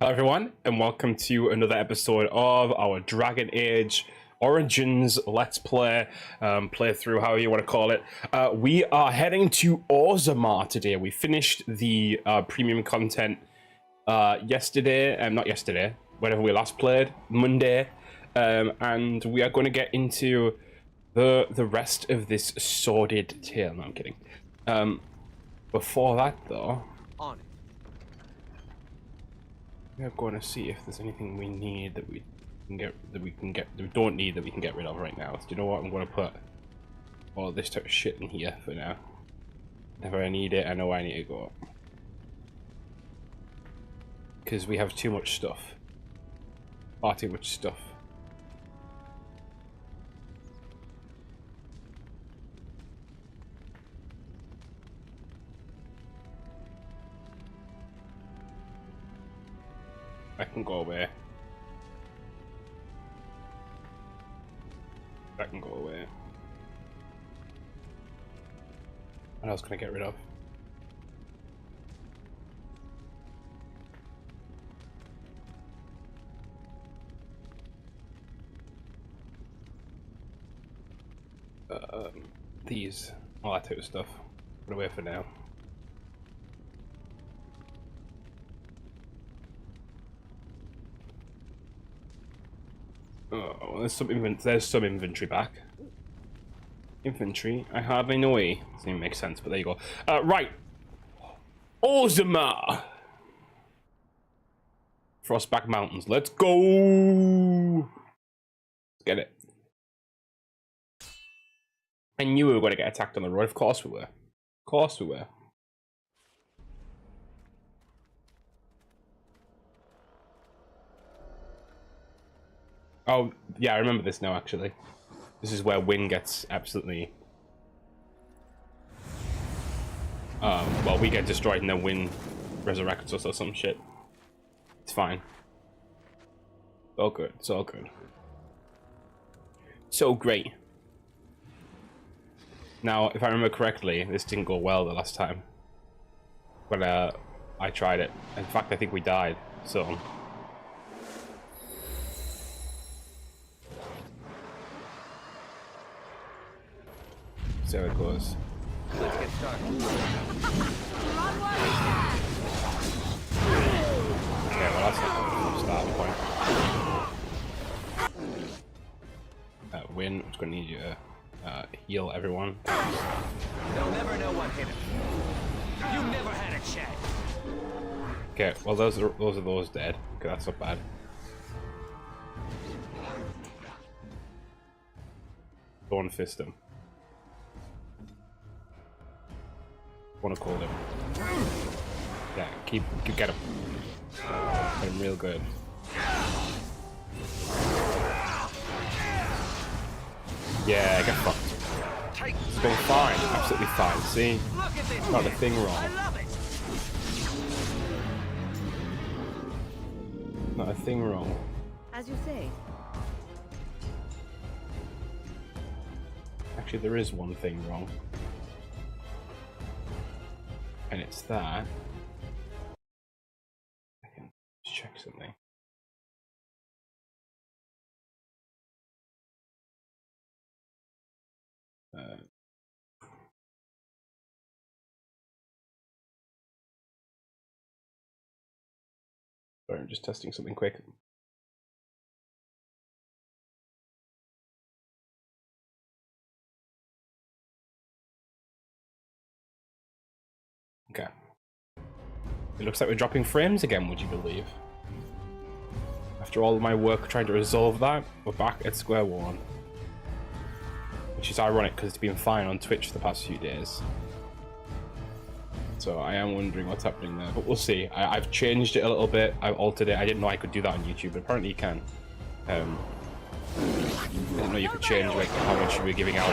Hello everyone, and welcome to another episode of our Dragon Age Origins Let's Play, playthrough, however you want to call it. We are heading to Orgrim today. We finished the premium content yesterday, not yesterday, whenever we last played, Monday, and we are going to get into the rest of this sordid tale. No, I'm kidding. Before that, though, on it. we're going to see if there's anything we need that we don't need that we can get rid of right now. So, do you know what? I'm going to put all this type of shit in here for now. If I need it, I know I need to go. Because we have too much stuff. Far too much stuff. That can go away. That can go away. What else can I get rid of? These, all that type of stuff. Put away for now. Oh, there's some inventory back. Infantry. I hardly know E. Doesn't even make sense, but there you go. Right. Orgrim. Frostback Mountains. Let's go. Let's get it. I knew we were going to get attacked on the road. Of course we were. Of course we were. Oh, yeah, I remember this now, actually. This is where Wynn gets absolutely... well, we get destroyed and then Wynn resurrects us or some shit. It's fine. It's all good. It's all good. So great. Now, if I remember correctly, this didn't go well the last time. When I tried it. In fact, I think we died, so... See how it goes. Let's get started. Okay, well that's not the starting point. Wynn, I'm just gonna need you to heal everyone. They'll never know what hit him. You never had a chance. Okay, well those are those dead. Okay, that's not bad. Don't fist him. Want to call him. Yeah, keep get him. Get him real good. Yeah, get fucked. It's going fine, absolutely fine. See, not a thing wrong. Not a thing wrong. As you say. Actually, there is one thing wrong. And it's that I can just check something. Sorry, I'm just testing something quick. Okay. It looks like we're dropping frames again, would you believe? After all of my work trying to resolve that, we're back at square one. Which is ironic because it's been fine on Twitch the past few days. So I am wondering what's happening there, but we'll see. I've changed it a little bit, I've altered it. I didn't know I could do that on YouTube, but apparently you can. I didn't know you could change like how much you were giving out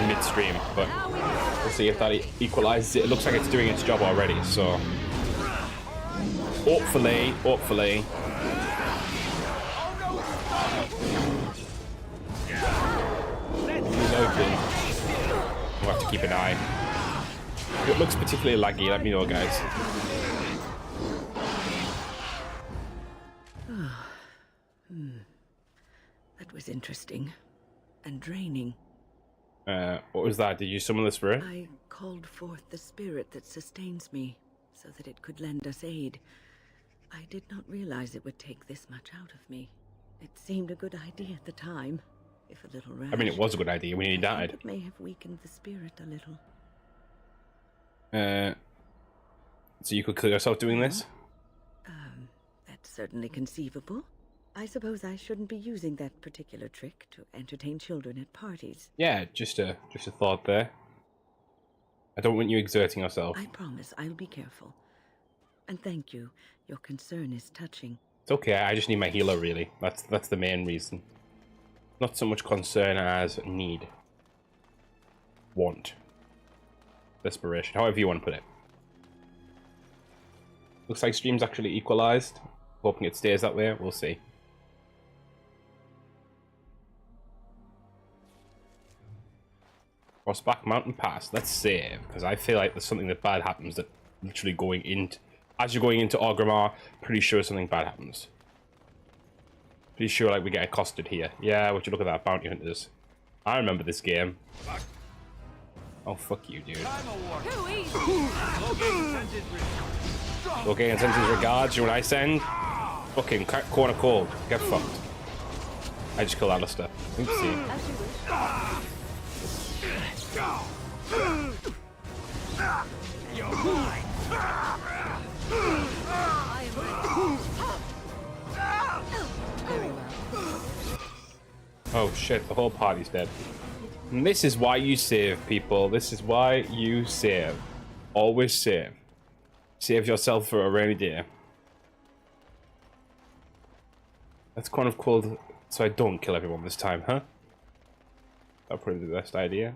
mid-stream, but we'll see if that equalizes it. It looks like it's doing its job already, so hopefully. He's open. We'll have to keep an eye. If it looks particularly laggy, let me know, guys. That was interesting. And draining. What was that? Did you summon the spirit? I called forth the spirit that sustains me, so that it could lend us aid. I did not realize it would take this much out of me. It seemed a good idea at the time, if a little rash. I mean, it was a good idea when he died. It may have weakened the spirit a little. So you could kill yourself doing this? That's certainly conceivable. I suppose I shouldn't be using that particular trick to entertain children at parties. Yeah, just a thought there. I don't want you exerting yourself. I promise I'll be careful. And thank you. Your concern is touching. It's okay, I just need my healer, really. That's the main reason. Not so much concern as need. Want. Desperation, however you want to put it. Looks like stream's actually equalized. Hoping it stays that way, we'll see. Crossback Mountain Pass, let's save, because I feel like there's something that bad happens that literally going into... As you're going into Orgrim, pretty sure something bad happens. Pretty sure like we get accosted here. Yeah, would you look at that, bounty hunters. I remember this game. Oh, fuck you, dude. Okay, and sends his regards, you know what I send? Fucking corner cold. Get fucked. I just killed Alistair. Oopsie. Oh shit, the whole party's dead. And this is why you save, people. This is why you save. Always save. Save yourself for a rainy day. That's kind of cool, so I don't kill everyone this time, huh? That'd probably be the best idea.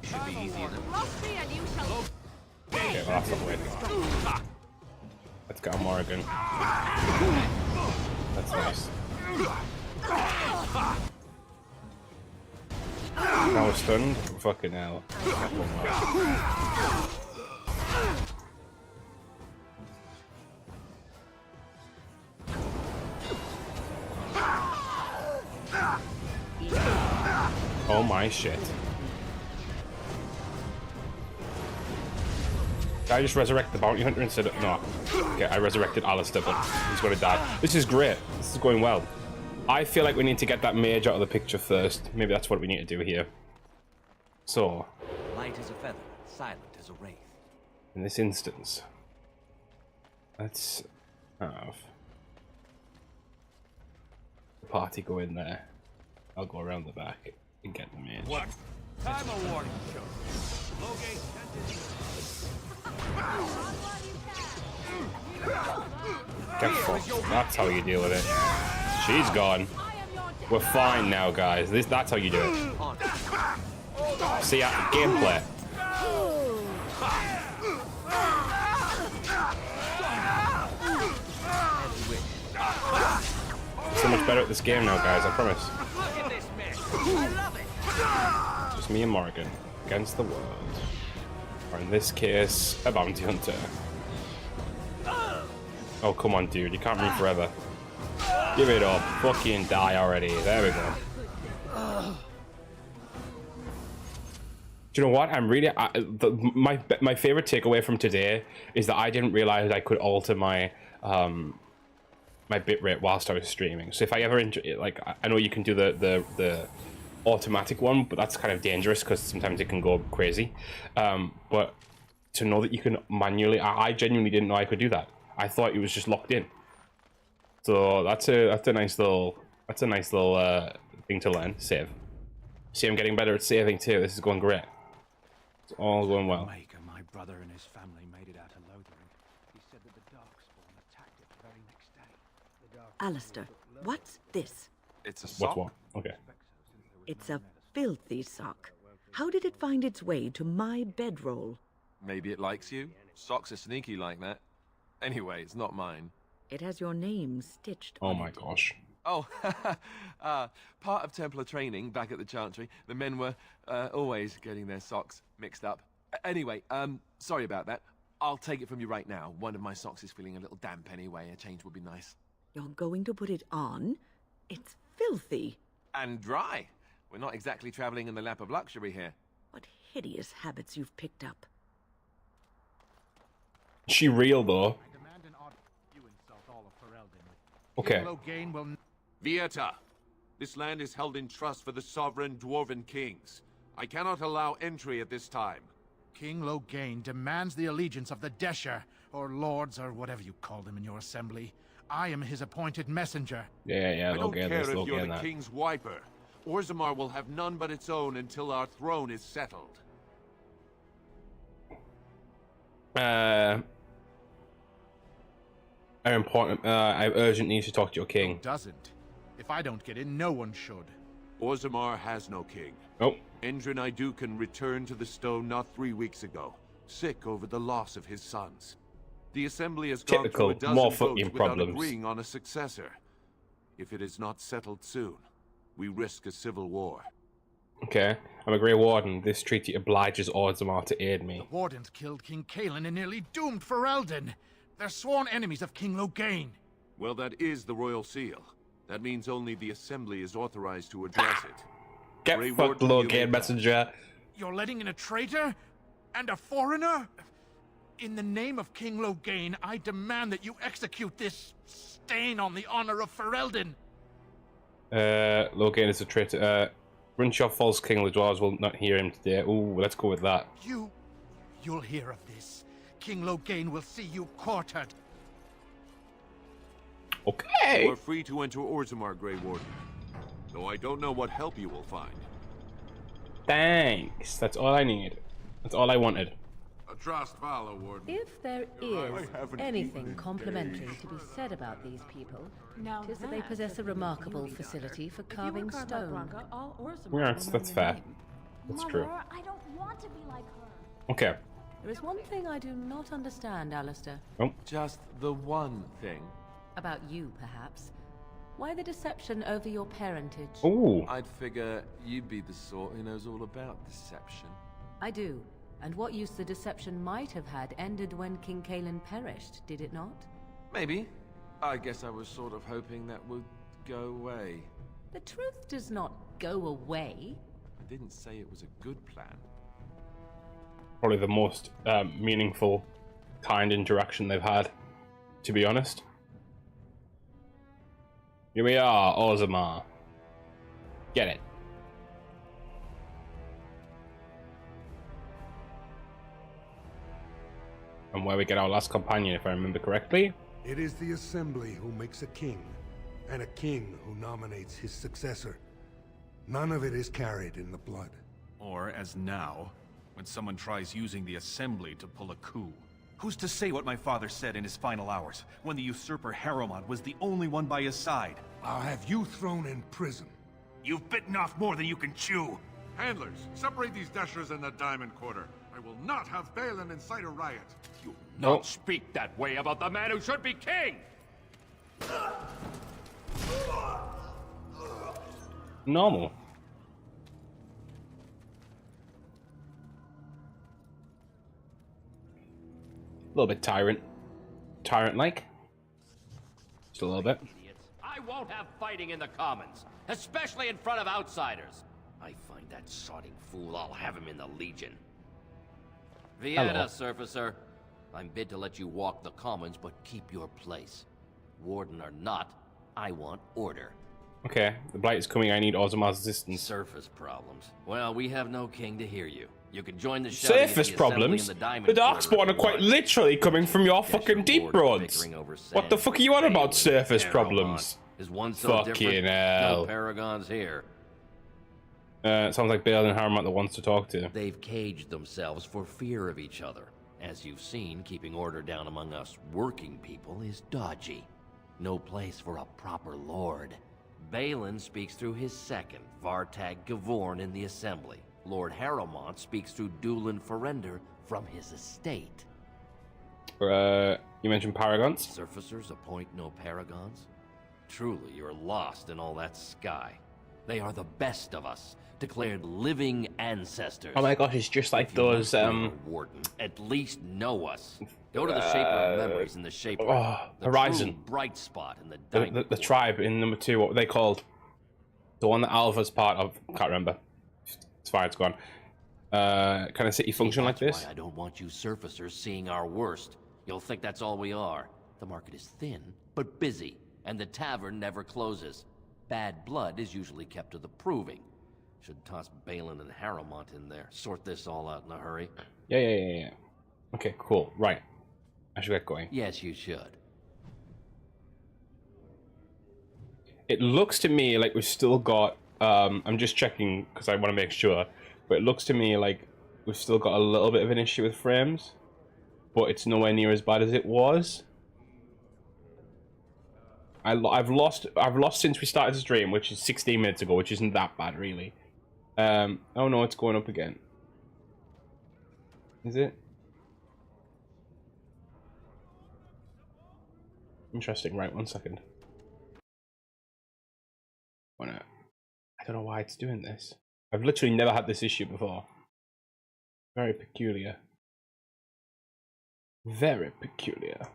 Should be easy enough. Okay, well, that's not waiting. Let's go, Morrigan. That's nice. Now we're stunned? Fucking hell. Oh my shit. Did I just resurrect the bounty hunter instead of... No. Okay, I resurrected Alistair, but he's gonna die. This is great. This is going well. I feel like we need to get that mage out of the picture first. Maybe that's what we need to do here. So... Light as a feather, silent as a wraith. In this instance... Let's have... the party go in there. I'll go around the back and get the mage. What? Time award show. Logate Get fucked. That's how you deal with it. She's gone. We're fine now, guys. That's how you do it. See, gameplay. So much better at this game now, guys. I promise. Look at this mess. I love it. Just me and Morrigan against the world. Or in this case, a bounty hunter. Oh, come on, dude. You can't run forever. Give it up. Fucking die already. There we go. Do you know what? I'm really... my favorite takeaway from today is that I didn't realize I could alter my... my bitrate whilst I was streaming. So if I ever like, I know you can do the automatic one, but that's kind of dangerous because sometimes it can go crazy. But to know that you can manually, I genuinely didn't know I could do that. I thought it was just locked in. So that's a nice little thing to learn. Save. See, I'm getting better at saving too. This is going great. It's all going well. My brother and his family made it out of Lothering. He said that the Darkspawn attacked it the very next day. Alistair, what's this? It's a sock. What's what? Okay. It's a filthy sock. How did it find its way to my bedroll? Maybe it likes you. Socks are sneaky like that. Anyway, it's not mine. It has your name stitched Oh on my it. gosh. Oh, part of Templar training back at the Chantry, the men were always getting their socks mixed up. Anyway, sorry about that. I'll take it from you right now. One of my socks is feeling a little damp anyway. A change would be nice. You're going to put it on? It's filthy. And dry. We're not exactly traveling in the lap of luxury here. What hideous habits you've picked up. She real though. I demand an odd you insult all of Ferelden. Okay. Logain will Vieta, this land is held in trust for the sovereign dwarven kings. I cannot allow entry at this time. King Logain demands the allegiance of the Desher, or lords, or whatever you call them in your assembly. I am his appointed messenger. Yeah, I don't Logan, care there's if Logan you're in the that. king's wiper. Orzammar will have none but its own until our throne is settled. I urgent need to talk to your king. Doesn't. If I don't get in, no one should. Orzammar has no king. Oh, Endrin Iduken returned to the stone not 3 weeks ago, sick over the loss of his sons. The assembly has gone Typical. through a dozen More votes fucking without problems. agreeing on a successor. If it is not settled soon, we risk a civil war. okay. I'm a Grey Warden. This treaty obliges Orzammar to aid me. The Wardens killed King Kaelin and nearly doomed Ferelden. They're sworn enemies of King Logain. Well, that is the royal seal. That means only the assembly is authorized to address it. Get Grey fucked, Warden, you Logan, may go. messenger. You're letting in a traitor? And a foreigner? In the name of King Logain, I demand that you execute this stain on the honor of Ferelden. Logan is a traitor. Runshaw false king, the dwarves will not hear him today. Ooh, let's go with that. You'll hear of this. King Logain will see you quartered. Okay. You are free to enter Orzammar, Grey Warden. Though I don't know what help you will find. Thanks. That's all I need. That's all I wanted. A trust follow, Warden. If there is anything complimentary to be said about these people, it is that they possess a remarkable facility for carving stone. Yeah, that's fair. That's true. Mother, I don't want to be like her. Okay. There is one thing I do not understand, Alistair. Oh, Just the one thing. About you, perhaps. Why the deception over your parentage? ooh. I'd figure you'd be the sort who knows all about deception. I do. And what use the deception might have had ended when King Kaelin perished, did it not? Maybe. I guess I was sort of hoping that would go away. The truth does not go away. I didn't say it was a good plan. Probably the most meaningful, kind interaction they've had, to be honest. Here we are, Orzammar. Get it. And where we get our last companion, if I remember correctly. It is the assembly who makes a king, and a king who nominates his successor. None of it is carried in the blood. Or, as now, when someone tries using the assembly to pull a coup. Who's to say what my father said in his final hours, when the usurper Harrowmont was the only one by his side? I'll have you thrown in prison. You've bitten off more than you can chew! Handlers, separate these dashers in the Diamond Quarter. I will not have Balin incite a riot. You Nope. speak that way about the man who should be king! Normal. A little bit tyrant-like. Just a little bit. I won't have fighting in the Commons, especially in front of outsiders. I find that sodding fool, I'll have him in the Legion. Vieta, Surfacer. I'm bid to let you walk the Commons, but keep your place. Warden or not, I want order. Okay, the Blight is coming. I need Orzammar's assistance. Surface problems. Well, we have no king to hear you. You can join the shouting at Surface the assembly problems? in the Diamond The Quarter Darkspawn if are you quite want. literally coming from your Guess fucking your deep board roads. bickering over What the sand fuck are you on about, Balin, surface Harrowmont. problems? Is one so Fucking different? hell. No paragons here. It sounds like Balin and Harrowmont the ones to talk to. They've caged themselves for fear of each other. As you've seen, keeping order down among us working people is dodgy. No place for a proper lord. Balin speaks through his second, Vartag Gavorn, in the assembly. Lord Harrowmont speaks through Dulin Ferender from his estate. You mentioned Paragons? Surfacers appoint no paragons? Truly, you're lost in all that sky. They are the best of us, declared living ancestors. Oh my gosh, it's just like those Warden, at least know us. Go to the Shaper of Memories in the Shaper. The Horizon. Bright spot in the diamond. The tribe in number 2, what were they called? The one that Alva's part of. Can't remember. It's fine, it's gone. Can a city function like this? Why I don't want you surfacers seeing our worst. You'll think that's all we are. The market is thin, but busy, and the tavern never closes. Bad blood is usually kept to the proving. Should toss Balin and Harrowmont in there. Sort this all out in a hurry. Yeah. Okay, cool. Right. I should get going. Yes, you should. It looks to me like we've still got... I'm just checking because I want to make sure. But it looks to me like we've still got a little bit of an issue with frames. But it's nowhere near as bad as it was. I've lost since we started the stream, which is 16 minutes ago, which isn't that bad, really. Oh no, it's going up again. Is it? Interesting. Right, 1 second. I don't know why it's doing this. I've literally never had this issue before. Very peculiar. Very peculiar.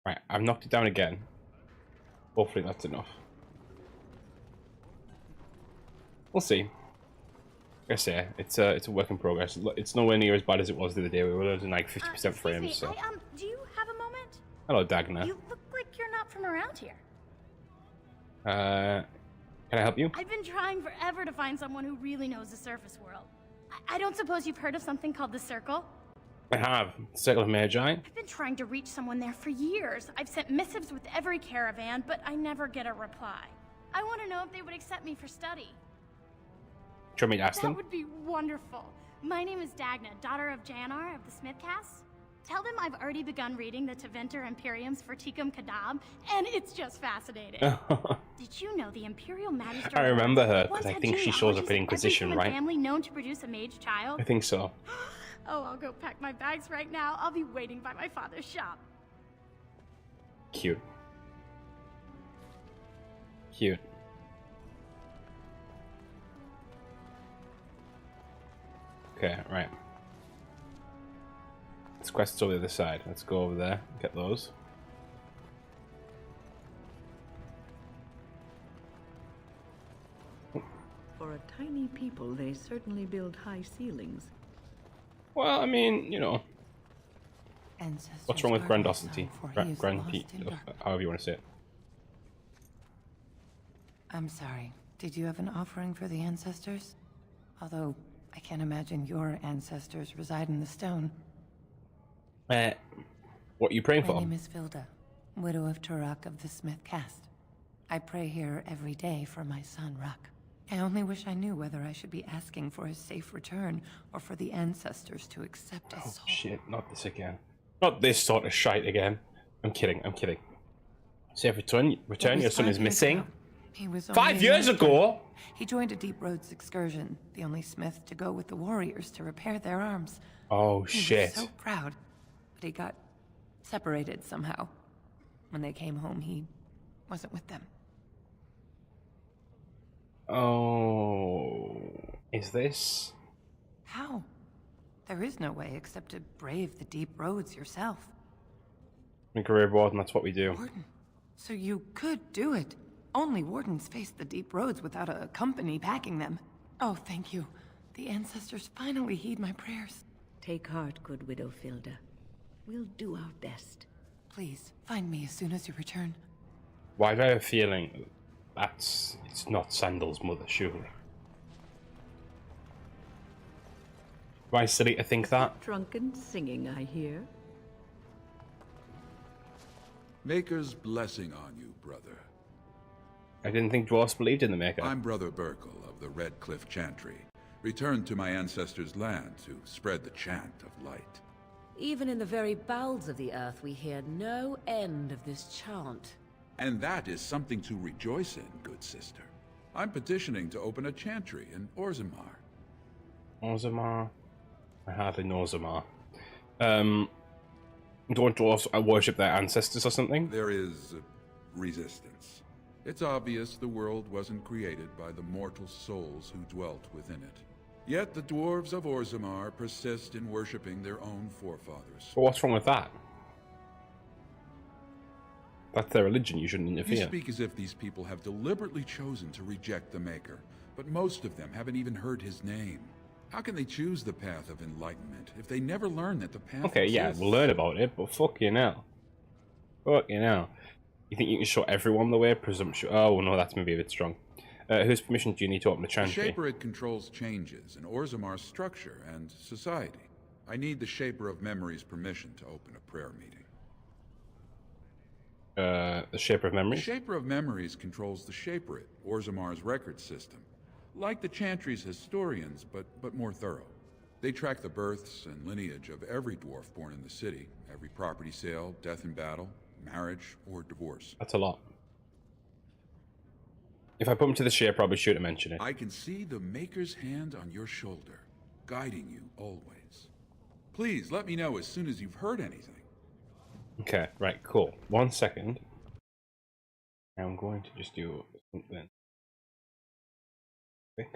Right, I've knocked it down again. Hopefully that's enough. We'll see. Like I say, it's a work in progress. It's nowhere near as bad as it was the other day. We were losing like 50% frames. So. Do you have a moment? Hello, Dagna. You look like you're not from around here. Can I help you? I've been trying forever to find someone who really knows the surface world. I don't suppose you've heard of something called the Circle? I have. Circle of Magi. I've been trying to reach someone there for years. I've sent missives with every caravan, but I never get a reply. I want to know if they would accept me for study. Do you want me to ask them? That would be wonderful. My name is Dagna, daughter of Janar of the Smithcast. Tell them I've already begun reading the Teventer Imperiums for Tikum Kadab, and it's just fascinating. Did you know the Imperial Magistrate? I remember her because I think she shows up in Inquisition, right? Family known to produce a mage child. I think so. Oh, I'll go pack my bags right now. I'll be waiting by my father's shop. Cute. Cute. Okay, right. This quest's over the other side. Let's go over there, get those. For a tiny people, they certainly build high ceilings. Well, I mean, you know. Ancestors What's wrong with grandiosity? Grandity, However you want to say it. I'm sorry. Did you have an offering for the ancestors? Although, I can't imagine your ancestors reside in the stone. What are you praying for? My name is Vilda, widow of Turok of the Smith caste. I pray here every day for my son, Ruck. I only wish I knew whether I should be asking for his safe return or for the ancestors to accept his soul. Oh shit, not this again. Not this sort of shite again. I'm kidding, I'm kidding. Safe return, your son is missing? He was 5 years ago? He joined a Deep Roads excursion, the only smith to go with the warriors to repair their arms. Oh He shit. was so proud, but he got separated somehow. When they came home, he wasn't with them. Oh, is this? How? There is no way except to brave the deep roads yourself. A career warden, that's what we do. Warden? So you could do it. Only wardens face the deep roads without a company backing them. Oh, thank you. The ancestors finally heed my prayers. Take heart, good widow Filda. We'll do our best. Please, find me as soon as you return. Why do I have a feeling it's not Sandal's mother, surely? Am I silly to think that? Drunken singing, I hear. Maker's blessing on you, brother. I didn't think dwarfs believed in the Maker. I'm Brother Burkle of the Red Cliff Chantry, returned to my ancestors' land to spread the chant of light. Even in the very bowels of the earth, we hear no end of this chant. And that is something to rejoice in, good sister. I'm petitioning to open a chantry in Orzammar. Orzammar? I hardly know Orzammar. Don't dwarves worship their ancestors or something? There is resistance. It's obvious the world wasn't created by the mortal souls who dwelt within it. Yet the dwarves of Orzammar persist in worshipping their own forefathers. But what's wrong with that? That's their religion, you shouldn't interfere. You speak as if these people have deliberately chosen to reject the Maker, but most of them haven't even heard his name. How can they choose the path of enlightenment if they never learn that the path Okay, yeah, exists? we'll learn about it, but fuck you now. Fuck you now. You think you can show everyone the way? Presumption. Oh, no, that's maybe a bit strong. Whose permission do you need to open the The chantry? Shaper it controls changes in Orzammar's structure and society. I need the Shaper of Memory's permission to open a prayer meeting. The Shaper of The Memories? Shaper of Memories controls the Shaperate, Orzammar's record system. Like the Chantry's historians, but more thorough. They track the births and lineage of every dwarf born in the city, every property sale, death in battle, marriage, or divorce. That's a lot. If I put him to the Shaper, probably should have mentioned it. I can see the Maker's hand on your shoulder, guiding you always. Please let me know as soon as you've heard anything. Okay, right, cool. 1 second. I'm going to just do something quick.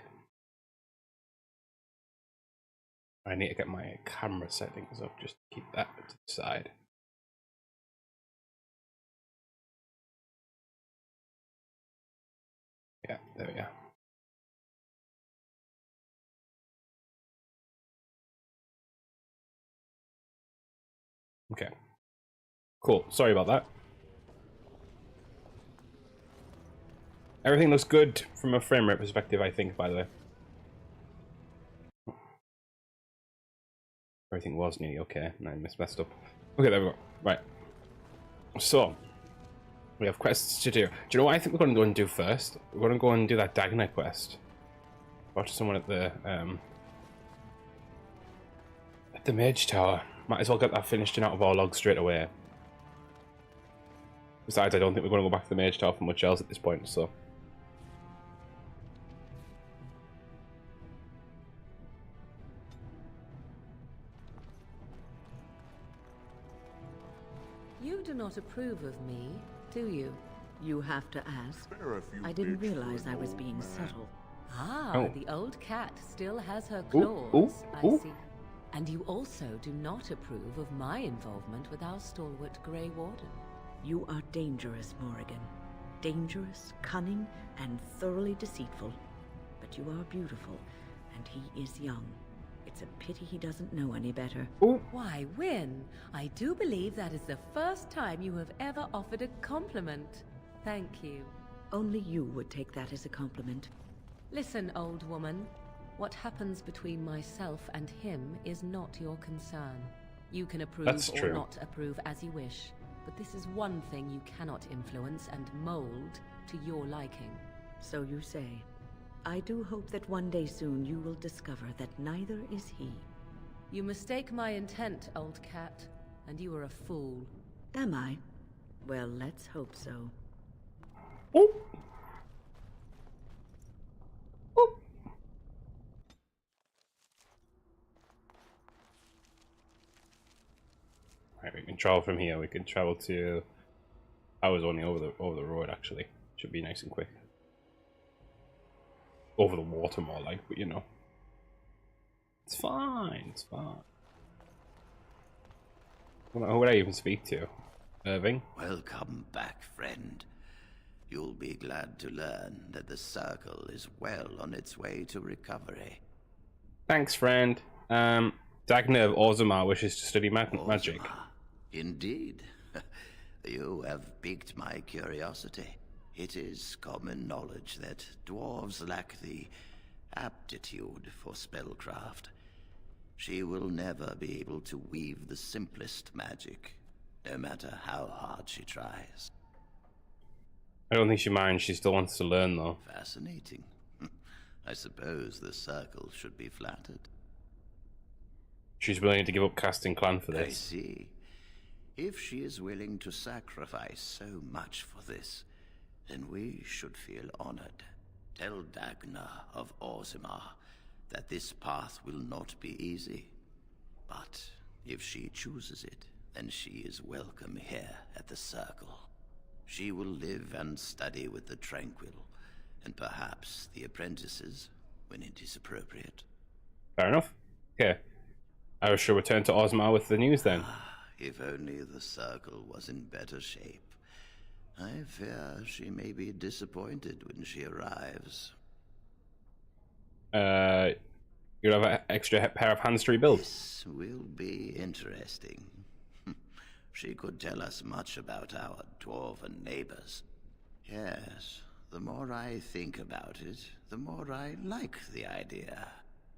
I need to get my camera settings up, just to keep that to the side. Yeah, there we go. Okay. Cool. Sorry about that. Everything looks good from a frame rate perspective, I think, by the way. Everything was nearly okay, and I messed up. Okay, there we go. Right. So, we have quests to do. Do you know what I think we're going to go and do first? We're going to go and do that Dagna quest. Watch someone at the Mage Tower. Might as well get that finished and out of our log straight away. Besides, I don't think we're going to go back to the Mage Tower for much else at this point, so... You do not approve of me, do you? You have to ask. I didn't realize I was being subtle. Ah, Oh. the old cat still has her Ooh, claws, ooh, ooh. I see. And you also do not approve of my involvement with our stalwart Grey Warden. You are dangerous, Morrigan. Dangerous, cunning, and thoroughly deceitful. But you are beautiful, and he is young. It's a pity he doesn't know any better. Why, Wynne, I do believe that is the first time you have ever offered a compliment. Thank you. Only you would take that as a compliment. Listen, old woman. What happens between myself and him is not your concern. You can approve That's or true. not approve as you wish, but this is one thing you cannot influence and mold to your liking. So you say. I do hope that one day soon you will discover that neither is he. You mistake my intent, old cat, and you are a fool. Am I? Well, let's hope so. Right, we can travel from here. We can travel to... I was only over the road, actually. Should be nice and quick. Over the water, more like, but you know. It's fine, it's fine. Who would I even speak to? Irving? Welcome back, friend. You'll be glad to learn that the Circle is well on its way to recovery. Thanks, friend. Dagna of Orzammar wishes to study magic. Indeed. You have piqued my curiosity. It is common knowledge that dwarves lack the aptitude for spellcraft. She will never be able to weave the simplest magic, no matter how hard she tries. I don't think she minds. She still wants to learn, though. Fascinating. I suppose the Circle should be flattered. She's willing to give up casting clan for this. I see. If she is willing to sacrifice so much for this, then we should feel honored. Tell Dagna of Orzammar that this path will not be easy. But if she chooses it, then she is welcome here at the Circle. She will live and study with the Tranquil, and perhaps the apprentices, when it is appropriate. Fair enough. Okay. I shall return to Ozmar with the news then. If only the Circle was in better shape. I fear she may be disappointed when she arrives. You'll have an extra pair of hands to rebuild. This will be interesting. She could tell us much about our dwarven neighbors. Yes, the more I think about it, the more I like the idea.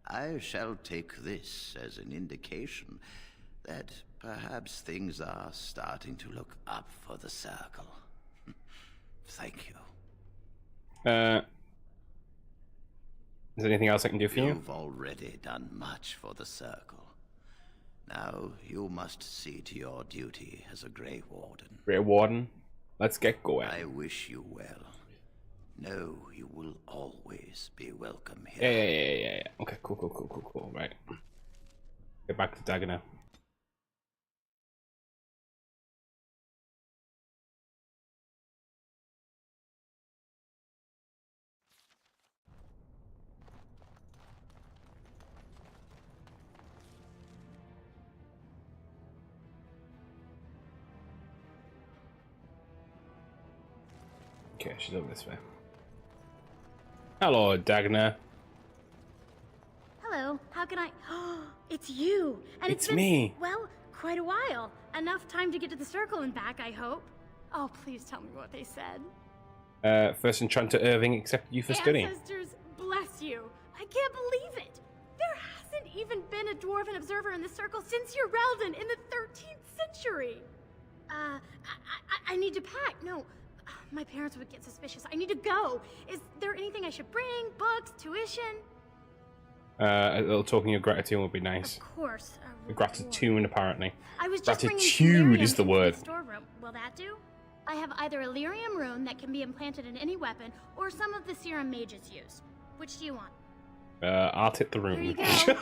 I shall take this as an indication that perhaps things are starting to look up for the Circle. Thank you. Is there anything else I can do for you? You've already done much for the Circle. Now you must see to your duty as a Grey Warden. Grey Warden? Let's get going. I wish you well. No, you will always be welcome here. Yeah. Okay, cool. Right. Get back to Dagger now. Okay, she's over this way. Hello, Dagna. Hello, how can I... It's you! And It's been, me. Well, quite a while. Enough time to get to the Circle and back, I hope. Oh, please tell me what they said. First Enchanter Irving accepted you for studying. Ancestors, bless you. I can't believe it. There hasn't even been a dwarven observer in the Circle since your Reldon in the 13th century. I need to pack. No, my parents would get suspicious. I need to go. Is there anything I should bring? Books? Tuition? A little token of gratitude would be nice. Of course. Gratitude, apparently. I was just Gratitude is the word. Storeroom. Will that do? I have either a lyrium rune that can be implanted in any weapon, or some of the serum mages use. Which do you want? I'll tip the room. Here you go.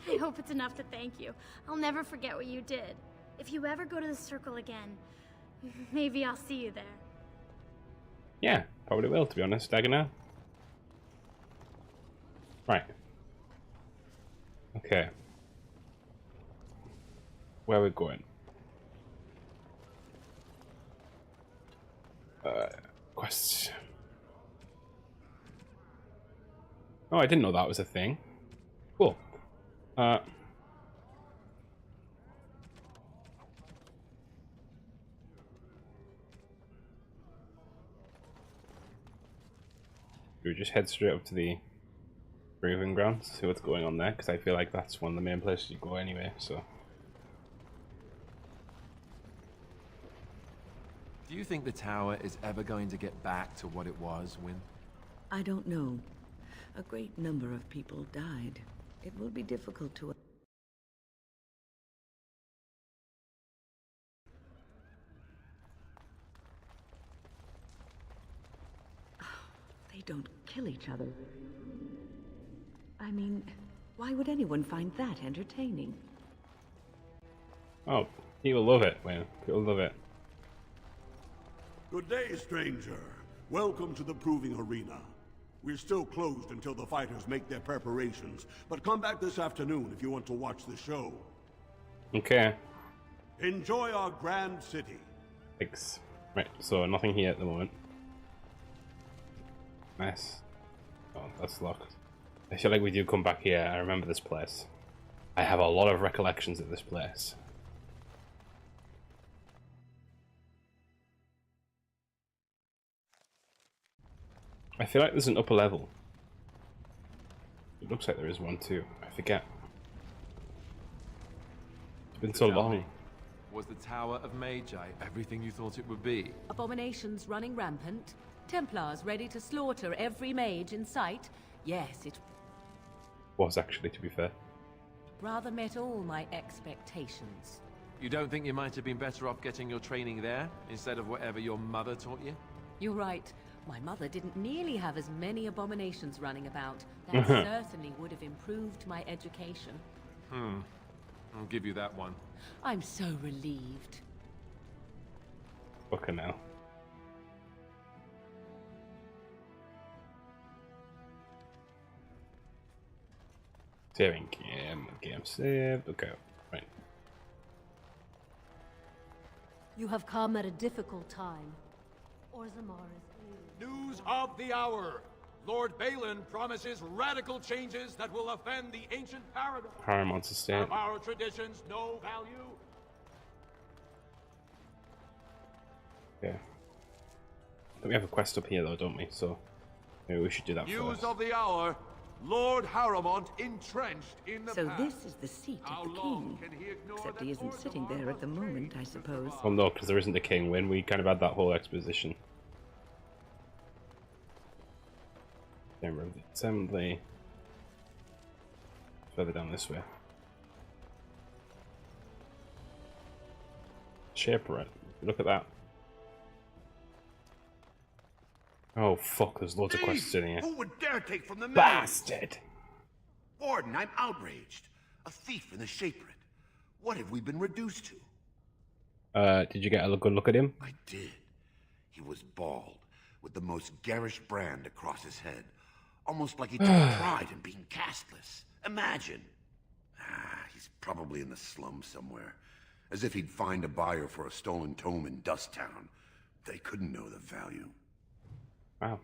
I hope it's enough to thank you. I'll never forget what you did. If you ever go to the Circle again, maybe I'll see you there. Yeah, probably will, to be honest. Dagger now. Right. Okay. Where are we going? Quests. Oh, I didn't know that was a thing. Cool. We just head straight up to the Proving Grounds, see what's going on there, because I feel like that's one of the main places you go anyway, so. Do you think the tower is ever going to get back to what it was, Wynn? I don't know. A great number of people died. It will be difficult to... They don't kill each other. I mean, why would anyone find that entertaining? Oh, people love it, man. People love it. Good day, stranger. Welcome to the Proving Arena. We're still closed until the fighters make their preparations, but come back this afternoon if you want to watch the show. Okay. Enjoy our grand city. Thanks. Right, so nothing here at the moment. Nice. Oh, that's locked. I feel like we do come back here. I remember this place. I have a lot of recollections of this place. I feel like there's an upper level. It looks like there is one too. I forget. It's been so long. Was the Tower of Magi everything you thought it would be? Abominations running rampant. Templars ready to slaughter every mage in sight. Yes, it Was actually, to be fair. rather met all my expectations. You don't think you might have been better off getting your training there, instead of whatever your mother taught you? You're right. My mother didn't nearly have as many abominations running about. That certainly would have improved my education. I'll give you that one. I'm so relieved. Fucking hell. Saving game saved. Okay, right. You have come at a difficult time. Orzammar is News of the hour. Lord Balin promises radical changes that will offend the ancient paradigm. Paramount sustain. Have our traditions no value? Yeah. We have a quest up here though, don't we? So maybe we should do that News first. of the hour. Lord Harrowmont entrenched in the So past. this is the seat of the king. Except he isn't sitting there at the moment, I suppose. Well, no, because there isn't a king when we kind of had that whole exposition. Chamber of the Assembly. Further down this way. Shaper. Look at that. Oh fuck, there's loads of quests in here. Who would dare take from the memories? Bastard! Warden, I'm outraged. A thief in the Shaperit. What have we been reduced to? Did you get a good look at him? I did. He was bald, with the most garish brand across his head. Almost like he took pride in being castless. Imagine. He's probably in the slums somewhere. As if he'd find a buyer for a stolen tome in Dust Town. They couldn't know the value. Wow.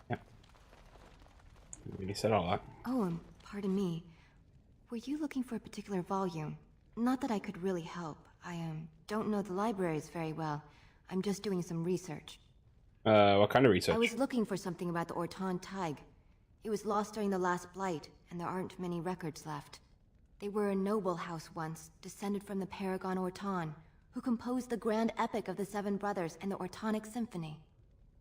Yeah. You really said all that. Oh, pardon me. Were you looking for a particular volume? Not that I could really help. I don't know the libraries very well. I'm just doing some research. What kind of research? I was looking for something about the Orton Tig. It was lost during the last blight, and there aren't many records left. They were a noble house once, descended from the Paragon Orton, who composed the grand epic of the Seven Brothers and the Ortonic Symphony.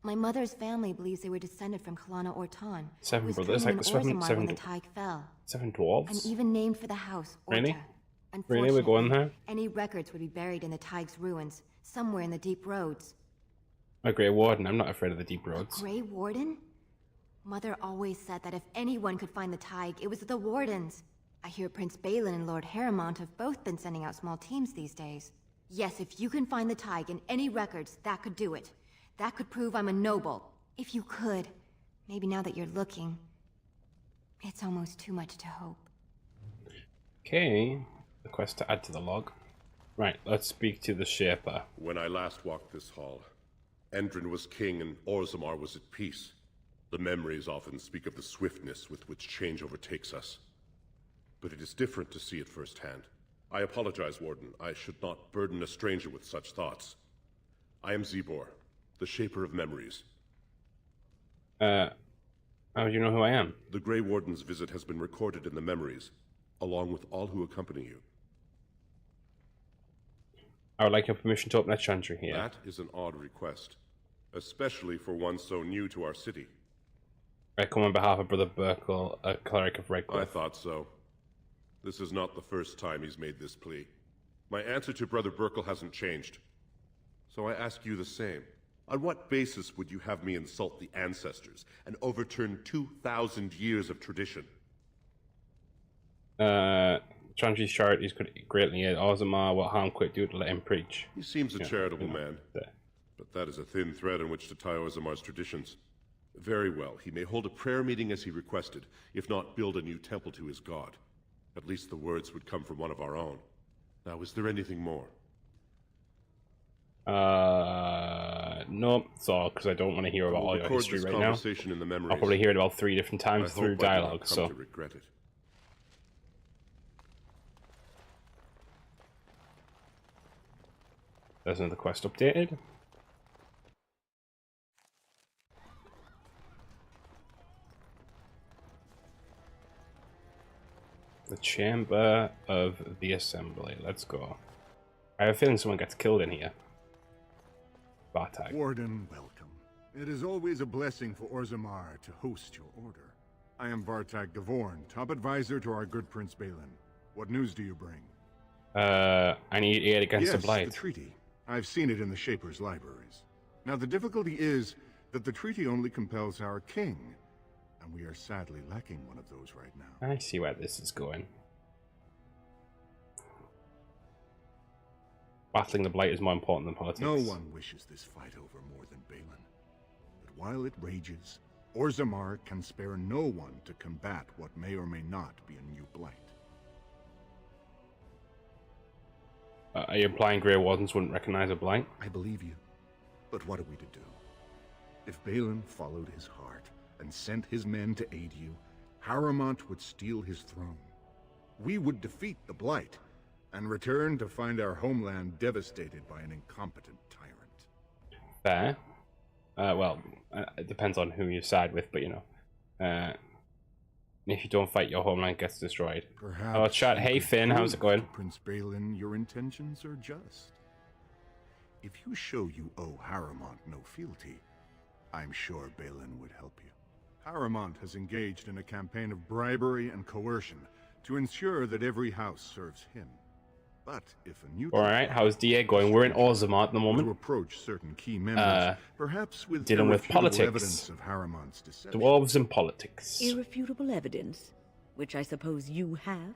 My mother's family believes they were descended from Kalana Orton. Seven brothers, like when the Tig fell. Seven dwarves? I'm even named for the house, Orta. Really? Really, we're going there? Any records would be buried in the Tig's ruins, somewhere in the deep roads. A Grey Warden, I'm not afraid of the deep roads. Grey Warden? Mother always said that if anyone could find the Tig, it was the Wardens. I hear Prince Balin and Lord Harrowmont have both been sending out small teams these days. Yes, if you can find the Tig in any records, that could do it. That could prove I'm a noble. If you could. Maybe now that you're looking. It's almost too much to hope. Okay. The quest to add to the log. Right, let's speak to the Shaper. When I last walked this hall, Endrin was king and Orzammar was at peace. The memories often speak of the swiftness with which change overtakes us. But it is different to see it firsthand. I apologize, Warden. I should not burden a stranger with such thoughts. I am Zebor, the Shaper of Memories. How do you know who I am? The Grey Warden's visit has been recorded in the memories, along with all who accompany you. I would like your permission to open that chantry here. That is an odd request, especially for one so new to our city. I come on behalf of Brother Burkle, a cleric of Redcliffe. I thought so. This is not the first time he's made this plea. My answer to Brother Burkle hasn't changed. So I ask you the same. On what basis would you have me insult the ancestors and overturn 2,000 years of tradition? Chantry's charities could greatly aid Orzammar. What harm could it do to let him preach? He seems a charitable man, but that is a thin thread on which to tie Orzammar's traditions. Very well, he may hold a prayer meeting as he requested, if not build a new temple to his god. At least the words would come from one of our own. Now, is there anything more? No, it's all because I don't want to hear about all your history right now. In the memories. I'll probably hear it about 3 different times through dialogue, I hope I do not come to regret it. There's another quest updated. The Chamber of the Assembly. Let's go. I have a feeling someone gets killed in here. Bartag. Warden, welcome. It is always a blessing for Orzammar to host your order. I am Vartag Gavorn, top advisor to our good Prince Balin. What news do you bring? I need aid against the Blight. The treaty. I've seen it in the Shaper's libraries. Now the difficulty is that the treaty only compels our king, and we are sadly lacking one of those right now. I see where this is going. battling the Blight is more important than politics. No one wishes this fight over more than Balin. But while it rages, Orzammar can spare no one to combat what may or may not be a new Blight. Are you implying Grey Wardens wouldn't recognize a Blight? I believe you. But what are we to do? If Balin followed his heart and sent his men to aid you, Harrowmont would steal his throne. We would defeat the Blight and return to find our homeland devastated by an incompetent tyrant. Fair. Well, it depends on who you side with, but you know, if you don't fight, your homeland gets destroyed. Perhaps Oh, chat. Hey, Finn, how's it going? Prince Balin, your intentions are just. If you show you owe Harrowmont no fealty, I'm sure Balin would help you. Harrowmont has engaged in a campaign of bribery and coercion to ensure that every house serves him. But if a new Alright, how's DA going? We're in Orzammar at the moment. To approach certain key members, perhaps with dealing with politics. Evidence of Harrowmont's deception. Dwarves and politics. Irrefutable evidence, which I suppose you have?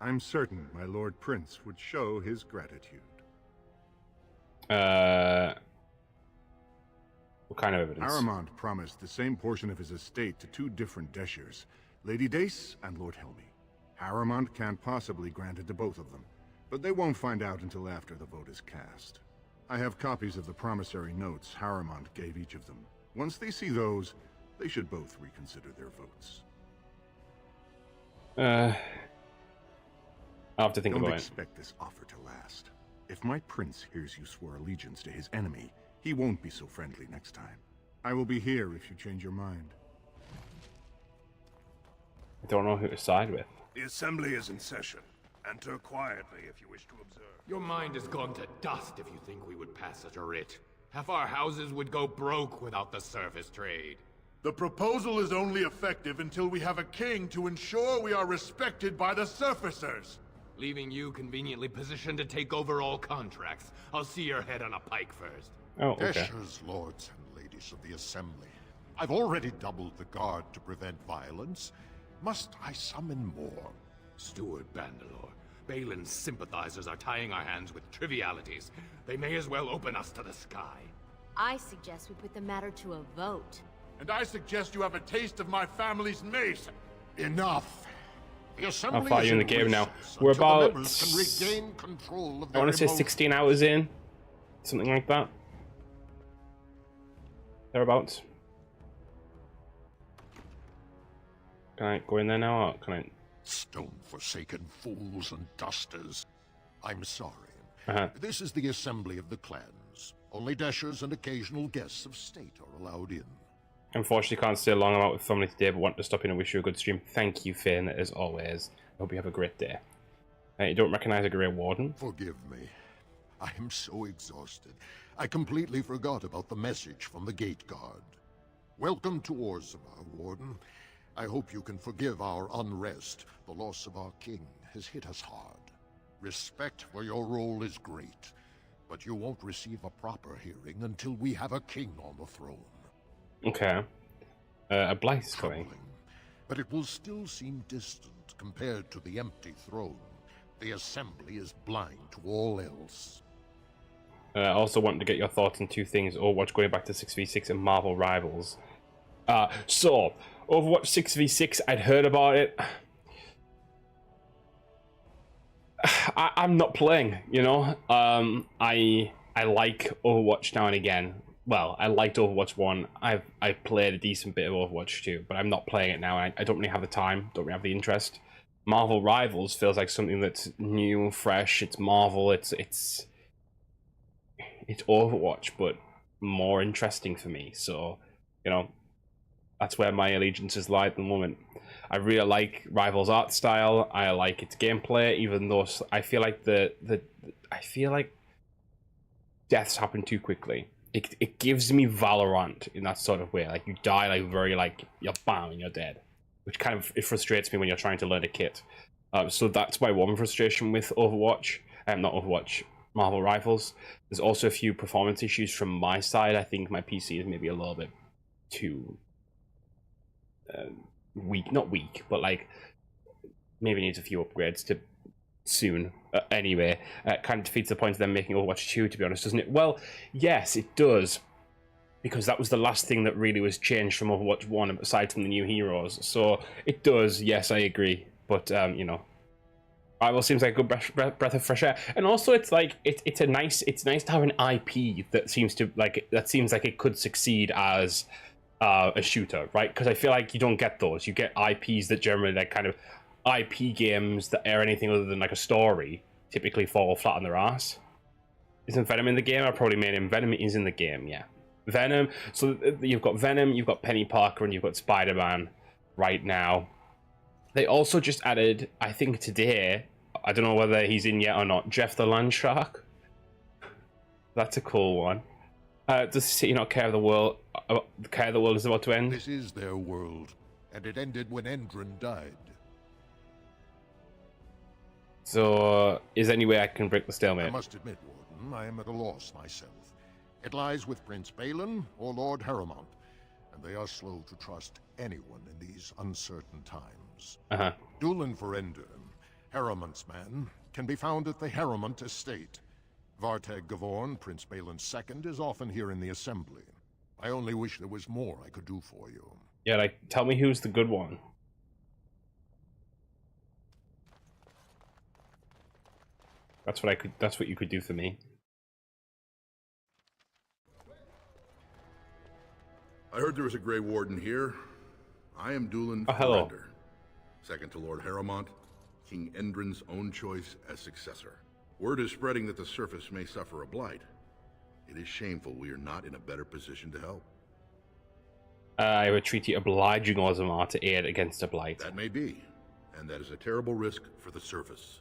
I'm certain my Lord Prince would show his gratitude. What kind of evidence? Harrowmont promised the same portion of his estate to two different Deshers, Lady Dace and Lord Helmy. Harrowmont can't possibly grant it to both of them, but they won't find out until after the vote is cast. I have copies of the promissory notes Harrowmont gave each of them. Once they see those, they should both reconsider their votes. I'll have to think about it. Don't expect this offer to last. If my prince hears you swore allegiance to his enemy, he won't be so friendly next time. I will be here if you change your mind. I don't know who to side with. The assembly is in session. Enter quietly if you wish to observe. Your mind is gone to dust if you think we would pass such a writ. Half our houses would go broke without the service trade. The proposal is only effective until we have a king to ensure we are respected by the surfacers. Leaving you conveniently positioned to take over all contracts. I'll see your head on a pike first. Oh, okay. Deshers, lords and ladies of the assembly, I've already doubled the guard to prevent violence. Must I summon more? Steward Bandalore, Balin's sympathizers are tying our hands with trivialities. They may as well open us to the sky. I suggest we put the matter to a vote. And I suggest you have a taste of my family's mace. Enough. The I'll assembly fight is you in the in game now. recess We're until the about, members can regain control of I their want to say emotions. 16 hours in. Something like that. Thereabouts. Can I go in there now, or can I? Stone-forsaken fools and dusters. I'm sorry. Uh-huh. This is the assembly of the clans. Only Deshers and occasional guests of state are allowed in. Unfortunately, can't stay long. I'm out with family today, but want to stop in and wish you a good stream. Thank you, Finn, as always. I hope you have a great day. You don't recognize a Grey Warden? Forgive me. I am so exhausted. I completely forgot about the message from the gate guard. Welcome to Orzammar, Warden. I hope you can forgive our unrest. The loss of our king has hit us hard. Respect for your role is great, but you won't receive a proper hearing until we have a king on the throne. Okay. A Blight is coming. But it will still seem distant compared to the empty throne. The assembly is blind to all else. I also wanted to get your thoughts on two things. Overwatch going back to 6v6 and Marvel Rivals. So, Overwatch 6v6, I'd heard about it. I'm not playing, you know? I like Overwatch now and again. Well, I liked Overwatch 1. I've played a decent bit of Overwatch 2, but I'm not playing it now, and I don't really have the time, don't really have the interest. Marvel Rivals feels like something that's new, fresh, it's Marvel, it's Overwatch, but more interesting for me, so, you know, that's where my allegiances lie at the moment. I really like Rivals' art style, I like its gameplay, even though I feel like I feel like deaths happen too quickly. It gives me Valorant in that sort of way. Like, you die, like, very, like, you're bam, and you're dead. Which kind of, it frustrates me when you're trying to learn a kit. So that's my one frustration with Overwatch. Not Overwatch, Marvel Rivals. There's also a few performance issues from my side. I think my PC is maybe a little bit too weak. Not weak, but, like, maybe needs a few upgrades to soon. Anyway, kind of defeats the point of them making Overwatch 2, to be honest, doesn't it? Well, yes, it does. Because that was the last thing that really was changed from Overwatch 1, aside from the new heroes. So, it does, yes, I agree. But, you know, Rival seems like a good breath of fresh air. And also, it's like, it's nice to have an IP that seems like it could succeed as a shooter, right? Because I feel like you don't get those. You get IPs that generally, like, kind of IP games that are anything other than, like, a story typically fall flat on their ass. Isn't Venom in the game? I probably made him. Venom is in the game, yeah. Venom. So you've got Venom, you've got Penny Parker, and you've got Spider-Man right now. They also just added, I think today, I don't know whether he's in yet or not, Jeff the Land Shark. That's a cool one. Does the city not care of the world? Care the world is about to end? This is their world, and it ended when Endrin died. So, is there any way I can break the stalemate? I must admit, Warden, I am at a loss myself. It lies with Prince Balin or Lord Harrowmont, and they are slow to trust anyone in these uncertain times. Dueling for Endrin, Harrowmont's man, can be found at the Harrowmont estate. Vartag Gavorn, Prince Balin's second, is often here in the assembly. I only wish there was more I could do for you. Yeah, like, tell me who's the good one. That's what you could do for me. I heard there was a Grey Warden here. I am Duelan hello. Ferrender, second to Lord Harrowmont, King Endrin's own choice as successor. Word is spreading that the surface may suffer a blight. It is shameful we are not in a better position to help. I have a treaty obliging Orzammar to aid against a blight. That may be, and that is a terrible risk for the surface.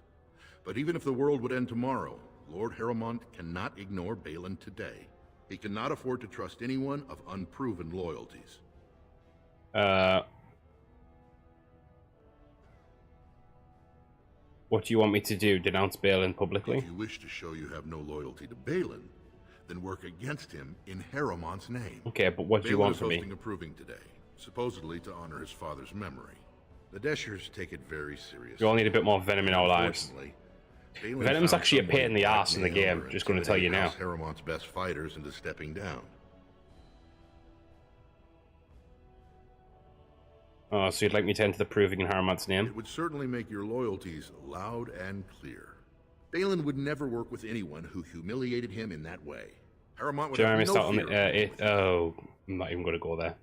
But even if the world would end tomorrow, Lord Harrowmont cannot ignore Balin today. He cannot afford to trust anyone of unproven loyalties. What do you want me to do? Denounce Balin publicly? If you wish to show you have no loyalty to Balin, then work against him in Harrowmont's name. Okay, but what do you want from me? Balin is hosting a proving today, supposedly to honor his father's memory. The Deshers take it very seriously. We all need a bit more Venom in our lives. Venom's actually a pain in the ass in the game, just going to tell you now. Harrowmont's best fighters into stepping down. Oh, so you'd like me to enter the proving in Harrowmont's name? It would certainly make your loyalties loud and clear. Balin would never work with anyone who humiliated him in that way. Harrowmont would have no fear. Oh, I'm not even going to go there.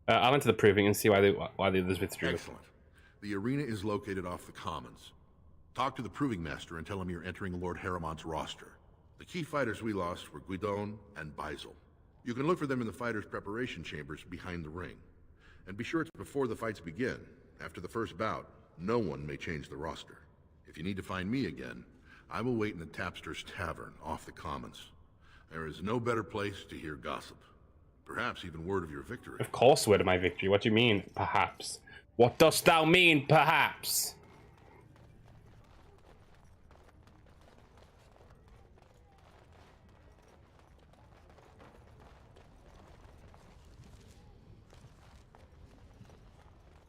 I'll enter the proving and see why the others withdrew. Excellent. The arena is located off the Commons. Talk to the Proving Master and tell him you're entering Lord Harrowmont's roster. The key fighters we lost were Guidon and Beisel. You can look for them in the fighters' preparation chambers behind the ring. And be sure it's before the fights begin. After the first bout, no one may change the roster. If you need to find me again, I will wait in the Tapster's Tavern off the Commons. There is no better place to hear gossip. Perhaps even word of your victory. Of course, word of my victory. What do you mean, perhaps? What dost thou mean, perhaps?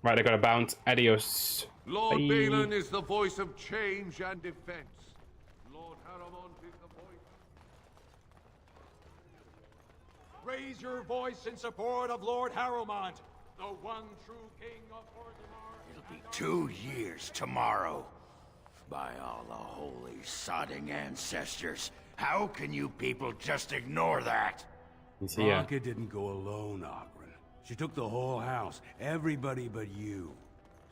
Right, I got to bounce. Adios. Lord Bye. Balin is the voice of change and defense. Lord Harrowmont is the voice. Raise your voice in support of Lord Harrowmont, the one true king of Orgrim. It'll be 2 years tomorrow. By all the holy sodding ancestors, how can you people just ignore that? Bronca didn't go alone, Orgrim. She took the whole house, everybody but you.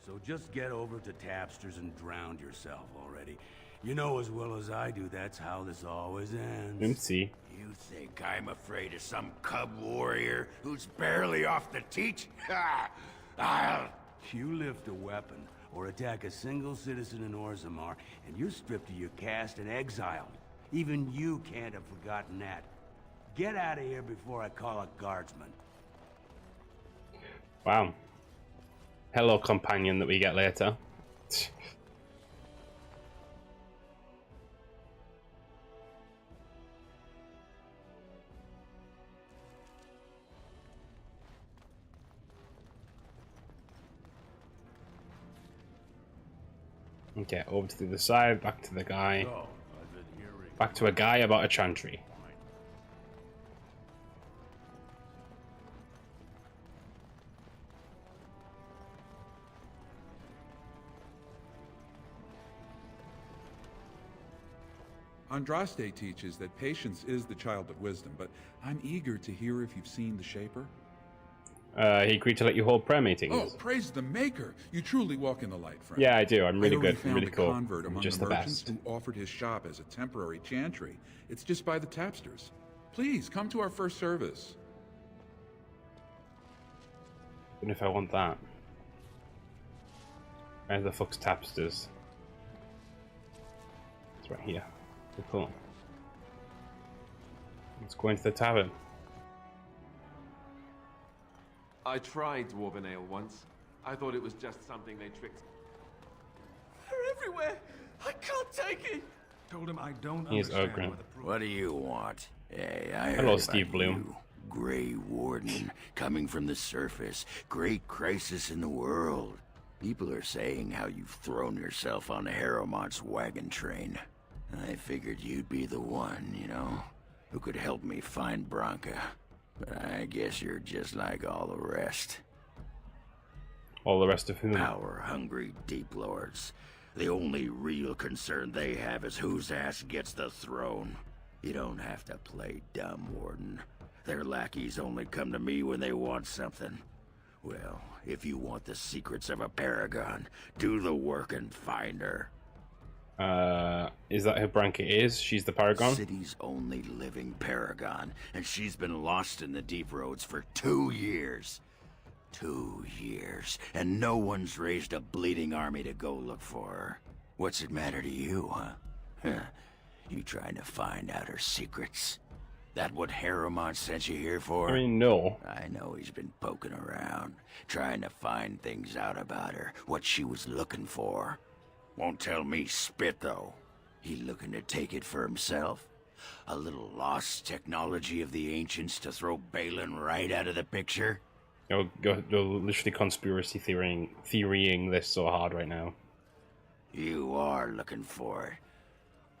So just get over to Tapster's and drown yourself already. You know as well as I do, that's how this always ends. Oopsie. You think I'm afraid of some cub warrior who's barely off the teat? I'll... You lift a weapon or attack a single citizen in Orzammar, and you're stripped of your caste and exiled. Even you can't have forgotten that. Get out of here before I call a guardsman. Wow. Hello, companion that we get later. Okay, over to the other side, back to the guy. Back to a guy about a chantry. Andraste teaches that patience is the child of wisdom, but I'm eager to hear if you've seen the Shaper. He agreed to let you hold prayer meetings. Oh, praise the Maker! You truly walk in the light, friend. Yeah, I do. I'm really good. I I'm really cool. Convert I'm among just the the merchants best. who offered his shop as a temporary chantry. It's just by the tapsters. Please come to our first service. Even if I want that. Where the fuck's tapsters? It's right here. Cool. Let's go into the tavern. I tried dwarven ale once. I thought it was just something they tricked. They're everywhere. I can't take it. Told him I don't He's understand. Orgrim. What do you want? Hey, I heard Hello, about Steve Bloom. you. Grey Warden, coming from the surface. Great crisis in the world. People are saying how you've thrown yourself on Harrowmont's wagon train. I figured you'd be the one, you know, who could help me find Branka. But I guess you're just like all the rest. All the rest of whom? Power-hungry deep lords. The only real concern they have is whose ass gets the throne. You don't have to play dumb, Warden. Their lackeys only come to me when they want something. Well, if you want the secrets of a paragon, do the work and find her. Is that who Branka is? She's the Paragon? City's only living paragon, and she's been lost in the deep roads for 2 years. 2 years, and no one's raised a bleeding army to go look for her. What's it matter to you, huh? You trying to find out her secrets? That what Harrowmont sent you here for? I mean, no. I know he's been poking around, trying to find things out about her, what she was looking for. Won't tell me spit, though. He looking to take it for himself? A little lost technology of the ancients to throw Balin right out of the picture? You're literally conspiracy theorying this so hard right now. You are looking for it.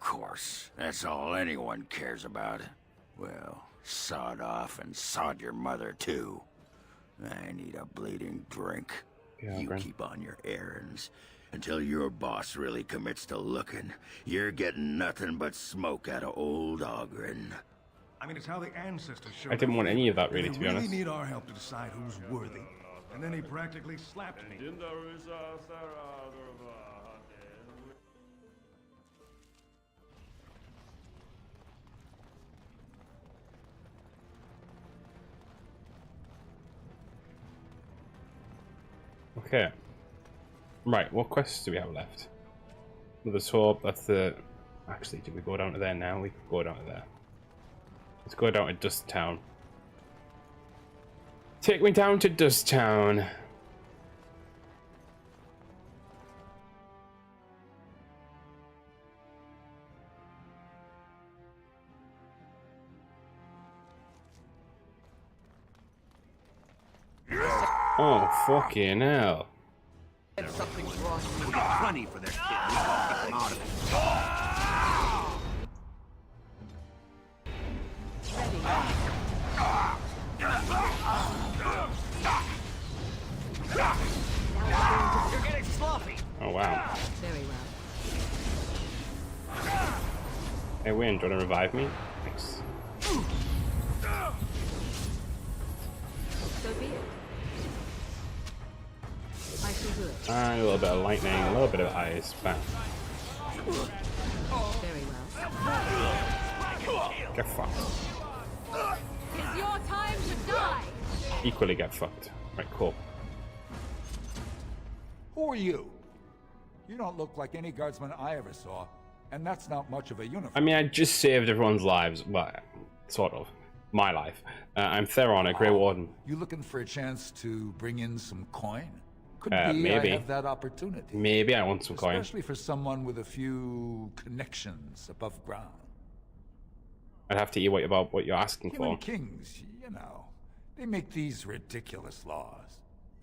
Of course, that's all anyone cares about. Well, sod off and sod your mother, too. I need a bleeding drink. Yeah, you keep on your errands. Until your boss really commits to looking, you're getting nothing but smoke out of old Orgrim. I mean, it's how the ancestors showed. I didn't want any of that, really, to be honest. They really need our help to decide who's worthy. And then he practically slapped me. Okay. Right, what quests do we have left? Mother's Hope, that's the... Actually, do we go down to there now? We can go down to there. Let's go down to Dust Town. Take me down to Dust Town. Oh, fucking hell. If something's wrong, we'll get plenty for their kid. We can get them out of it. You're getting sloppy. Oh, wow. Very well. Hey, Wayne, do you want to revive me? Thanks. So be it. I shall do it. And a little bit of lightning, a little bit of ice. Bam. Very well. Get fucked. It's your time to die. Equally get fucked. Right, cool. Who are you? You don't look like any guardsman I ever saw, and that's not much of a uniform. I mean, I just saved everyone's lives. Well, sort of. My life. I'm Theron, a Grey Warden. You looking for a chance to bring in some coin? Could be maybe. I have that opportunity. Maybe I want some coin. Especially for someone with a few connections above ground. I'd have to hear about what you're asking Human for. kings, you know, they make these ridiculous laws.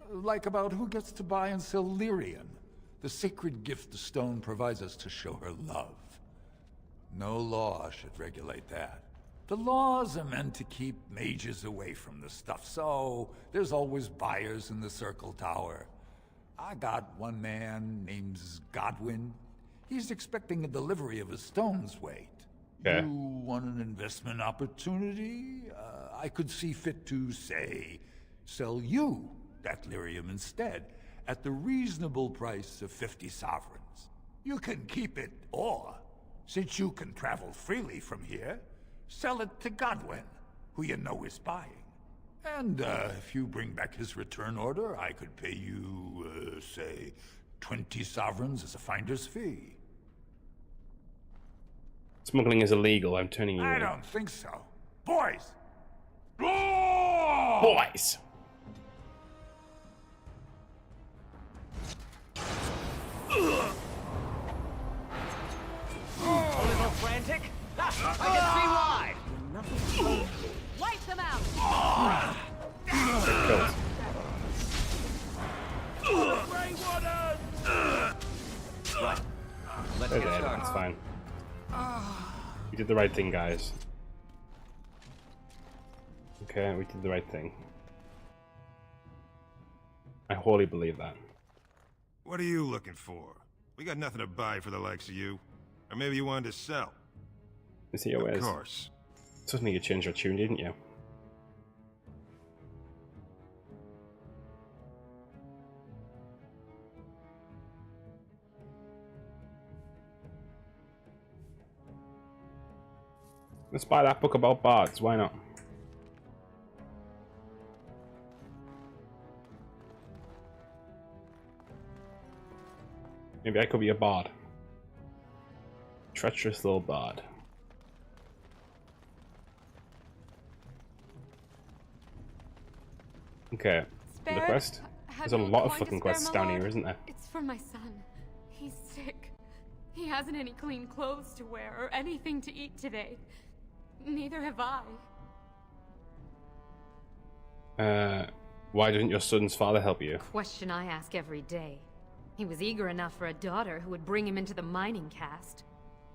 Like about who gets to buy and sell Lyrian. The sacred gift the stone provides us to show her love. No law should regulate that. The laws are meant to keep mages away from the stuff, so there's always buyers in the Circle Tower. I got one man named Godwin. He's expecting a delivery of a stone's weight. Okay. You want an investment opportunity? I could see fit to, say, sell you that lyrium instead, at the reasonable price of 50 sovereigns. You can keep it, or, since you can travel freely from here, sell it to Godwin, who you know is buying. And if you bring back his return order, I could pay you, say, 20 sovereigns as a finder's fee. Smuggling is illegal, I'm turning you I in. don't think so. Boys! Boys! A little frantic? Ha, I can see why! Wipe them out! Let's They're get dead, started. it's fine. We did the right thing, guys. Okay, we did the right thing. I wholly believe that. What are you looking for? We got nothing to buy for the likes of you. Or maybe you wanted to sell. Is he always? Of course. Suddenly you changed your tune, didn't you? Let's buy that book about bards, why not? Maybe I could be a bard. Treacherous little bard. Okay, the quest. There's a lot of fucking quests down here, isn't there? It's for my son. He's sick. He hasn't any clean clothes to wear or anything to eat today. Neither have I. Why didn't your son's father help you? Question I ask every day. He was eager enough for a daughter who would bring him into the mining caste.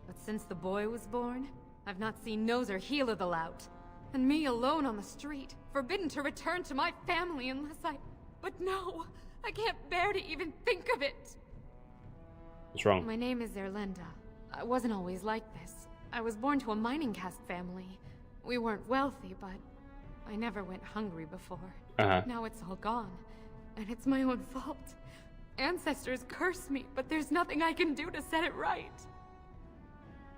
But since the boy was born, I've not seen nose or heel of the lout. And me alone on the street, forbidden to return to my family unless I... But no! I can't bear to even think of it! What's wrong? My name is Erlenda. I wasn't always like this. I was born to a mining caste family. We weren't wealthy, but I never went hungry before. Now it's all gone, and it's my own fault. Ancestors curse me, but there's nothing I can do to set it right.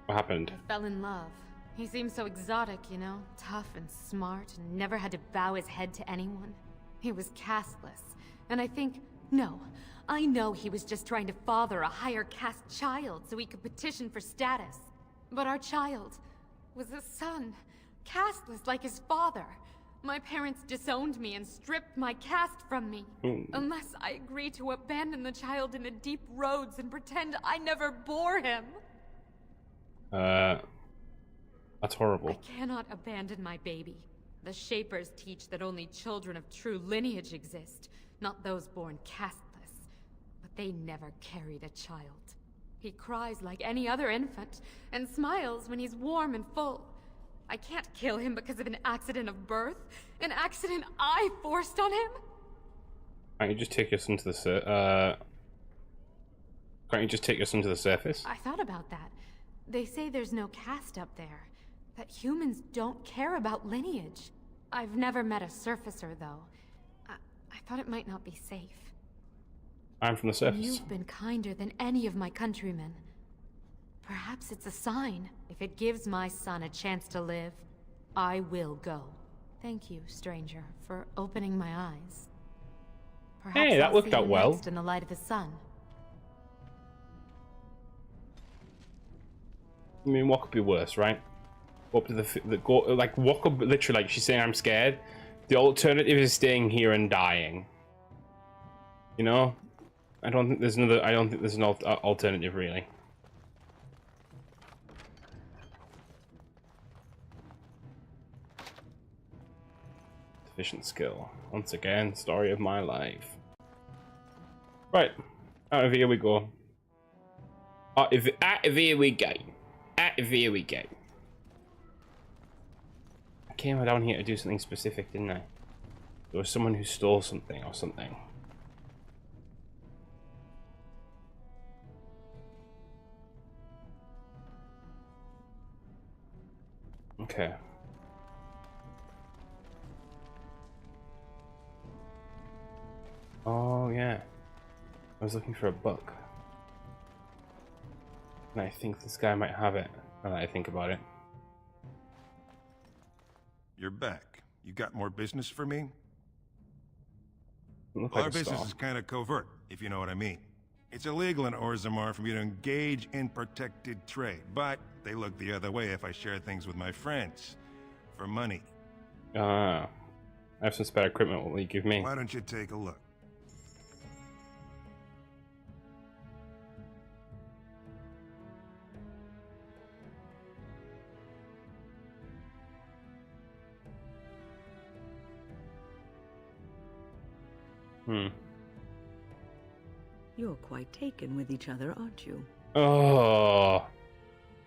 What happened? I fell in love. He seemed so exotic, you know? Tough and smart, and never had to bow his head to anyone. He was casteless, and I know he was just trying to father a higher caste child so he could petition for status. But our child was a son, casteless like his father. My parents disowned me and stripped my caste from me. Unless I agree to abandon the child in the deep roads and pretend I never bore him. That's horrible. I cannot abandon my baby. The Shapers teach that only children of true lineage exist, not those born casteless. But they never carried a child. He cries like any other infant, and smiles when he's warm and full. I can't kill him because of an accident of birth, an accident I forced on him. Can't you just take your son to the surface? I thought about that. They say there's no caste up there, that humans don't care about lineage. I've never met a surfacer, though. I thought it might not be safe. I'm from the surface. You've been kinder than any of my countrymen. Perhaps it's a sign. If it gives my son a chance to live, I will go. Thank you, stranger, for opening my eyes. Perhaps Hey, that I'll worked see out you well. next in the light of the sun. I mean, what could be worse, right? Go up to what could literally, like, she's saying I'm scared. The alternative is staying here and dying. You know, I don't think there's an alternative really. Sufficient skill. Once again, story of my life. Right. Out of here we go. Out of here we go. Out of here we go. I came down here to do something specific, didn't I? There was someone who stole something or something. Okay. Oh yeah. I was looking for a book. And I think this guy might have it, now that I think about it. You're back. You got more business for me? Look Well, like our a business star. is kind of covert, if you know what I mean. It's illegal in Orzammar for me to engage in protected trade, but they look the other way if I share things with my friends. For money. Ah. I have some spare equipment, what will you give me? Why don't you take a look? You're quite taken with each other, aren't you? Oh.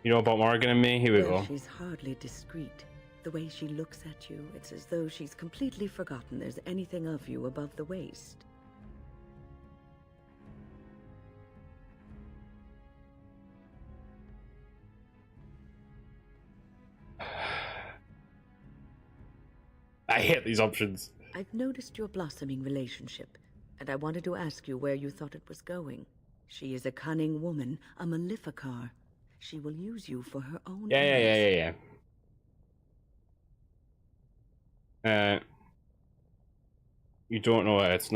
You know about Morgan and me? Here we Well, go. she's hardly discreet. The way she looks at you, it's as though she's completely forgotten there's anything of you above the waist. I hate these options. I've noticed your blossoming relationship, and I wanted to ask you where you thought it was going. She is a cunning woman, a Maleficar. She will use you for her own ends. You don't know it.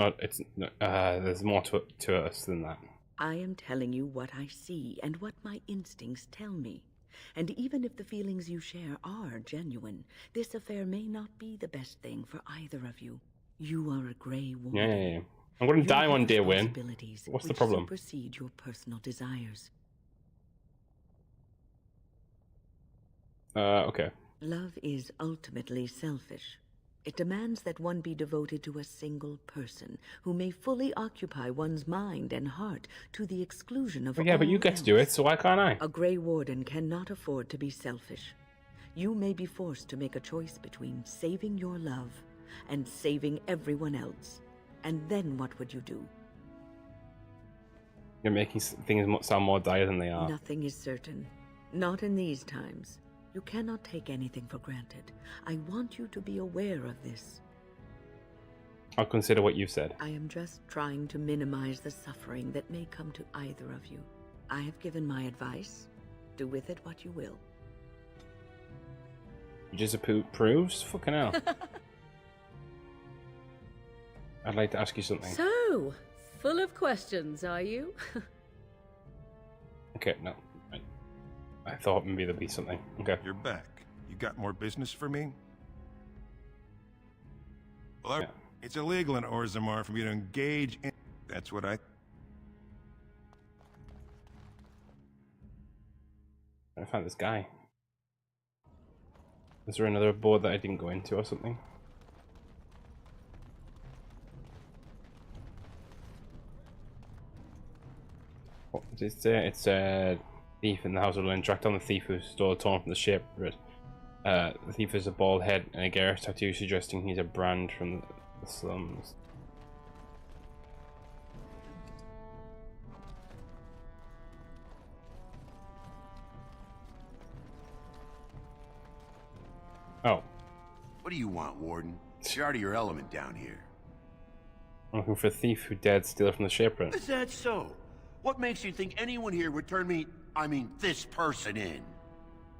There's more to us than that. I am telling you what I see and what my instincts tell me. And even if the feelings you share are genuine, this affair may not be the best thing for either of you. You are a Grey Woman. Yeah. I'm gonna die one day, Win. Responsibilities What's the which problem? supersede your personal desires. Okay. Love is ultimately selfish. It demands that one be devoted to a single person who may fully occupy one's mind and heart to the exclusion of Well, yeah, but you all get to do it, so why can't I? A Grey Warden cannot afford to be selfish. You may be forced to make a choice between saving your love and saving everyone else. And then what would you do? You're making things sound more dire than they are. Nothing is certain. Not in these times. You cannot take anything for granted. I want you to be aware of this. I'll consider what you've said. I am just trying to minimize the suffering that may come to either of you. I have given my advice. Do with it what you will. You just proves? Fucking hell. I'd like to ask you something. So, full of questions, are you? Okay, no. I thought maybe there'd be something. Okay. You're back. You got more business for me? Well, it's illegal in Orzammar for me to engage in... That's what I found this guy. Is there another board that I didn't go into or something? What did it say? It's a thief in the house will interact on the thief who stole a torn from the ship. The thief has a bald head and a garish tattoo suggesting he's a brand from the slums. Oh. What do you want, Warden? You're out of your element down here. I'm looking for a thief who dared steal from the shipwreck. Is that so? What makes you think anyone here would turn this person in?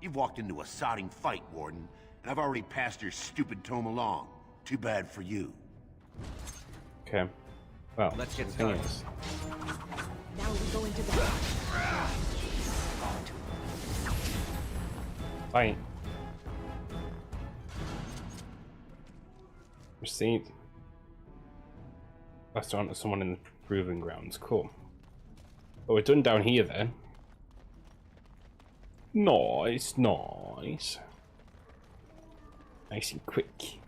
You've walked into a sodding fight, Warden, and I've already passed your stupid tome along. Too bad for you. Okay. Well, let's get started. Now we go into the... Fight. Received. Passed on to someone in the proving grounds. Cool. Oh, we're done down here then. Nice. Nice and quick.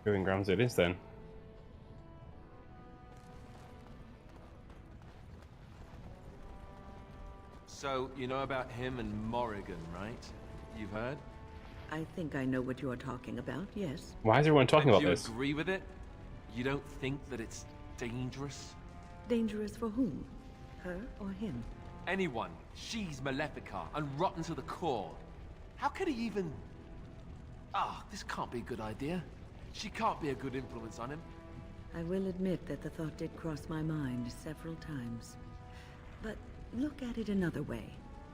Proving grounds it is then. So, you know about him and Morrigan, right? You've heard? I think I know what you are talking about, yes. Why is everyone talking about Do you this? agree with it? You don't think that it's dangerous? Dangerous for whom? Her or him? Anyone. She's Malefica and rotten to the core. How could he even... Ah, this can't be a good idea. She can't be a good influence on him. I will admit that the thought did cross my mind several times. But look at it another way.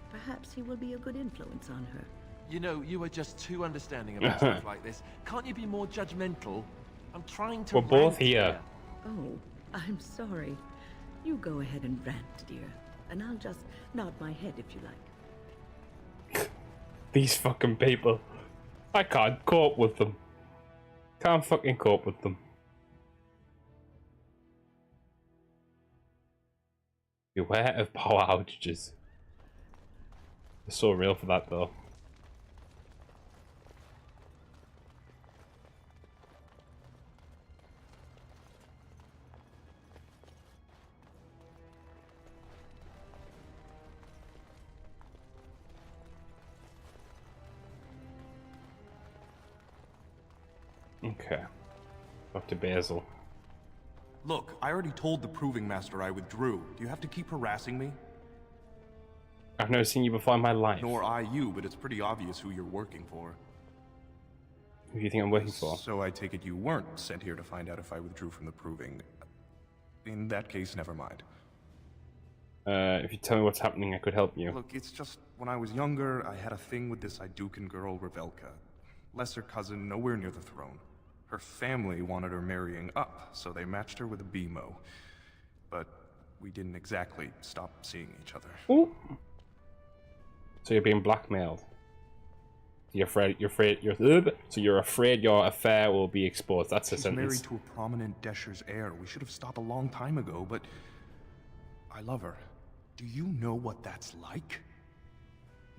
Perhaps he will be a good influence on her. You know, you are just too understanding about stuff like this. Can't you be more judgmental? I'm trying to... We're both rant here. Oh, I'm sorry. You go ahead and rant, dear. And I'll just nod my head if you like. These fucking people. I can't cope with them. Can't fucking cope with them. Beware of power outages. They're so real for that though. Okay. Dr. Basil. Look, I already told the Proving Master I withdrew. Do you have to keep harassing me? I've never seen you before in my life. Nor I you, but it's pretty obvious who you're working for. Who do you think I'm working for? So I take it you weren't sent here to find out if I withdrew from the Proving. In that case, never mind. If you tell me what's happening, I could help you. Look, it's just, when I was younger, I had a thing with this Idukan girl, Revelka. Lesser cousin, nowhere near the throne. Her family wanted her marrying up, so they matched her with a BMO. But we didn't exactly stop seeing each other. Ooh. So you're being blackmailed. You're afraid so you're afraid your affair will be exposed. That's a She's sentence. married to a prominent Desher's heir. We should have stopped a long time ago, but I love her. Do you know what that's like?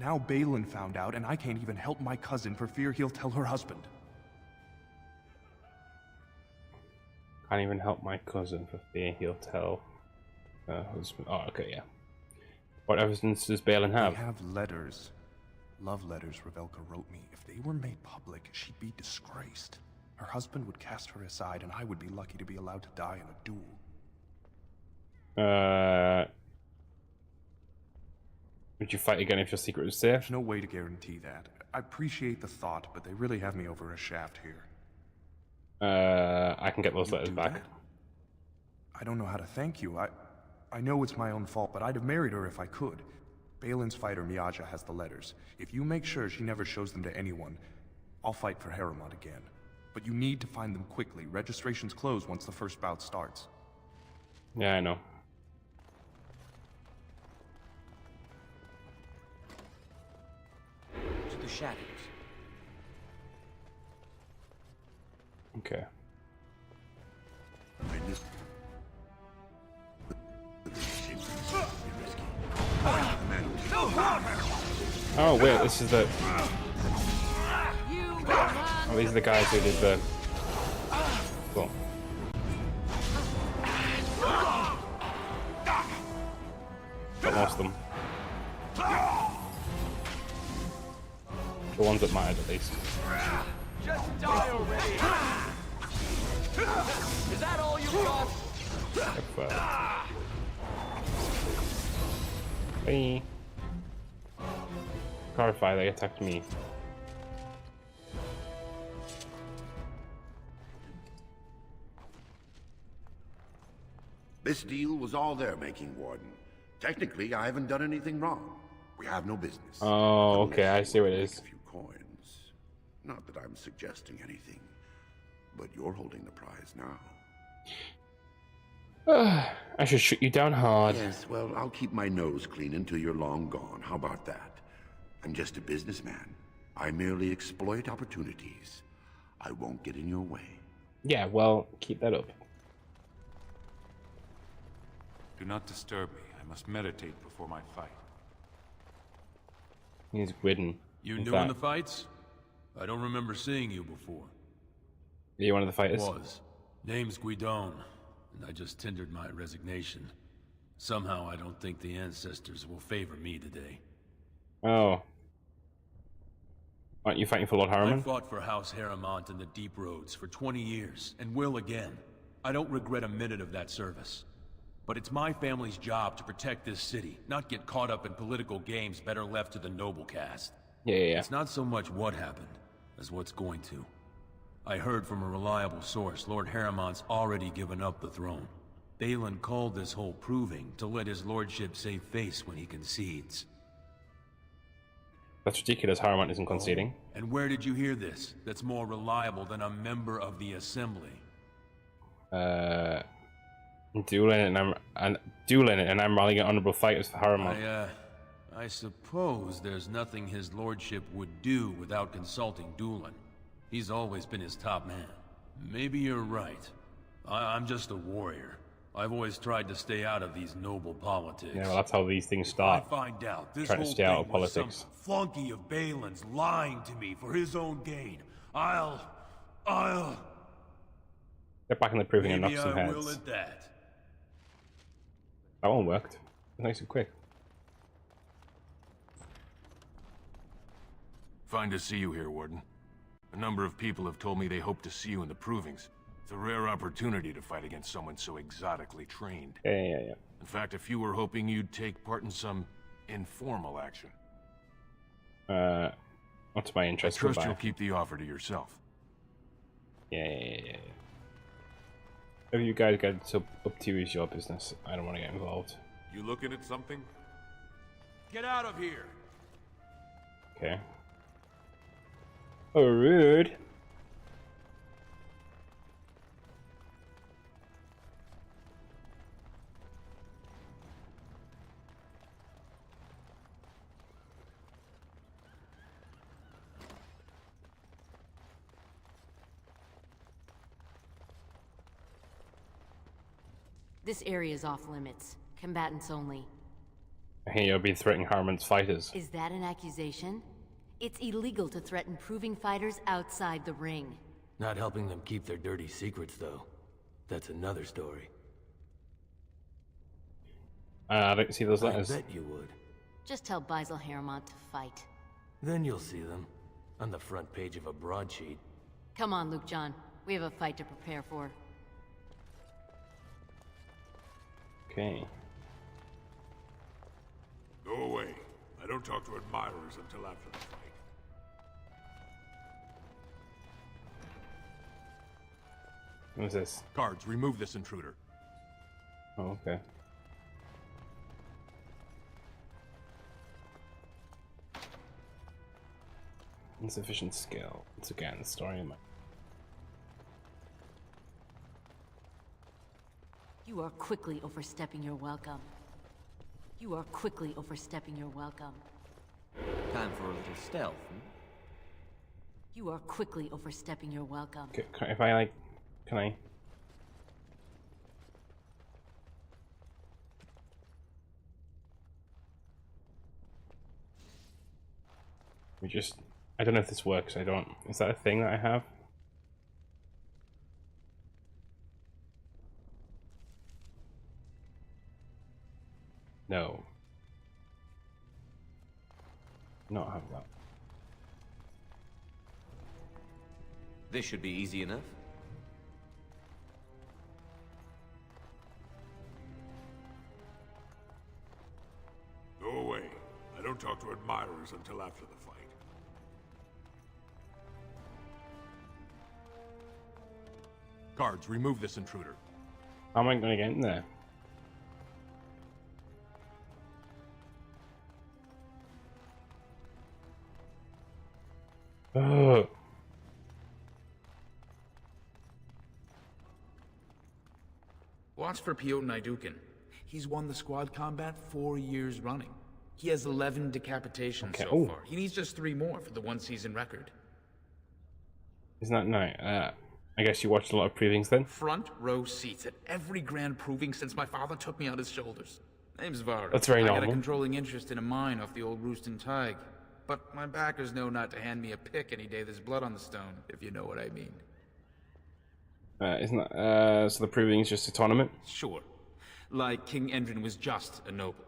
Now Balin found out, and I can't even help my cousin for fear he'll tell her husband. Can't even help my cousin for fear he'll tell her husband. Oh, okay, yeah. What evidence does Balin have? We have letters. Love letters Revelka wrote me. If they were made public, she'd be disgraced. Her husband would cast her aside, and I would be lucky to be allowed to die in a duel. Would you fight again if your secret was safe? There's no way to guarantee that. I appreciate the thought, but they really have me over a shaft here. I can get those letters back. That? I don't know how to thank you. I know it's my own fault, but I'd have married her if I could. Balin's fighter Miaja has the letters. If you make sure she never shows them to anyone, I'll fight for Harriman again. But you need to find them quickly. Registrations close once the first bout starts. Yeah, I know. To the shadows. Okay. Oh wait, this is the... Oh, these are the guys who did the... Cool. I lost them. The ones that mattered, at least. Just die already! Is that all you got? Hey. Clarify, they attacked me. This deal was all their making, Warden. Technically, I haven't done anything wrong. We have no business. Oh, okay, I see what it is. A few coins. Not that I'm suggesting anything, but you're holding the prize now. I should shoot you down hard. Yes, well, I'll keep my nose clean until you're long gone. How about that? I'm just a businessman. I merely exploit opportunities. I won't get in your way. Yeah, well, keep that up. Do not disturb me. I must meditate before my fight. He's Gwydden. You new in the fights? I don't remember seeing you before. Are you one of the fighters? Was. Name's Guidon, and I just tendered my resignation. Somehow I don't think the ancestors will favor me today. Oh. Aren't you fighting for Lord I Harriman? fought for House Harrimont in the Deep Roads for 20 years, and will again. I don't regret a minute of that service. But it's my family's job to protect this city, not get caught up in political games better left to the noble caste. Yeah. It's not so much what happened, as what's going to. I heard from a reliable source Lord Harrimont's already given up the throne. Balin called this whole proving to let his lordship save face when he concedes. That's ridiculous. Harrimont isn't conceding. And where did you hear this? That's more reliable than a member of the Assembly. Dueling and I'm rallying honorable fighters for Harrimont. I suppose there's nothing his lordship would do without consulting Doolin. He's always been his top man. Maybe you're right. I'm just a warrior. I've always tried to stay out of these noble politics. Yeah, well, that's how these things start. I find out this Trying whole to stay out thing of was politics. some flunky of Balin's lying to me for his own gain. I'll... Get back in the proving and knock Maybe some I will heads. at that. That one worked. Nice and quick. Fine to see you here, Warden. A number of people have told me they hope to see you in the provings. It's a rare opportunity to fight against someone so exotically trained. Yeah. In fact, a few were hoping you'd take part in some informal action. What's my interest? I trust you'll keep the offer to yourself. Yeah. Whatever you guys get up to is your business. I don't want to get involved. You looking at something? Get out of here! Okay. Oh, rude. This area is off limits. Combatants only. I hear you're being threatening Harriman's fighters. Is that an accusation? It's illegal to threaten proving fighters outside the ring. Not helping them keep their dirty secrets, though. That's another story. I didn't see those letters. I bet you would. Just tell Basil Harrimont to fight. Then you'll see them. On the front page of a broadsheet. Come on, Luke John. We have a fight to prepare for. Okay. Go away. I don't talk to admirers until after the fight. What's this? Guards, remove this intruder. Oh, okay. Insufficient skill. Once again, the story of my... You are quickly overstepping your welcome. You are quickly overstepping your welcome. Time for a little stealth, You are quickly overstepping your welcome. Okay, if I like... Can I... We just... I don't know if this works. I don't... Is that a thing that I have? No. Not have that. This should be easy enough. Go away. I don't talk to admirers until after the fight. Guards, remove this intruder. How am I going to get in there? Ugh. Watch for Piotr Naidukin. He's won the squad combat 4 years running. He has 11 decapitations so far. He needs just 3 more for the one-season record. Isn't that nice? I guess you watched a lot of provings then? Front row seats at every grand proving since my father took me on his shoulders. Name's Vara. That's very I normal. got a controlling interest in a mine off the old Rooston Tig. But my backers know not to hand me a pick any day there's blood on the stone, if you know what I mean. Isn't that so? The proving is just a tournament. Sure. Like King Endrin was just a noble.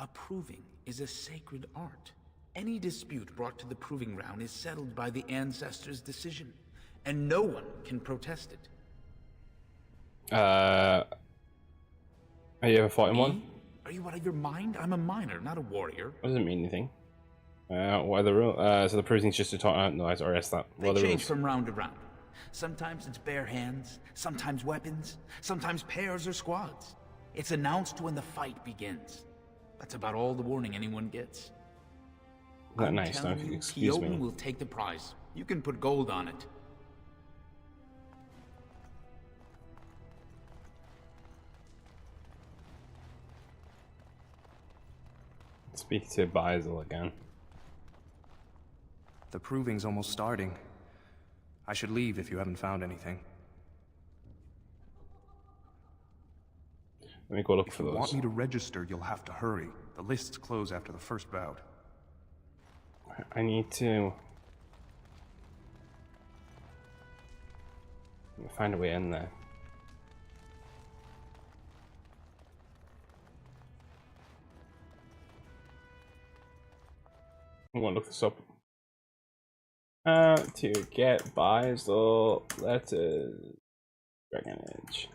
A proving is a sacred art. Any dispute brought to the proving ground is settled by the ancestors' decision, and no one can protest it. Have you ever fought in one? Are you out of your mind? I'm a miner, not a warrior. Doesn't mean anything. What are the rules? So the proving is just a tournament. No, I already asked that. They change from round to round. Sometimes it's bare hands, sometimes weapons, sometimes pairs or squads. It's announced when the fight begins. That's about all the warning anyone gets. Not nice, though, if you excuse me. Heoden will take the prize. You can put gold on it. Speak to Basil again. The proving's almost starting. I should leave if you haven't found anything. Let me go look for If those. you want me to register, you'll have to hurry. The lists close after the first bout. I need to find a way in there. I'm gonna look this up. To get Basil letters, Dragon Age.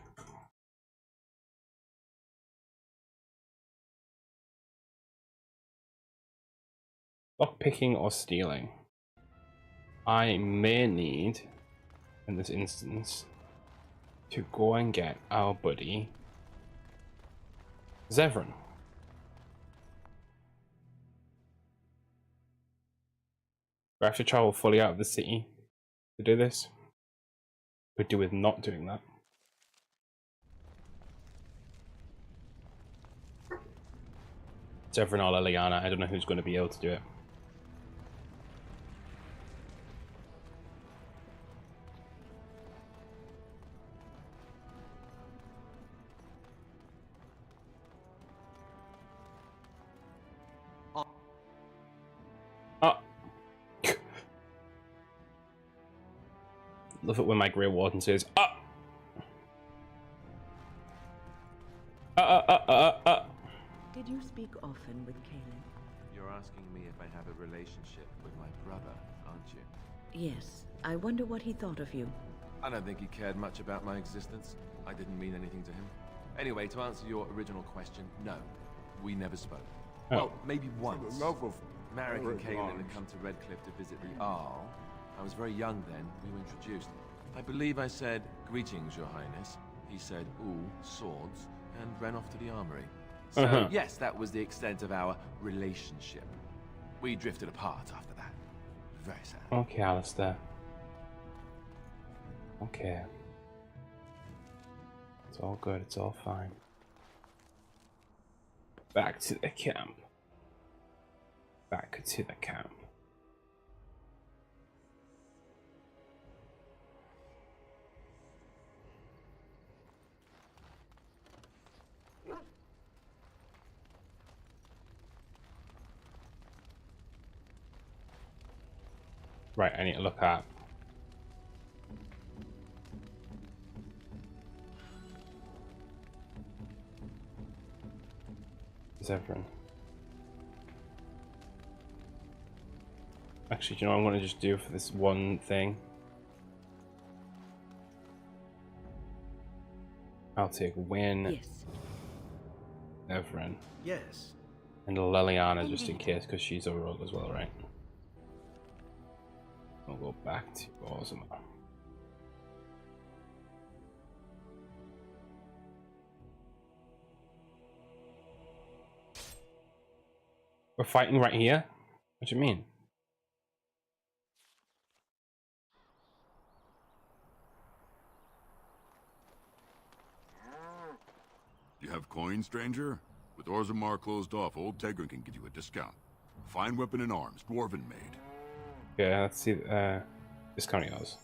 Lock picking or stealing. I may need, in this instance, to go and get our buddy Zevran. Do I have to travel fully out of the city to do this? Could do with not doing that. Zevran or Liliana, I don't know who's going to be able to do it. Love it when my Grey Warden says, Did you speak often with Kaelin? You're asking me if I have a relationship with my brother, aren't you? Yes. I wonder what he thought of you. I don't think he cared much about my existence. I didn't mean anything to him. Anyway, to answer your original question, no. We never spoke. Oh. Well, maybe once. For the love of Marek and Orgrim. Kaelin had come to Redcliffe to visit the Arl. I was very young then. We were introduced. I believe I said, "Greetings, Your Highness." He said, "Ooh, swords," and ran off to the armory. So, yes, that was the extent of our relationship. We drifted apart after that. Very sad. Okay, Alistair. Okay. It's all good, it's all fine. Back to the camp. Back to the camp. Right, I need to look at Zevran. Actually, do you know what I'm going to just do for this one thing? I'll take Win, Yes. Zevran, Yes. and Liliana just in case, because she's a rogue as well, right? We'll go back to Orgrim. We're fighting right here? What do you mean? You have coin, stranger? With Orgrim closed off, old Tegrin can give you a discount. Fine weapon and arms, dwarven made. Yeah, let's see. Discount yours.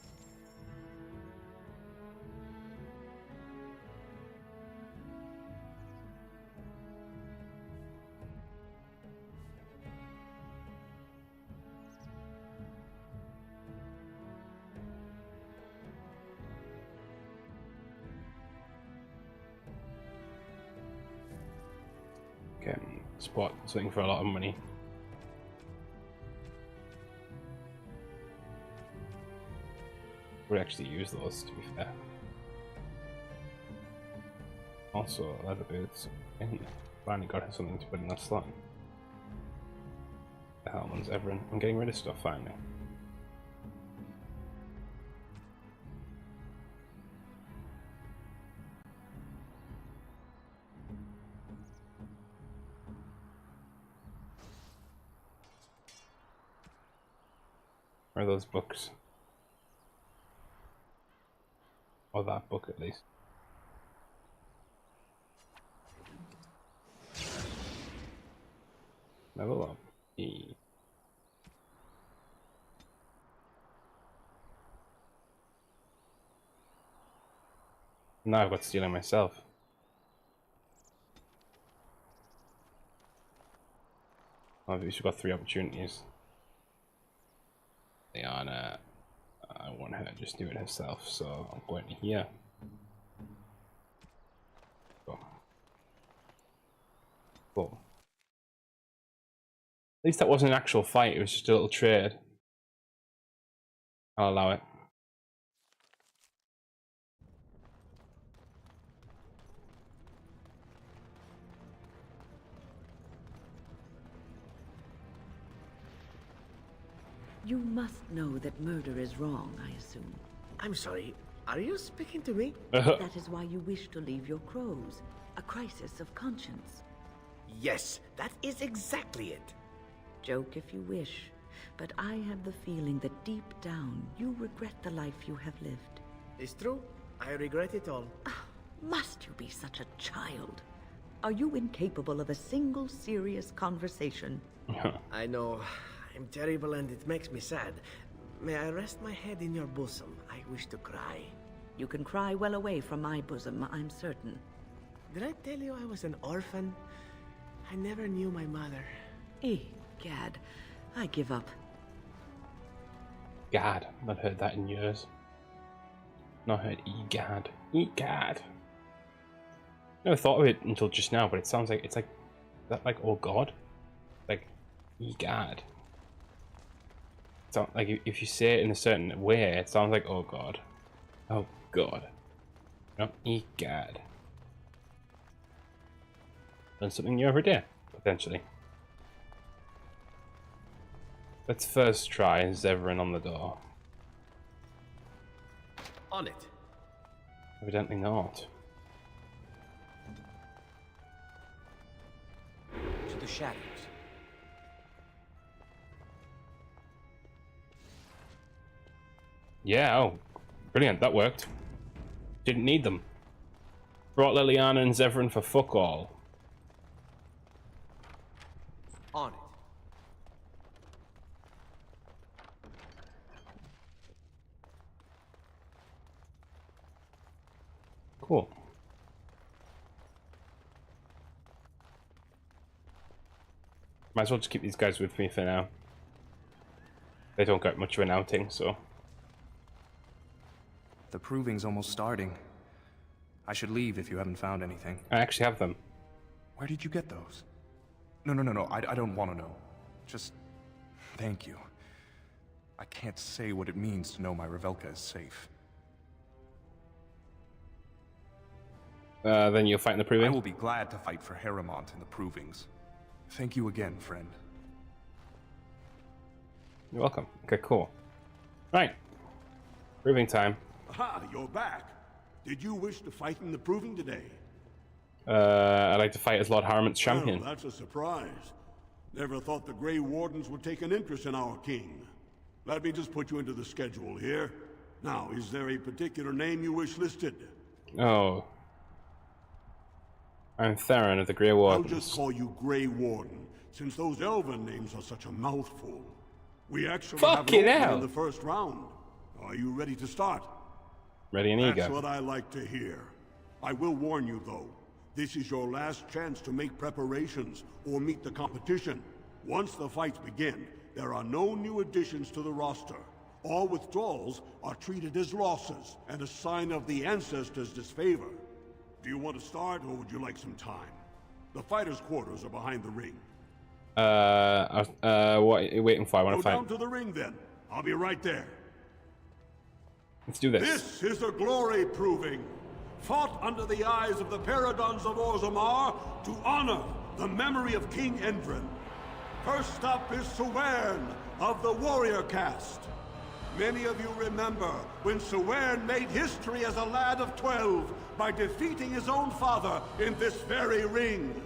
spot something for a lot of money. Would actually use those, to be fair. Also, leather boots. And finally got something to put in that slot. The hell one's everyone. I'm getting rid of stuff finally. Where are those books? Or that book at least. Level up. E. Now I've got stealing myself. I've just got 3 opportunities. Liana, I want her to just do it herself, so I'm going to here. Boom. Cool. At least that wasn't an actual fight, it was just a little trade. I'll allow it. You must know that murder is wrong, I assume. I'm sorry, are you speaking to me? That is why you wish to leave your crows. A crisis of conscience. Yes, that is exactly it. Joke if you wish, but I have the feeling that deep down you regret the life you have lived. It's true. I regret it all. Must you be such a child? Are you incapable of a single serious conversation? I know. I'm terrible and it makes me sad. May I rest my head in your bosom? I wish to cry. You can cry well away from my bosom, I'm certain. Did I tell you I was an orphan? I never knew my mother. Gad, I give up. Gad, I've not heard that in years. Not heard egad. Egad. Never thought of it until just now, but it sounds like it's like that, like oh god, like egad. So like if you say it in a certain way, it sounds like oh god, oh god. No, egad. Learn something new every day, potentially. Let's first try Zevran on the door. On it. Evidently not. To the shadows. Yeah, oh, brilliant, that worked. Didn't need them. Brought Liliana and Zevran for fuck all. On it. Cool. Might as well just keep these guys with me for now. They don't get much of an outing, so. The proving's almost starting. I should leave if you haven't found anything. I actually have them. Where did you get those? No, I don't want to know. Just thank you. I can't say what it means to know my Revelka is safe. Then you'll fight in the proving? I will be glad to fight for Harrimont in the provings. Thank you again, friend. You're welcome. Okay, cool. Right. Proving time. Aha, you're back. Did you wish to fight in the proving today? I'd like to fight as Lord Harriman's champion. Well, that's a surprise. Never thought the Grey Wardens would take an interest in our king. Let me just put you into the schedule here. Now, is there a particular name you wish listed? Oh. I'm Theron of the Grey Wardens. I'll just call you Grey Warden, since those elven names are such a mouthful. We actually have an opening in the first round. Are you ready to start? Ready and eager. That's what I like to hear. I will warn you, though. This is your last chance to make preparations or meet the competition. Once the fights begin, there are no new additions to the roster. All withdrawals are treated as losses and a sign of the ancestors' disfavor. Do you want to start, or would you like some time? The fighters' quarters are behind the ring. What are you waiting for? I want to Go fight. down to the ring then. I'll be right there. Let's do this. This is a glory proving, fought under the eyes of the paragons of Orzammar to honor the memory of King Endrin. First up is Sewern of the warrior caste. Many of you remember when Sewern made history as a lad of 12 by defeating his own father in this very ring.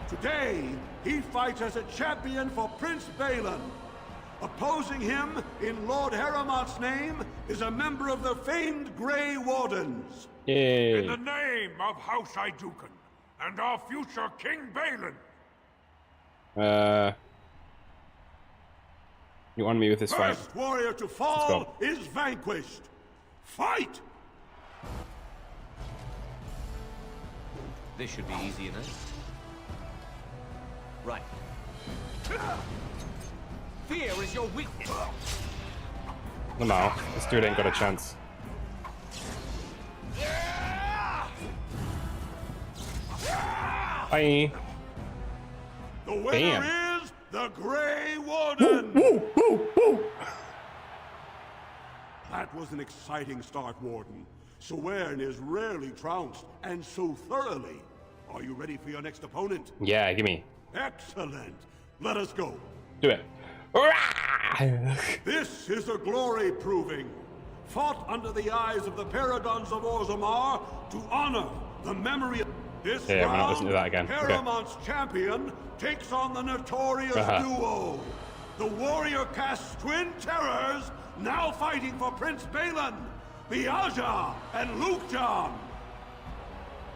Today, he fights as a champion for Prince Balin. Opposing him, in Lord Harrowmont's name, is a member of the famed Grey Wardens. Yay. In the name of House Iduken and our future King Balin. You want me with this fight? First warrior to fall is vanquished. Fight! This should be easy enough. Right. Fear is your weakness. No, this dude ain't got a chance. Bye. The winner Damn. is the Grey Warden. That was an exciting start, Warden. Sewern is rarely trounced, and so thoroughly. Are you ready for your next opponent? Yeah, gimme. Excellent. Let us go. Do it. This is a glory proving, fought under the eyes of the paragons of Orzammar to honor the memory of this Yeah, we're not round. listening to that again. Okay. Harrowmont's champion takes on the notorious duo, the warrior caste twin terrors, now fighting for Prince Balin, Viaja and Lukejan.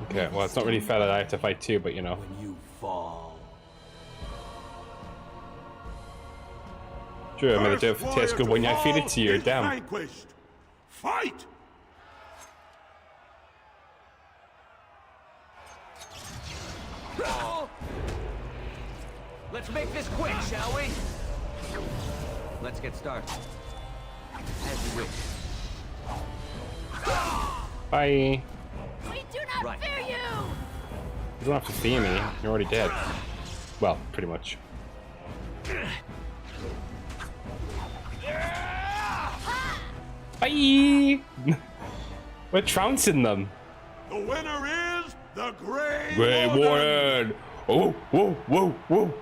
Okay, well, it's not really fair that I have to fight two, but you know. When you fall. Sure, I'm gonna do it for taste good when I feed it to you. Damn. Vanquished. Fight! Let's make this quick, shall we? Let's get started. As you wish. Bye. We do not fear you! You don't have to fear me. You're already dead. Well, pretty much. Bye. We're trouncing them. The winner is the Grey Warden. Oh, whoa, whoa, whoa.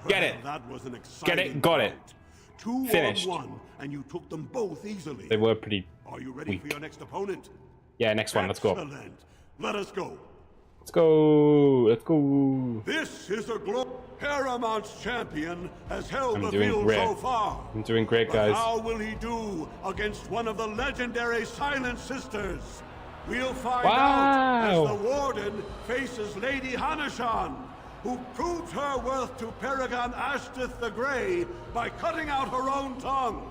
Get it. That was an exciting Get it. Got it. Two Finished. on one, and you took them both easily. They were pretty Are you ready weak. for your next opponent? Yeah, next one. Let's go. Excellent. Let us go. Let's go. Let's go. This is a Harrowmont's champion has held I'm the doing field great. so far. I'm doing great, But guys. how will he do against one of the legendary Silent Sisters? We'll find out as the Warden faces Lady Hanashan, who proved her worth to Paragon Ashtith the Grey by cutting out her own tongue.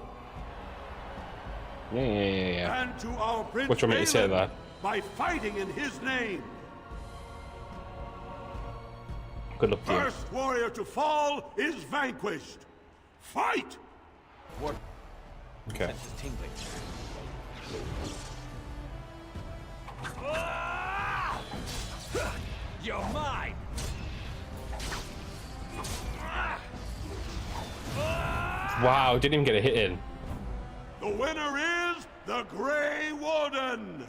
Yeah. And to our Prince What do you want me to say to Balin that? by fighting in his name. Good luck to you. First warrior to fall is vanquished. Fight! Okay. You're mine! Wow, didn't even get a hit in. The winner is the Grey Warden.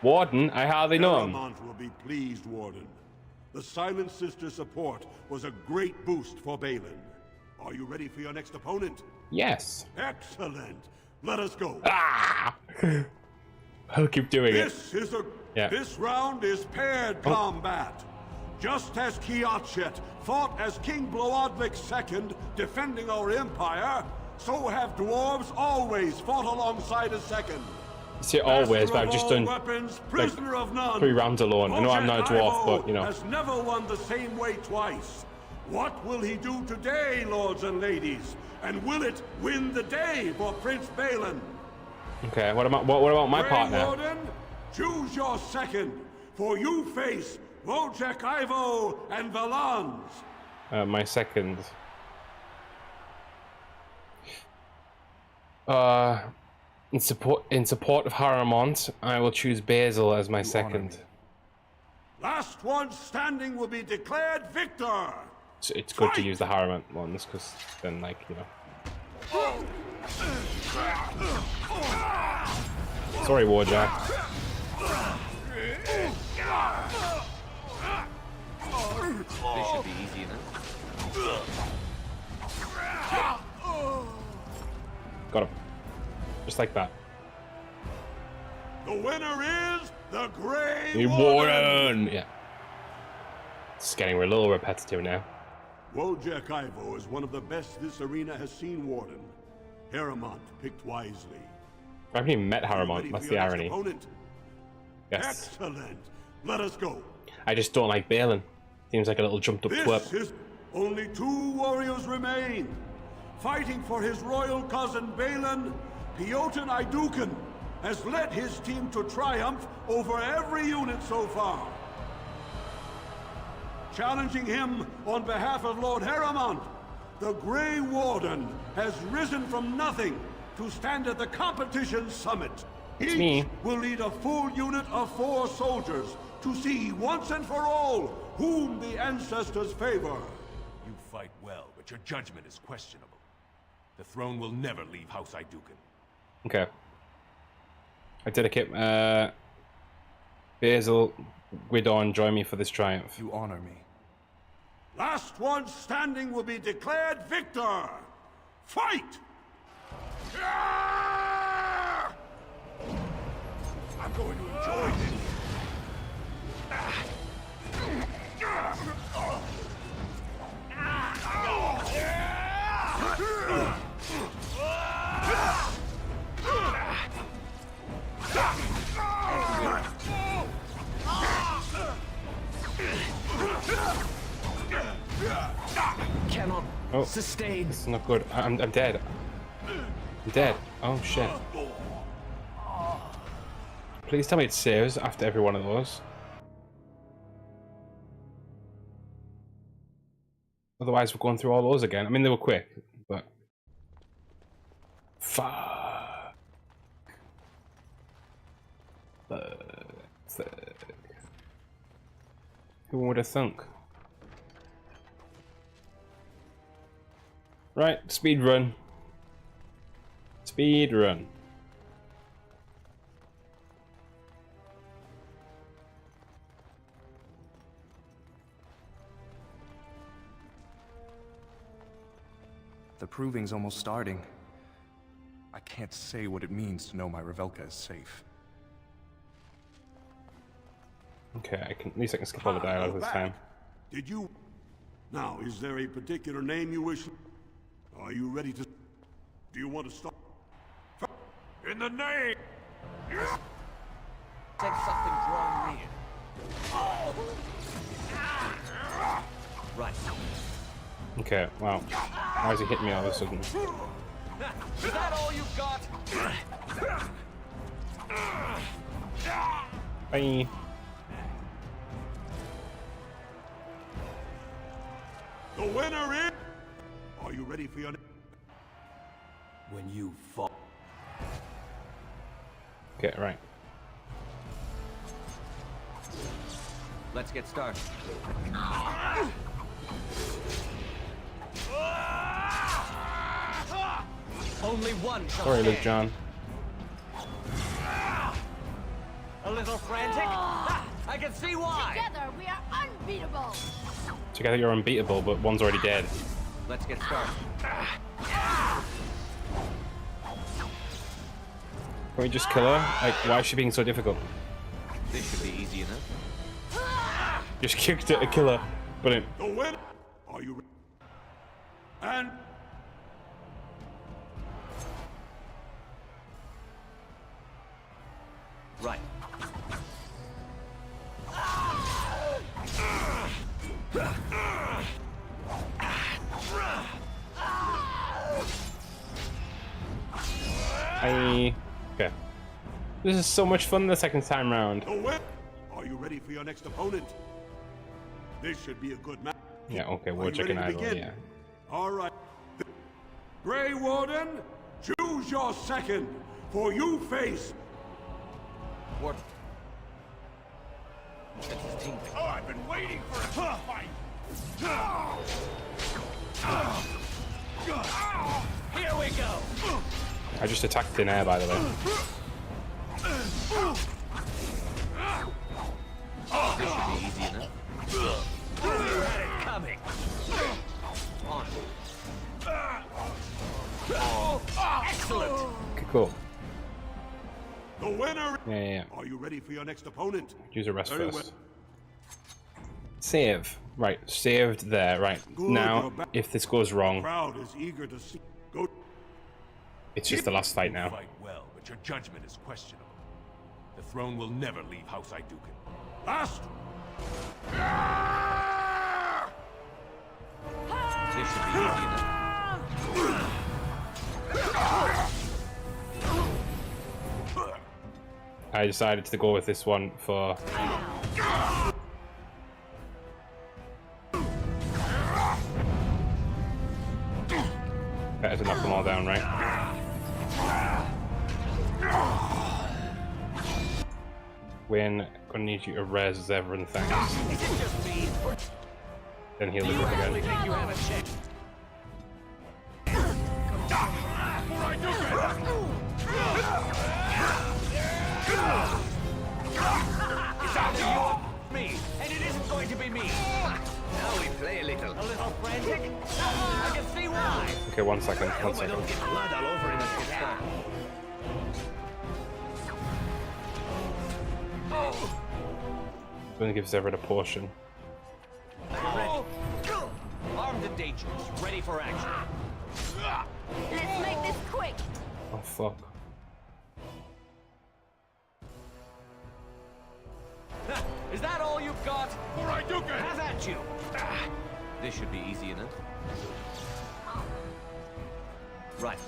Warden? I hardly know him. Harrowmont will be pleased, Warden. The Silent Sister support was a great boost for Balin. Are you ready for your next opponent? Yes. Excellent. Let us go. I'll keep doing This it. is a Yeah. This round is paired combat. Just as Kiatchet fought as King Bloodlik II, defending our empire, so have dwarves always fought alongside a second. See, always, but I've just done Weapons, like prisoner of none. 3 rounds alone. I know I'm not a dwarf, but you know. Has never won the same way twice. What will he do today, lords and ladies? And will it win the day for Prince Balin? Okay, what about my Grey partner? Warden, choose your second, for you face Wojciech Ivo and Valans. My second. In support of Haramont, I will choose Basil as my second. Last one standing will be declared victor. So it's good to use the Haramont ones because then, like, you know. Sorry, Warjack. This should be easy enough. Got him. Just like that. The winner is the Grey Warden! Yeah. It's getting a little repetitive now. Wojak Ivo is one of the best this arena has seen, Warden. Haramont picked wisely. I haven't even met Haramont, that's the irony. Yes. Excellent. Let us go. I just don't like Balin. Seems like a little jumped up twerp. Only 2 warriors remain. Fighting for his royal cousin Balin, Piotr Idukan has led his team to triumph over every unit so far. Challenging him on behalf of Lord Haramont, the Grey Warden has risen from nothing to stand at the competition summit. Each will lead a full unit of 4 soldiers to see once and for all whom the ancestors favor. You fight well, but your judgment is questionable. The throne will never leave House Idukan. Okay. I dedicate Basil, Guidon, join me for this triumph. You honor me. Last one standing will be declared victor. Fight! I'm going to enjoy this. Cannot sustain. This is not good. I'm dead. I'm dead. Oh shit. Please tell me it saves after every one of those. Otherwise we're going through all those again. I mean, they were quick, but... Fuck. Fuck. Who would have thunk? Right, speed run. Speed run. The proving's almost starting. I can't say what it means to know my Revelka is safe. Okay, at least I can skip all the dialogue this time. Did you... Now, is there a particular name you wish... Are you ready to... Do you want to start? In the name! Take something drawn near. Right. Okay, wow. Why is he hitting me all of a sudden? Is that all you've got? Bye. The winner is... Are you ready for your... When you fall... Okay, right. Let's get started. Only one shall Sorry, Luke stand. John. A little frantic? I can see why. Together, we are unbeatable. Together you're unbeatable, but one's already dead. Let's get started. Can we just kill her? Like, why is she being so difficult? This should be easy enough. Just kicked it to kill her. Brilliant. The winner... Are you ready? And... Right. Okay. This is so much fun the second time round. The winner... Are you ready for your next opponent? This should be a good match. Yeah, okay, we're checking out. Yeah. All right. Grey Warden, choose your second. For you face... What? This is tingling. Oh, I've been waiting for a fight! Here we go! I just attacked thin air, by the way. Oh, this should be easy enough. You had it coming. On. Excellent. Okay, cool. The winner... Yeah. Are you ready for your next opponent? Use a rest Very first. Save. Right, saved there. Right, Good, now, if this goes wrong, Crowd is eager to see... Go... it's just the last fight now. Fight well, but your judgment is questionable. The throne will never leave House Iduken. Last! This should be easy enough. I decided to go with this one for... better to knock them all down, right? Win, gonna need you to res everyone, thanks. Then heal the group again. It's up to you or me, and it isn't going to be me. Now we play a little frantic? I can see why. Okay, 1 second, 1 I second. don't get blood all over him as we start. Gonna give Zevran a portion. Armed and dangerous, ready for action. Let's make this quick. Oh fuck. Is that all you've got? Have at you. This should be easy enough. Right.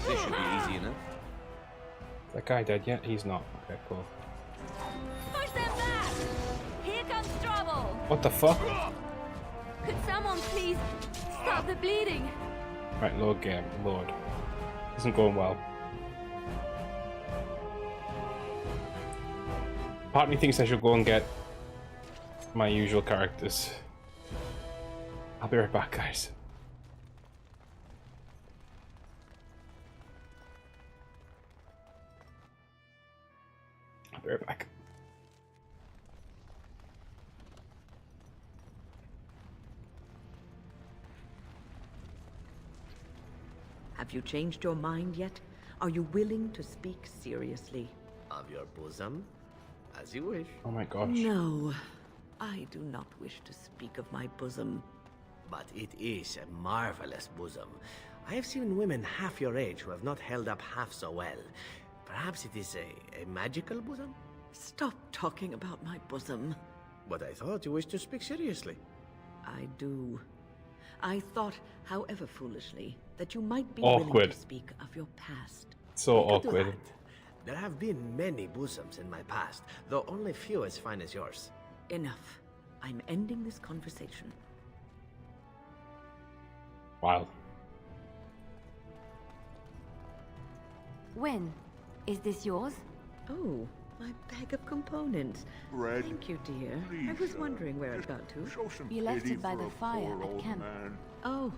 This should be easy enough. That guy dead yet? He's not. Okay, cool. Push them back. Here comes trouble. What the fuck? Could someone please stop the bleeding? Right, load game. Load. Isn't going well. Part of me thinks I should go and get my usual characters. I'll be right back, guys. I'll be right back. Have you changed your mind yet? Are you willing to speak seriously? Of your bosom? As you wish. Oh my gosh. No, I do not wish to speak of my bosom. But it is a marvelous bosom. I have seen women half your age who have not held up half so well. Perhaps it is a magical bosom? Stop talking about my bosom. But I thought you wished to speak seriously. I do. I thought, however foolishly, that you might be Awkward. willing to speak of your past. So We could do awkward. that. There have been many bosoms in my past, though only few as fine as yours. Enough. I'm ending this conversation. Wow. When? Is this yours? Oh, my bag of components. Red, Thank you, dear. I was wondering where it got to. You left it by the fire at camp. Oh,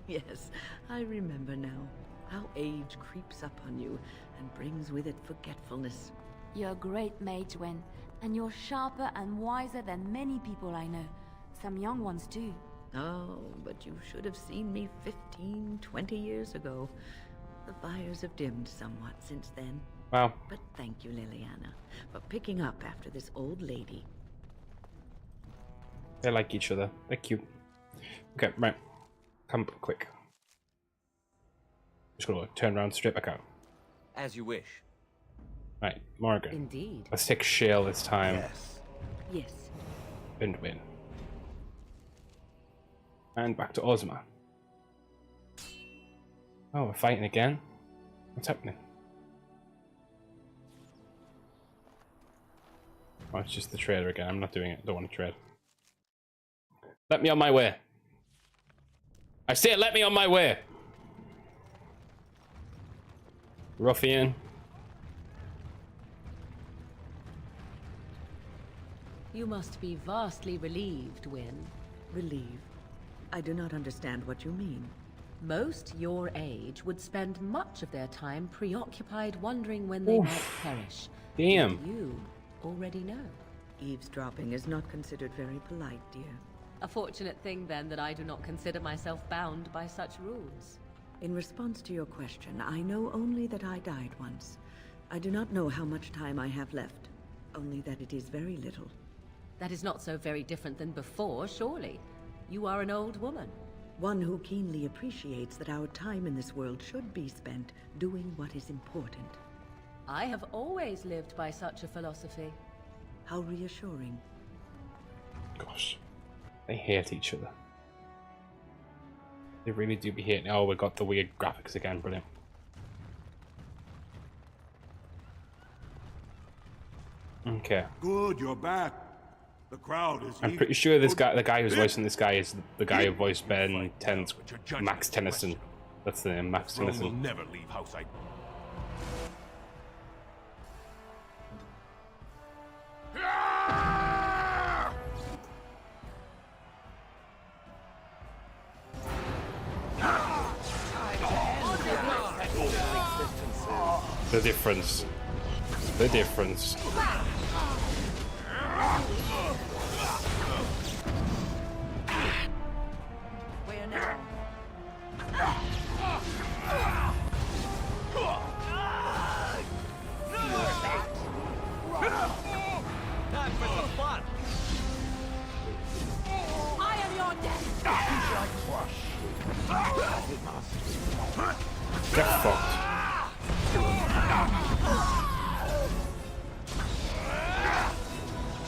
yes. I remember now. How age creeps up on you and brings with it forgetfulness. You're a great mage, Wen, and you're sharper and wiser than many people I know. Some young ones too. Oh, but you should have seen me 15, 20 years ago. The fires have dimmed somewhat since then. Wow. But thank you, Liliana, for picking up after this old lady. They like each other. They're cute. Okay, right. Come quick. Just gonna turn around straight back out. As you wish. Right, Morgan. Indeed. Let's take Shale this time. Yes. Yes. And win. And back to Ozma. Oh, we're fighting again? What's happening? Oh, it's just the trader again. I'm not doing it. I don't want to trade. Let me on my way. I say, let me on my way. Ruffian. You must be vastly relieved, Wynne. Relieved? I do not understand what you mean. Most your age would spend much of their time preoccupied wondering when they might perish. Damn. You already know. Eavesdropping is not considered very polite, dear. A fortunate thing, then, that I do not consider myself bound by such rules. In response to your question, I know only that I died once. I do not know how much time I have left, only that it is very little. That is not so very different than before, surely. You are an old woman. One who keenly appreciates that our time in this world should be spent doing what is important. I have always lived by such a philosophy. How reassuring. Gosh. They hate each other. They really do be hating. Oh, we got the weird graphics again. Brilliant. Okay. Good, you're back. The crowd is. I'm pretty sure this guy, the guy who's voicing this guy, is the guy who voiced Ben 10's Max Tennyson. That's the name, Max Tennyson. Will never leave house. The difference. The difference. Where now? Time for some fun. I am your death. Get fucked.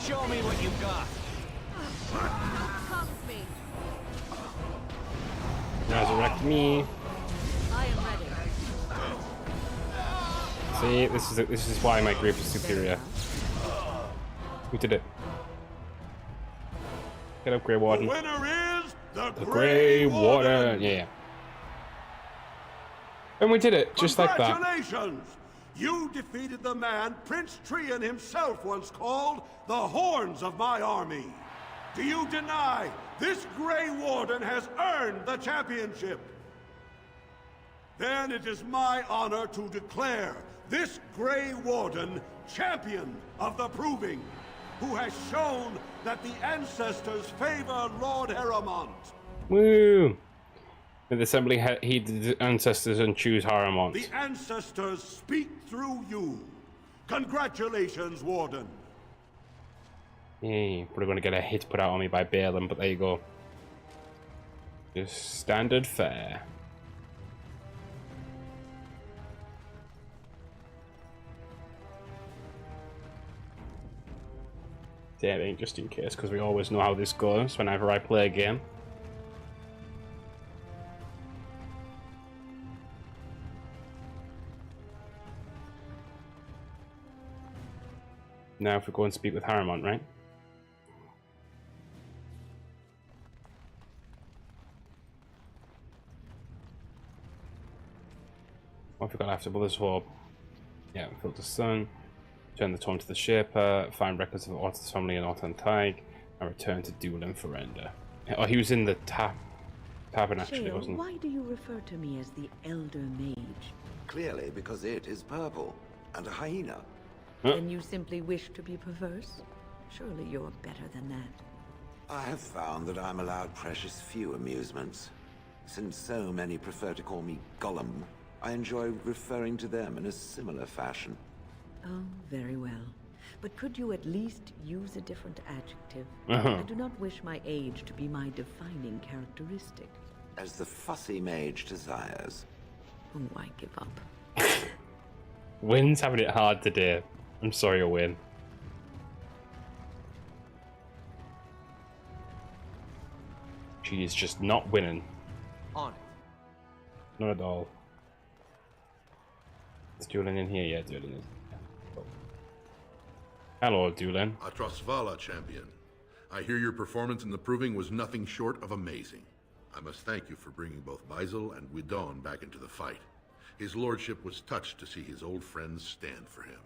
Show me what you've got. Comes me. Resurrect me. I am ready. See, this is why my group is superior. We did it. Get up, Grey Warden. The winner is the Grey Warden. Yeah. And we did it, just like that. Congratulations! You defeated the man Prince Trian himself once called the Horns of my army. Do you deny this Grey Warden has earned the championship? Then it is my honor to declare this Grey Warden champion of the Proving, who has shown that the ancestors favor Lord Harrowmont. Woo! The assembly heed the ancestors and choose Harrowmont. The ancestors speak through you. Congratulations, Warden. Yay, probably going to get a hit put out on me by Balin, but there you go. Just standard fare. Saving just in case, because we always know how this goes whenever I play a game. Now if we go and speak with Harrowmont, right? What have we got after Mother's Hope? Yeah, Filter Sun. Turn the tome to the Shaper. Find records of Otter's family in Otter and Tig. And return to Duelin Ferenda. Oh, he was in the tavern actually, Shale, wasn't he? why do you refer to me as the Elder Mage? Clearly because it is purple. And a hyena. Then you simply wish to be perverse? Surely you're better than that. I have found that I'm allowed precious few amusements. Since so many prefer to call me Gollum, I enjoy referring to them in a similar fashion. Oh, very well. But could you at least use a different adjective? Uh-huh. I do not wish my age to be my defining characteristic. As the fussy mage desires. Oh, I give up. Wynn's having it hard today. I'm sorry, Wynn. She is just not winning. On it. Not at all. Is Duelin in here? Yeah, Duelin is. Oh. Hello, Duelin. Atrosvala, champion. I hear your performance in the Proving was nothing short of amazing. I must thank you for bringing both Baisel and Guidon back into the fight. His lordship was touched to see his old friends stand for him.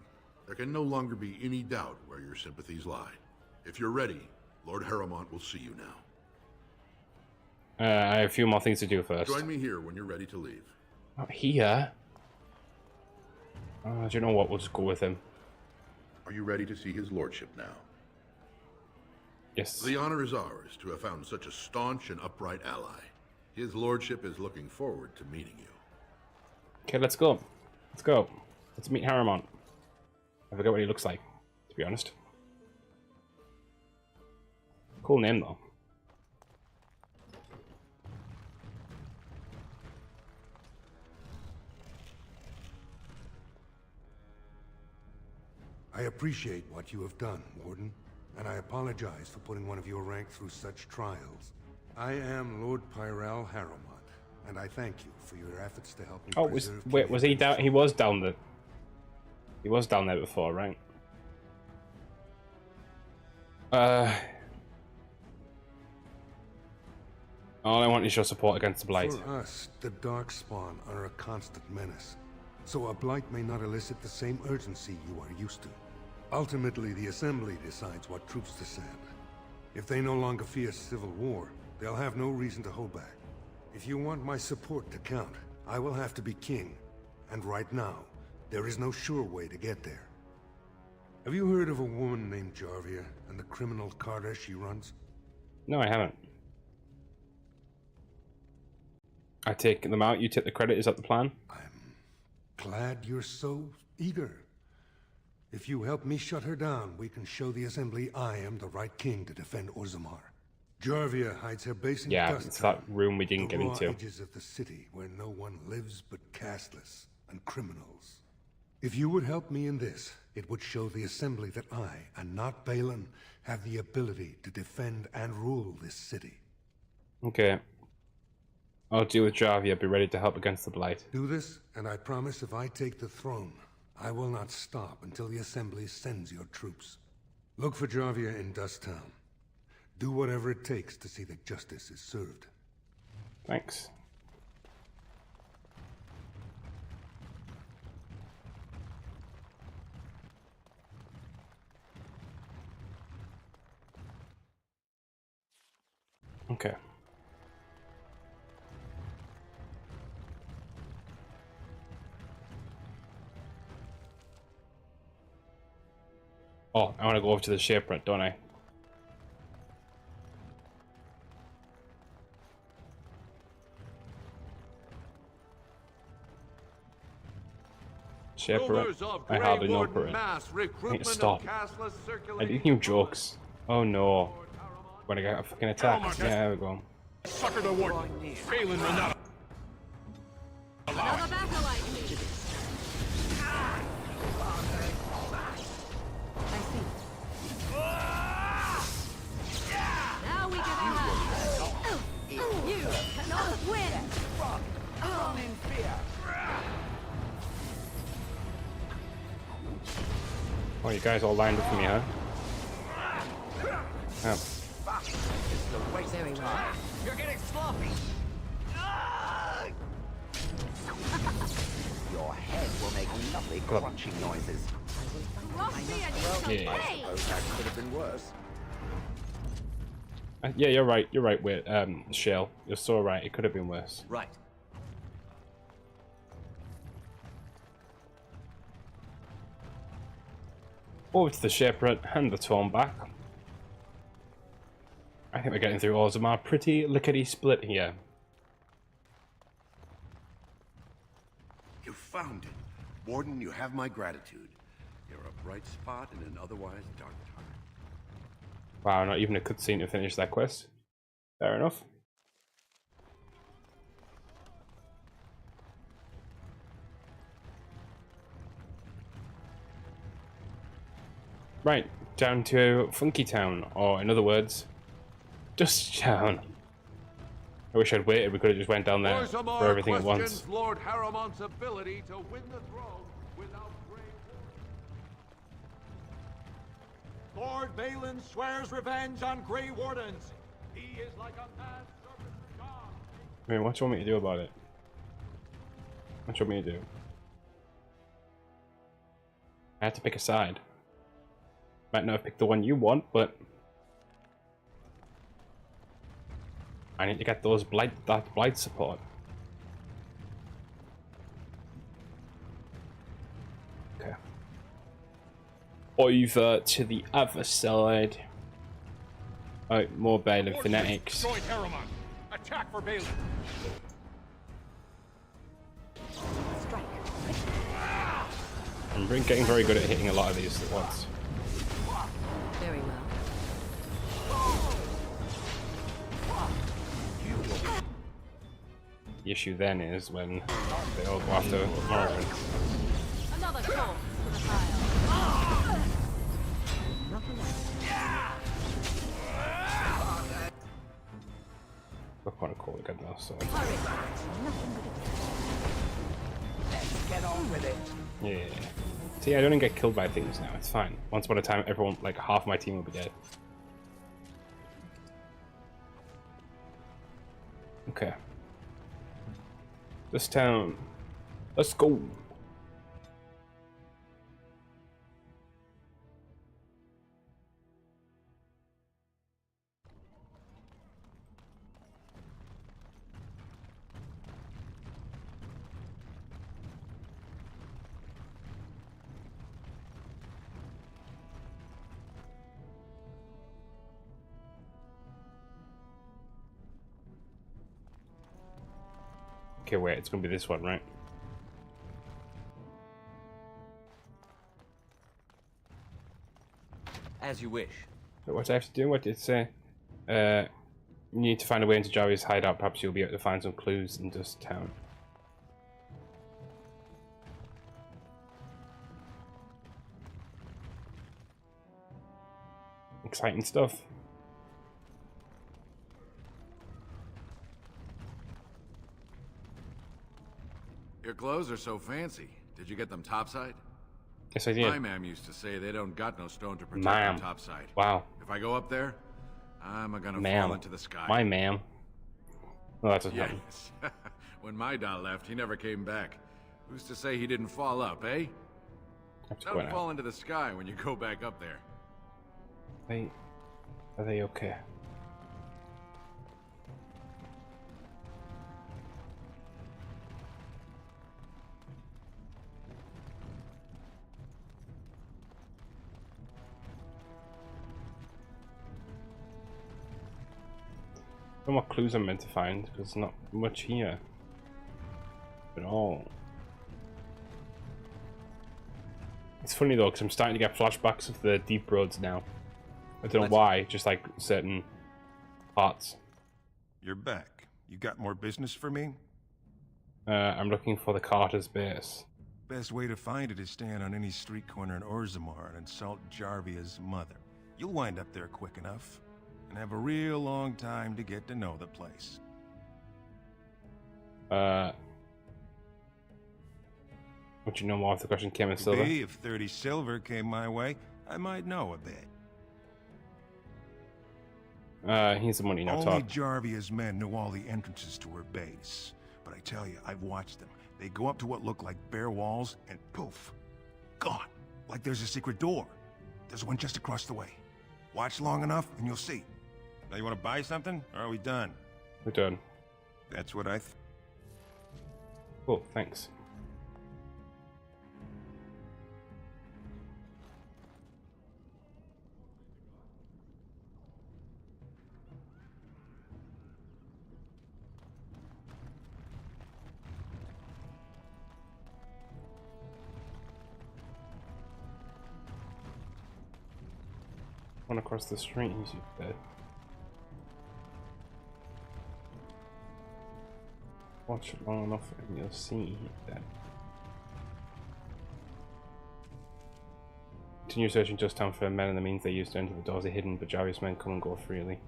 There can no longer be any doubt where your sympathies lie. If you're ready, Lord Harrowmont will see you now. I have a few more things to do first. Join me here when you're ready to leave. Not here? Do you know what? We'll just go with him. Are you ready to see his lordship now? Yes. The honor is ours to have found such a staunch and upright ally. His lordship is looking forward to meeting you. Okay, let's go. Let's go. Let's meet Harrowmont. I forget what he looks like, to be honest. Cool name, though. I appreciate what you have done, Warden, and I apologize for putting one of your rank through such trials. I am Lord Pyrell Harrowmont, and I thank you for your efforts to help me preserve... Wait, was he down? He was down there. He was down there before, right? All I want is your support against the Blight. For us, the Darkspawn are a constant menace, so a Blight may not elicit the same urgency you are used to. Ultimately, the Assembly decides what troops to send. If they no longer fear civil war, they'll have no reason to hold back. If you want my support to count, I will have to be king. And right now, there is no sure way to get there. Have you heard of a woman named Jarvia and the criminal carter she runs? No, I haven't. I take them out, you take the credit, is that the plan? I'm glad you're so eager. If you help me shut her down, we can show the Assembly I am the right king to defend Orzammar. Jarvia hides her base in Yeah, Dust it's that room we didn't the get raw into. edges of the city where no one lives but castless and criminals. If you would help me in this, it would show the Assembly that I, and not Balin, have the ability to defend and rule this city. Okay. I'll deal with Jarvia, be ready to help against the Blight. Do this, and I promise if I take the throne, I will not stop until the Assembly sends your troops. Look for Jarvia in Dust Town. Do whatever it takes to see that justice is served. Thanks. Okay. Oh, I want to go over to the Shaperate, don't I? Shaperate? I hardly know for it. I need to stop. I do new jokes. Oh no. When I get a fucking attack. Yeah, there we go. Sucker the warden. Balin will not allow it. Now we can have. You cannot win. Run in fear. Oh, you guys all lined up for me, huh? Oh. Very well. You're getting sloppy. Your head will make lovely crunching noises. Yeah. I suppose that could have been worse. Yeah, you're right. You're right, wait, Shell. You're so right. It could have been worse. Right. Over to the Shaperate, hand the tome back. I think we're getting through Orzammar pretty lickety-split here. You found it. Warden, you have my gratitude. You're a bright spot in an otherwise dark time. Wow, not even a cutscene to finish that quest. Fair enough. Right, down to Funky Town, or in other words, Dust Town. I wish I'd waited, we could have just went down there for everything at once. Lord Harrowmont's ability to win the throne without great war. Lord Balin swears revenge on Grey Wardens. He is like a mad serpent to God, I mean, what do you want me to do about it? What do you want me to do? I have to pick a side. Might not have picked the one you want, but I need to get those that blight support. Okay. Over to the other side. Oh, more Balin phonetics. Destroyed Harriman. Attack for Balin. I'm getting very good at hitting a lot of these at once. Very well. The issue then is when they all go after Morgan. Another corpse for the pile. I can't call it good now, so. Let's get on with it. Yeah. See, I don't even get killed by things now. It's fine. Once upon a time, everyone, like half my team will be dead. Okay. This town. Let's go. Okay, wait, it's gonna be this one, right? As you wish. So what do I have to do? What did it say? You need to find a way into Jarvis' hideout. Perhaps you'll be able to find some clues in this town. Exciting stuff. Your clothes are so fancy. Did you get them topside? Yes, I did. My ma'am used to say they don't got no stone to protect Ma'am. them topside. Wow. If I go up there, I'm gonna Ma'am. fall into the sky. My ma'am. Well, that doesn't happen. Yes. When my dad left, he never came back. Who's to say he didn't fall up, eh? Have to go Don't now. fall into the sky when you go back up there. Are they okay? I don't know what clues I'm meant to find, because there's not much here at all. It's funny though, because I'm starting to get flashbacks of the deep roads now. I don't know why, just like certain parts. You're back. You got more business for me? I'm looking for the Carter's base. Best way to find it is stand on any street corner in Orzammar and insult Jarvia's mother. You'll wind up there quick enough, and have a real long time to get to know the place. Would you know more if the question came in silver? Maybe if 30 silver came my way, I might know a bit. He's the money, no Only talk. Jarvia's men knew all the entrances to her base. But I tell you, I've watched them. They go up to what look like bare walls, and poof, gone. Like there's a secret door. There's one just across the way. Watch long enough, and you'll see. Now you want to buy something, or are we done? We're done. That's what I Cool, thanks. One across the street, he's dead. Watch it long enough and you'll see that. Continue searching just town for men, and the means they use to enter the doors are hidden, but Jarvis men come and go freely.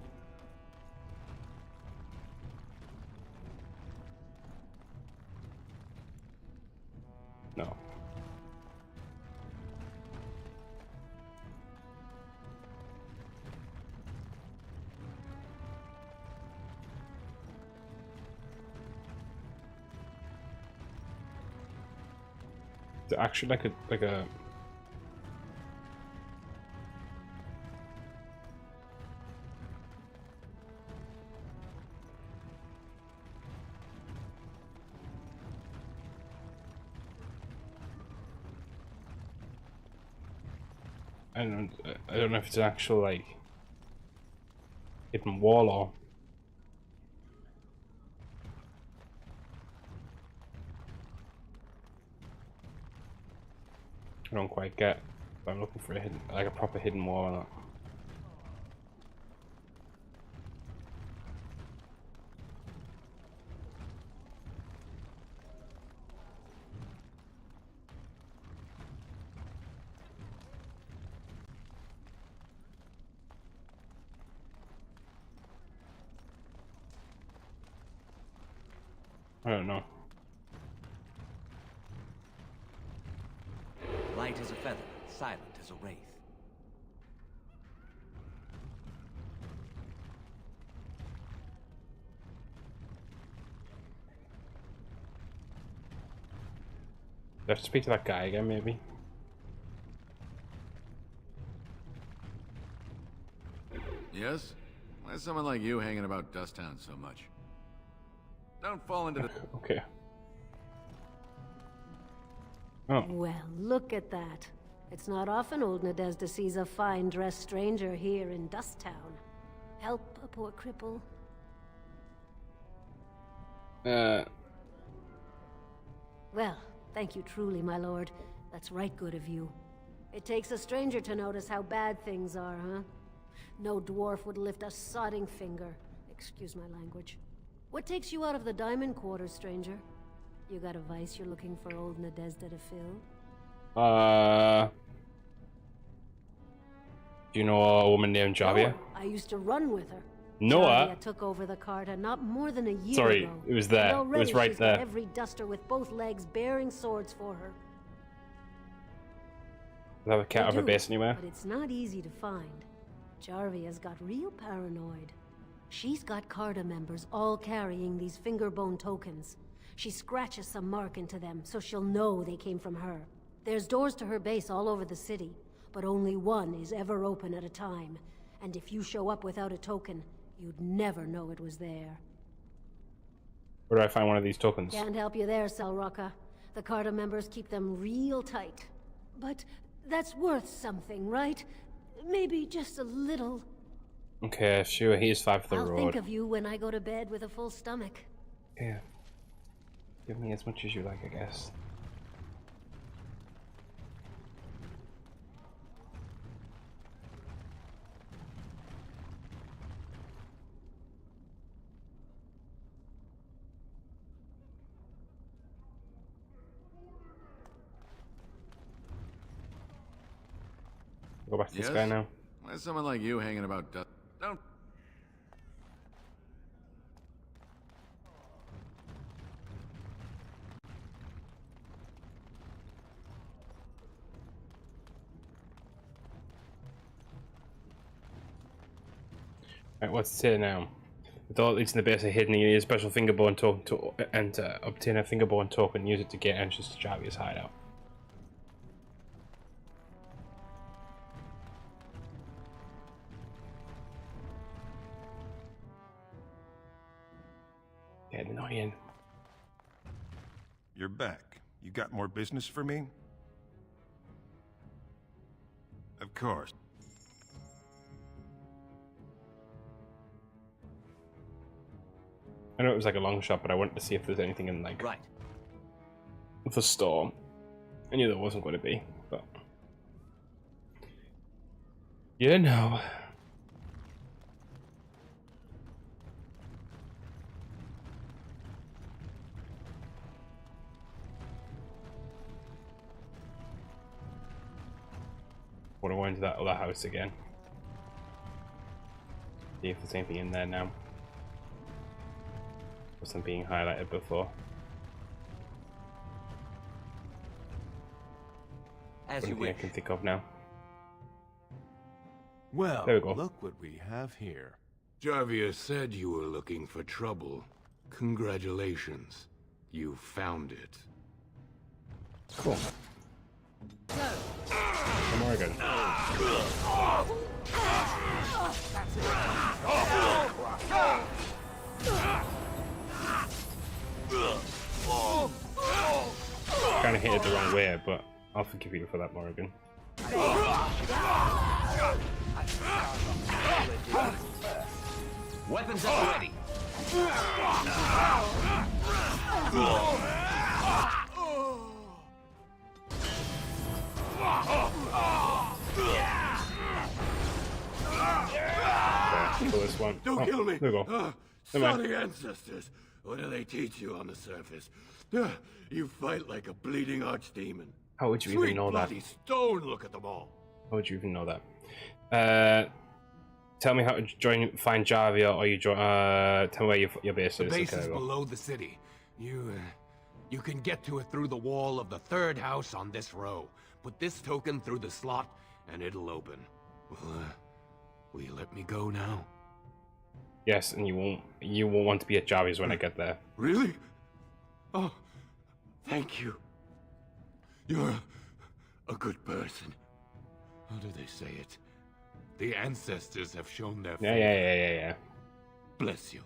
No. Is it actually like a I don't know if it's an actual like hidden wall or I don't quite get if I'm looking for a hidden, like a proper hidden wall or not. I don't know. Light as a feather, silent as a wraith. Do I have to speak to that guy again, maybe? Yes? Why is someone like you hanging about Dusttown so much? Don't fall into the... Okay. Oh. Well, look at that. It's not often old Nadezhda sees a fine-dressed stranger here in Dusttown. Help a poor cripple. Well, thank you truly, my lord. That's right good of you. It takes a stranger to notice how bad things are, huh? No dwarf would lift a sodding finger. Excuse my language. What takes you out of the diamond quarters, stranger? You got a vice you're looking for old Nadezhda to fill? Do you know a woman named Javia? Oh, I used to run with her. Noah? Javia took over the Carta not more than a year Sorry, ago. it was there. And It already was right she's there. got every duster with both legs bearing swords for her. Does that have a cat They over do, base anywhere? But it's not easy to find. Jarvia's got real paranoid. She's got Carta members all carrying these fingerbone tokens. She scratches some mark into them so she'll know they came from her. There's doors to her base all over the city, but only one is ever open at a time. And if you show up without a token, you'd never know it was there. Where do I find one of these tokens? Can't help you there, Selrocka. The Carta members keep them real tight. But that's worth something, right? Maybe just a little. Okay, sure, here's 5 for the I'll road. think of you when I go to bed with a full stomach. Yeah. Give me as much as you like, I guess. Go back to this guy now. Why is someone like you hanging about Don't... Right, what's it say now? With all leads in the base of Headin, you need a special fingerbone token to enter. Obtain a fingerbone token, use it to get entrance to Javia's hideout. Get annoying. You're back. You got more business for me? Of course. I know it was like a long shot, but I wanted to see if there's anything in like the store. I knew there wasn't going to be, but you know. I want to go into that other house again. See if there's anything in there now. Wasn't being highlighted before. As you Anything I wish. can think of now. Well, There we go. look what we have here. Jarvia said you were looking for trouble. Congratulations. You found it. Cool. Come on again. Kind of hit it the wrong way, but I'll forgive you for that, Morrigan. Weapons up ready. For this one. Don't kill me! There we go. Sorry, ancestors. What do they teach you on the surface? You fight like a bleeding archdemon. How would you even know that? Bloody stone, look at them all. How would you even know that? Tell me how to find Javia, or you join. Tell me where your base The is. base Okay, is below the city. You can get to it through the wall of the third house on this row. Put this token through the slot, and it'll open. Will you let me go now? Yes, and you won't want to be at Javia's when I get there. Really? Oh, thank you. You're a good person. How do they say it? The ancestors have shown their faith. Yeah. Bless you.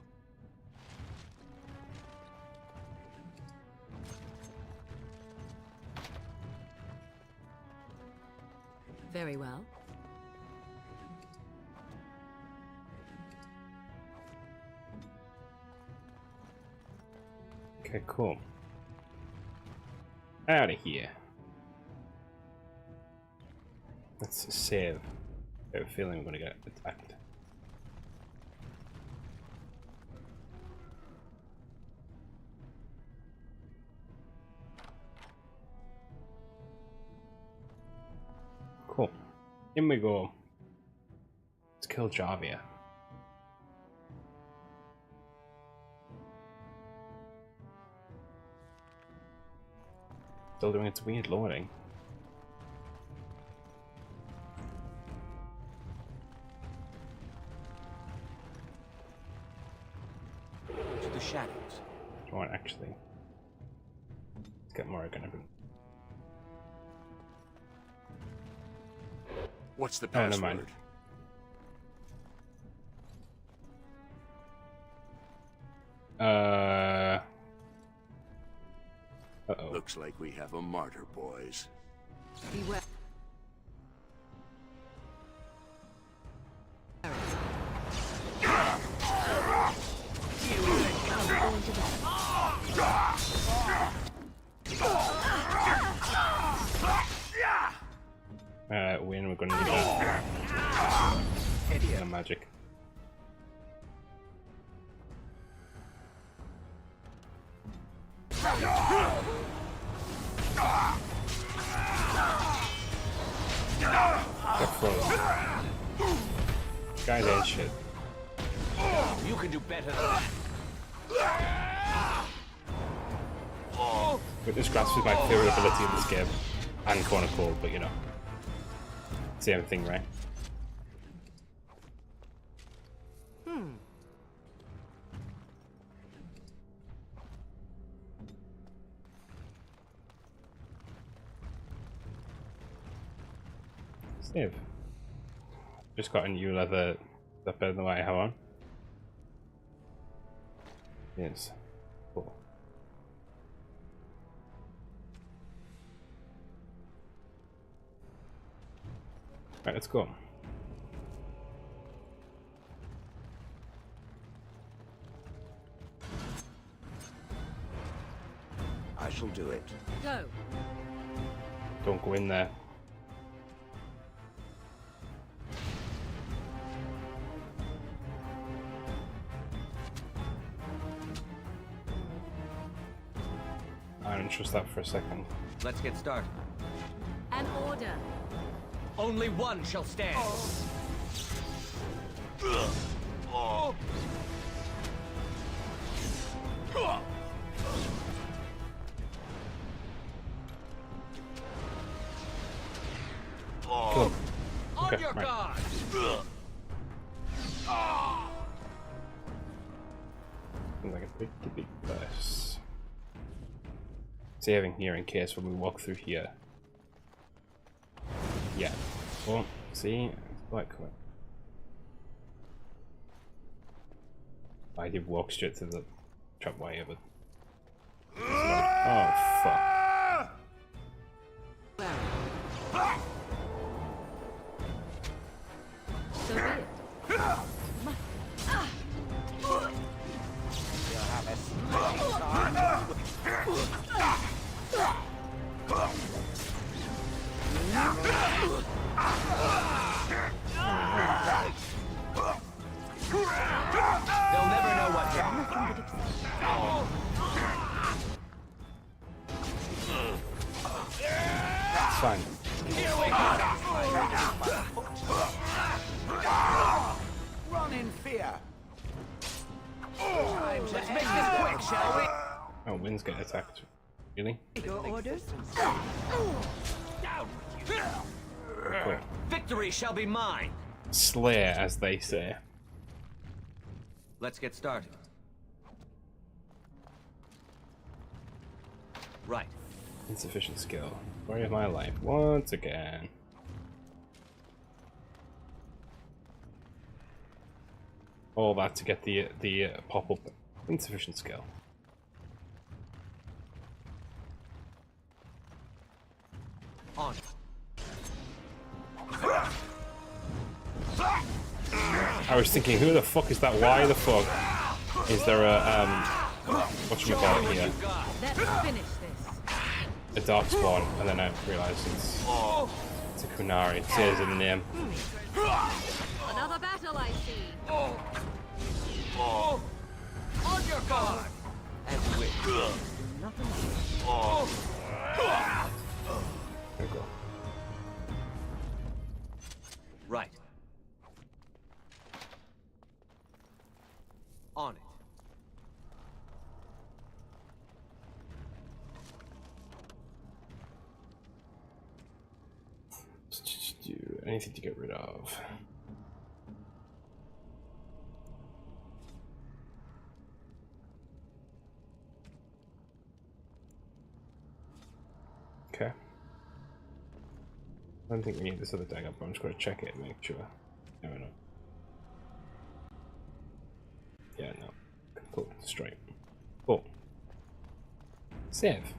Very well. Okay, cool. Out of here. Let's save. I have a feeling we're gonna get attacked. Cool. In we go. Let's kill Javia. Still doing its weird loading. To the shadows. Come on, actually. Let's get Morrigan. What's the Oh, password? never mind. Uh-oh. Looks like we have a martyr, boys. Beware. Win, we're gonna need that. Yeah, magic. Get frozen. Guys ain't shit. You can do better than that. Witness Grasp is my favorite ability in this game. And Corner Cold, but you know. Same thing, right? Save. Just got a new leather stuff better than what I have on. Yes. Cool. Right, let's go. I shall do it. Go. Don't go in there. I don't trust that for a second. Let's get started. An order. Only one shall stand. Cool. On Okay, your right. guard. Seems like a big place. Saving here in case when we walk through here. Oh, see? It's quite quick. I did walk straight to the trap wire, but... Oh, fuck. So be it. You'll have a smiling time. They'll never know what hit me. It's fine. Here we go. Run in fear. Let's make this quick, shall we? Oh, Wynn's getting attacked. Really? Your orders? Down with you. Cool. Victory shall be mine. Slayer, as they say. Let's get started. Right. Insufficient skill. Story of my life once again. All that to get the pop-up. Insufficient skill. On. I was thinking, who the fuck is that? Why the fuck is there a whatchamacallit here? Let's finish this. A Darkspawn, and then I realised it's a Kunari. It says in the name. Another battle, I see. On your guard. And wait. Nothing. There we go. Right. On it. Let's just do anything to get rid of. Okay. I don't think we need this other dagger, but I'm just going to check it and make sure. No, no. Yeah, no. Cool. Straight. Cool. Save.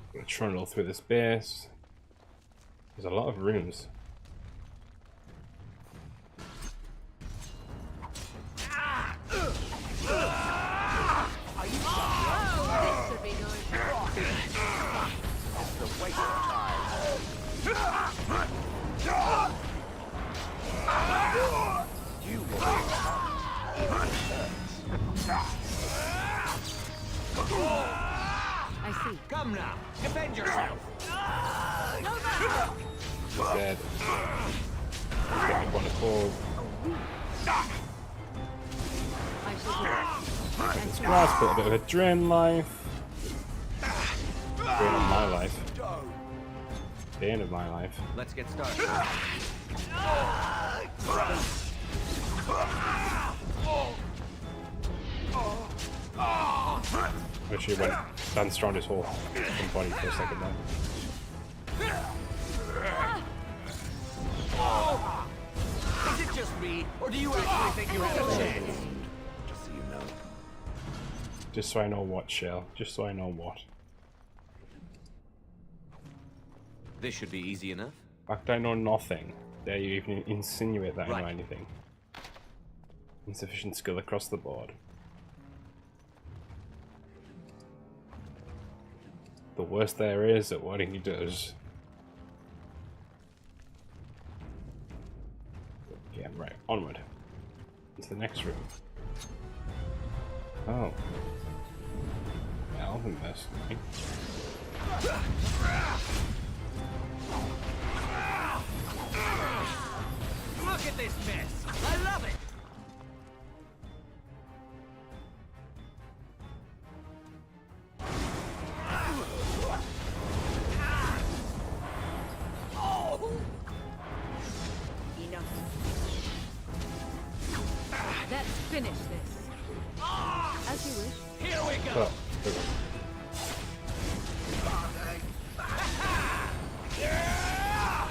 I'm going to trundle through this base. There's a lot of rooms. I see. Come now, defend yourself. Dead. Get me one to fall. I shall do it. This grass put a bit of a drain life. Drain of my life. The end of my life. Let's get started. Actually went down strongest hole from body for a second there. Is it just me, or do you actually think you have a chance? Just so you know. Just so I know what, Shell. Just so I know what. This should be easy enough. In fact, I know nothing. Dare you even insinuate that I know anything? Insufficient skill across the board. The worst there is at what he does. Yeah, right. Onward. Into the next room. Oh. Elven mercenary. Look at this mess. I love it. Let's finish this. As As you wish. Here we go.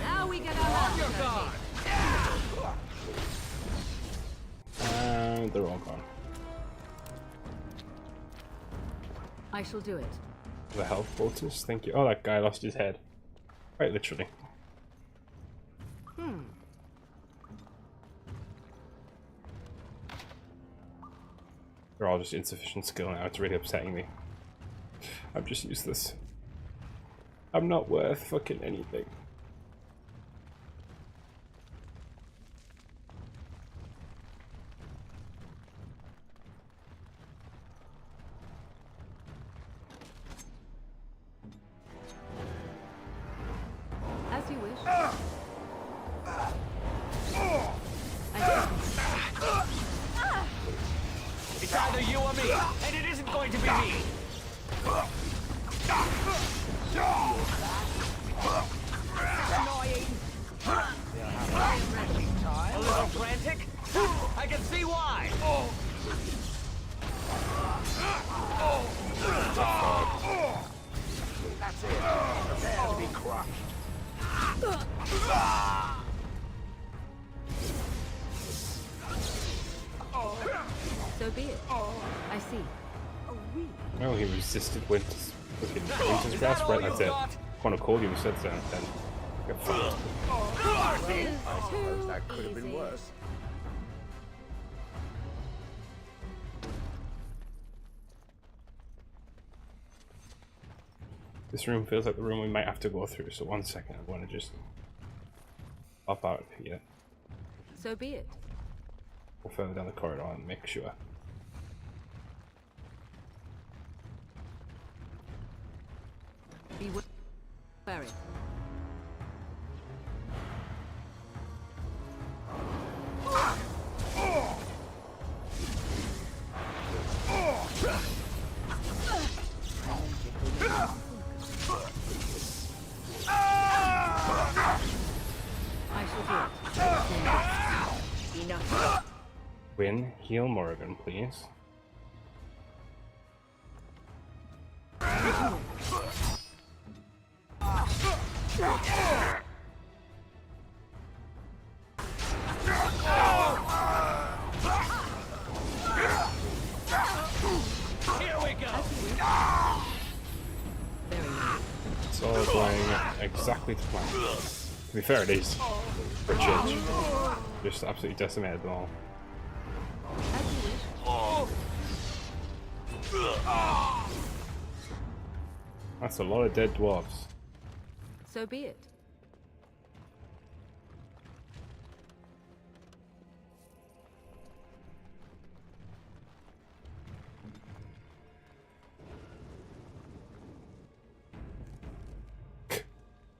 Now we get our hands dirty. And they're all gone. I shall do it. The health bolters, thank you. Oh, that guy lost his head. Quite literally. They're all just insufficient skill now. It's really upsetting me. I'm just useless. I'm not worth fucking anything. As you wish. It's either you or me, and it isn't going to be me. Annoying. A little frantic? I can see why. That's it. Prepare to be crushed. So be it. I see. Oh, he resisted winter's grasp. Right, that's it. Kind of cool you said so. Then get fucked. I suppose that could have been worse. This room feels like the room we might have to go through. So 1 second, I want to just pop out of here. So be it. Go further down the corridor and make sure. Be wary. I shall do it. Enough. Win, heal Morrigan, please. Here we go. It's all going exactly to plan. To be fair, it is. For a change. Just absolutely decimated them all. That's a lot of dead dwarves. So be it.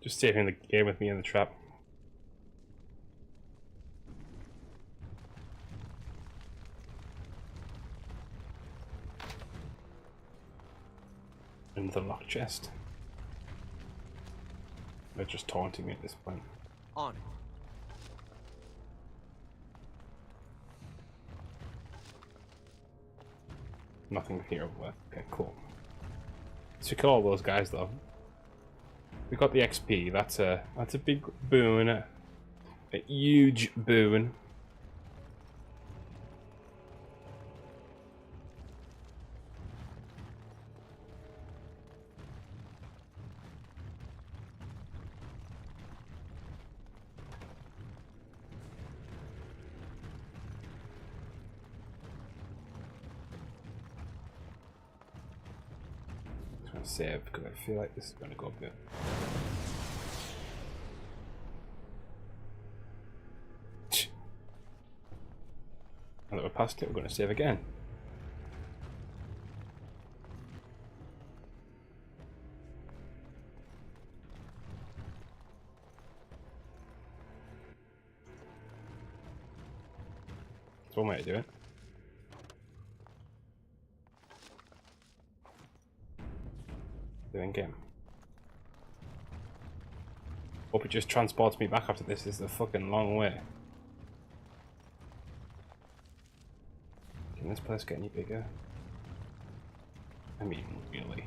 Just saving the game with me in the trap. In the lock chest. They're just taunting me at this point. On it. Nothing here worth. Okay, cool. Let's kill all those guys though. We got the XP. That's a big boon. A huge boon. Save because I feel like this is going to go a bit. Now that we're past it, we're going to save again. That's one way to do it. In game. Hope it just transports me back after this. This is a fucking long way. Can this place get any bigger? I mean, really.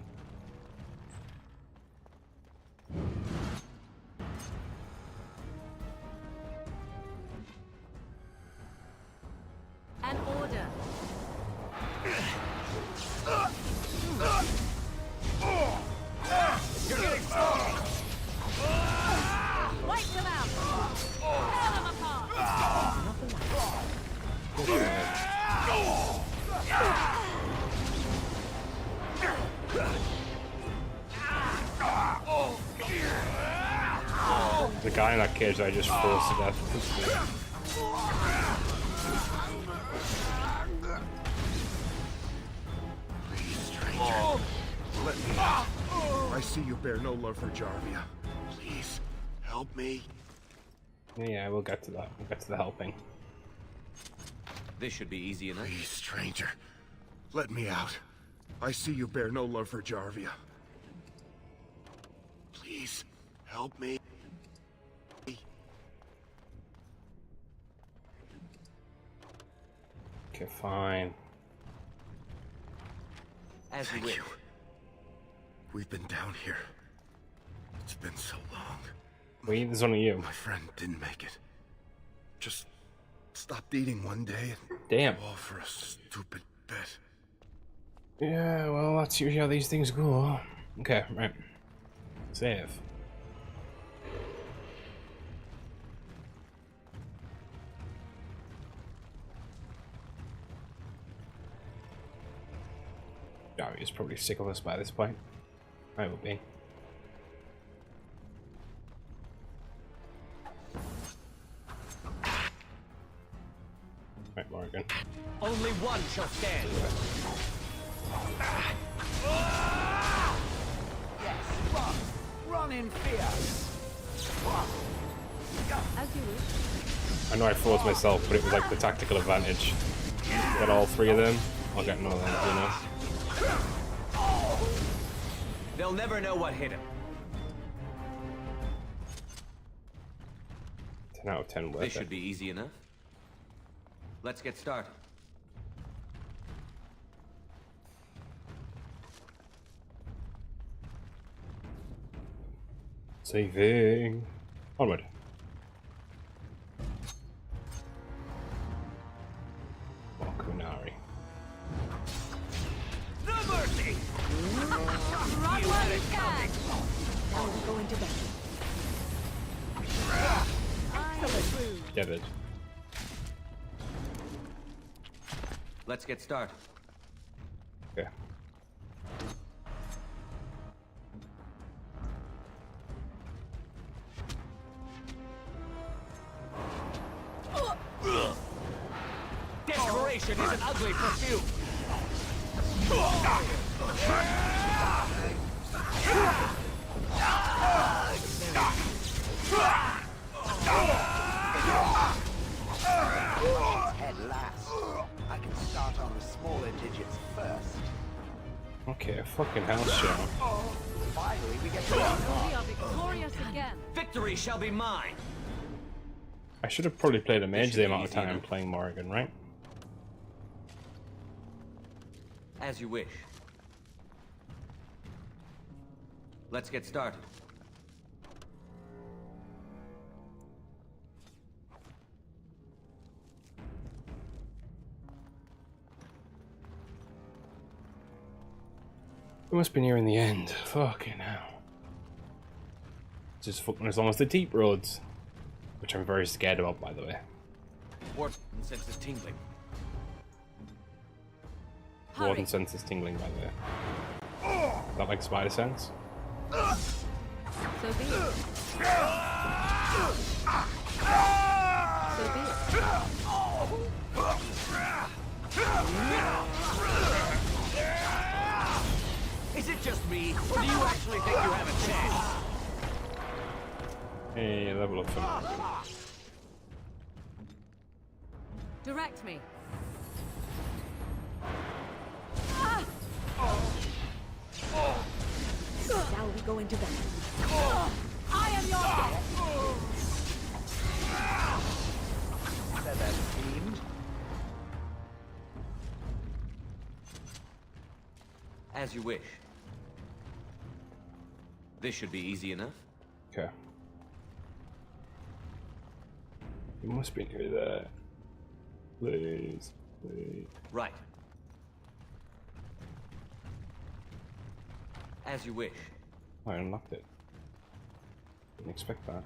An order. You're getting strong! Wipe them out! Tear them The guy in that cage that I just forced to death. Please, stranger. Let me out. I see you bear no love for Jarvia. Please, help me. Yeah, we'll get to that. We'll get to the helping. This should be easy enough. Please, stranger. Let me out. I see you bear no love for Jarvia. Please, help me. Okay, fine. As you wish. We've been down here. It's been so long. Wait, there's only you. My friend didn't make it. Just stopped eating one day and damn. All for a stupid bet. Yeah, well, that's usually how these things go. Okay, right. Save. Gary is probably sick of us by this point. I will be. Right, Morgan. Only one shall stand. Yes, run in fear. As you wish. I know I froze myself, but it was like the tactical advantage. Get all three of them, I'll get none of them, you know. They'll never know what hit him. 10 out of 10 worth This it. should be easy enough. Let's get started. Saving. Onward. Oh, Kunari. No mercy! Run while you can! Now we're going to bed. Excellent. David. Let's get started. Okay. Desperation is an ugly perfume. At last, I can start on the smaller digits first. Okay, a fucking house show. Finally, we get to We are victorious again. Victory shall be mine. I should have probably played a mage the amount of time I'm playing Morrigan, right? As you wish. Let's get started. We must be nearing the end. Fucking hell. Just fucking as long as the deep roads. Which I'm very scared about, by the way. Warden senses tingling. Warden sense is tingling, by the way. Is that like spider sense? So be it. So be it. Is it just me, or do you actually think you have a chance? Hey, level up for me. Direct me. Now we go into battle. I am your feather fiend. As you wish. This should be easy enough. Okay. You must be near there. Please, please. Right. As you wish. I unlocked it. Didn't expect that.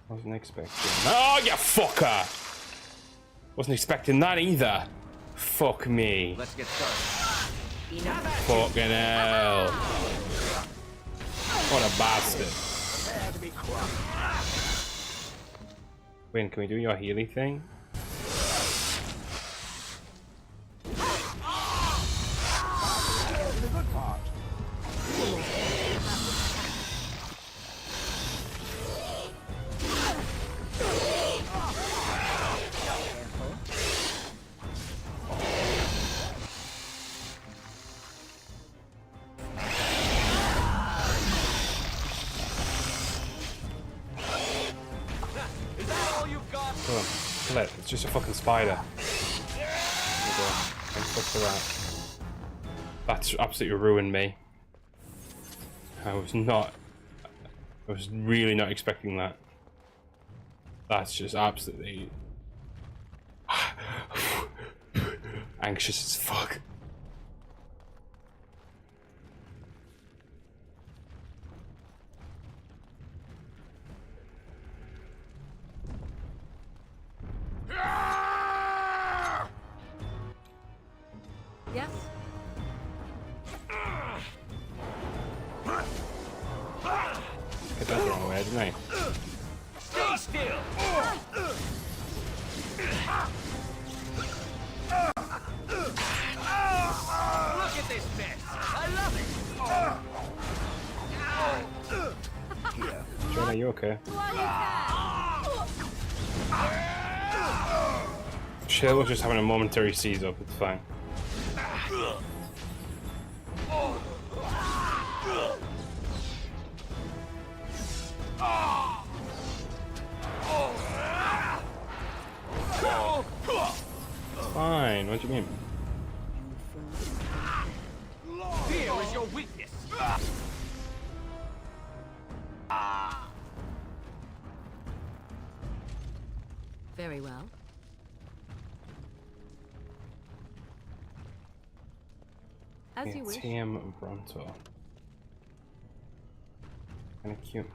Wasn't expecting. Oh, you fucker! Wasn't expecting that either. Fuck me. Let's get started. Fucking hell. What a bastard. Wait, can we do your healy thing? Kill it. It's just a fucking spider. Thanks for that. That's absolutely ruined me. I was really not expecting that. That's just absolutely anxious as fuck. Yes? Get that the wrong way, didn't I? Stay still! Look at this mess! I love it! Jenna, are you okay? Shell was just having a momentary seize up, it's fine. It's fine, what do you mean? Fear is your weakness! Very well. As you wish. TM Bronto. Kinda cute.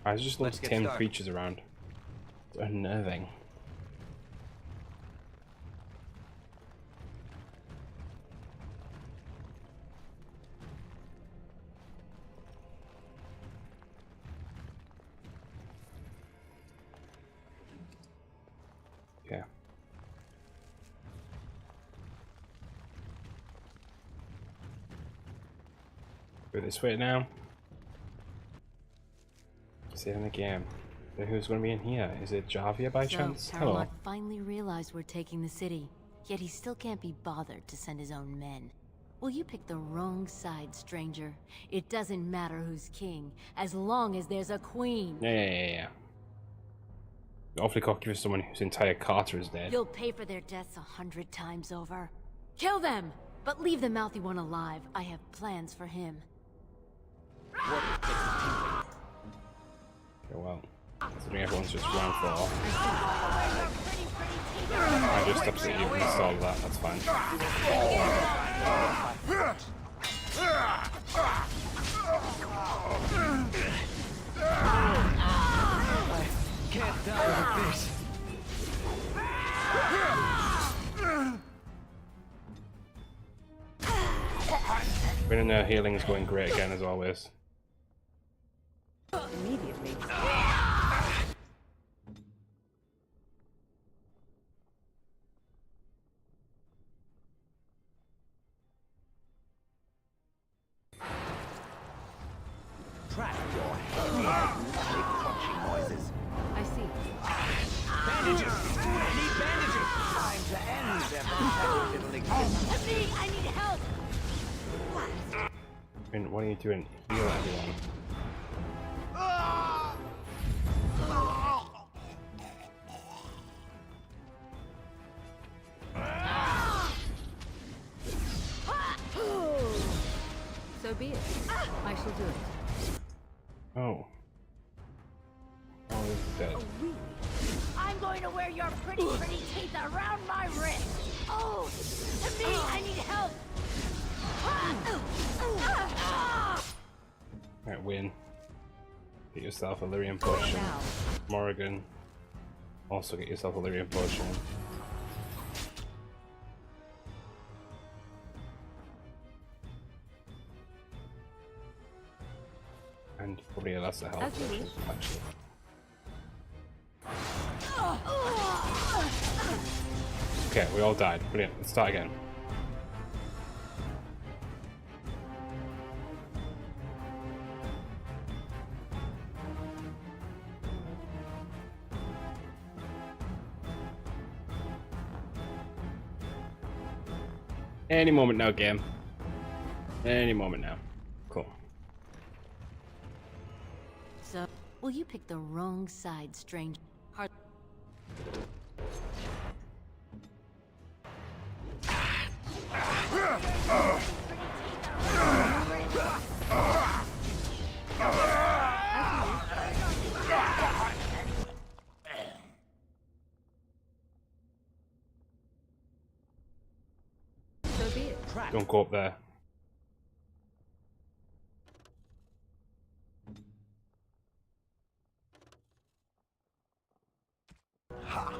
There's just loads of tame creatures around. It's unnerving. Okay. Go this way now. Saving the game. Then who's going to be in here? Is it Javia by chance? Hello. Paramount finally realized we're taking the city, yet he still can't be bothered to send his own men. Well, you picked the wrong side, stranger. It doesn't matter who's king, as long as there's a queen. Yeah. Awfully cocky for someone whose entire Carter is dead. You'll pay for their deaths 100 times over. Kill them, but leave the mouthy one alive. I have plans for him. Okay, well, considering everyone's just run for all. I just absolutely installed that, that's fine. Can't die like this. Winning their healing is going great again as always. Immediately. distract your heavy crunching noises. I see. Bandages! I need bandages! Time to end their pathetic little existence. Me, I need help! And what are you doing? Heal everyone. So be it. I shall do it. Oh. Oh, this is dead. I'm going to wear your pretty teeth around my wrist! Oh! To me, I need help! Alright, win. Get yourself a lyrium potion. Morrigan. Also get yourself a lyrium potion. And probably a lesser health potion, actually. Okay, we all died. Brilliant. Let's start again. Any moment now, game. Any moment now. Cool. So, well, you picked the wrong side, stranger. Hard. Don't go up there. Ha.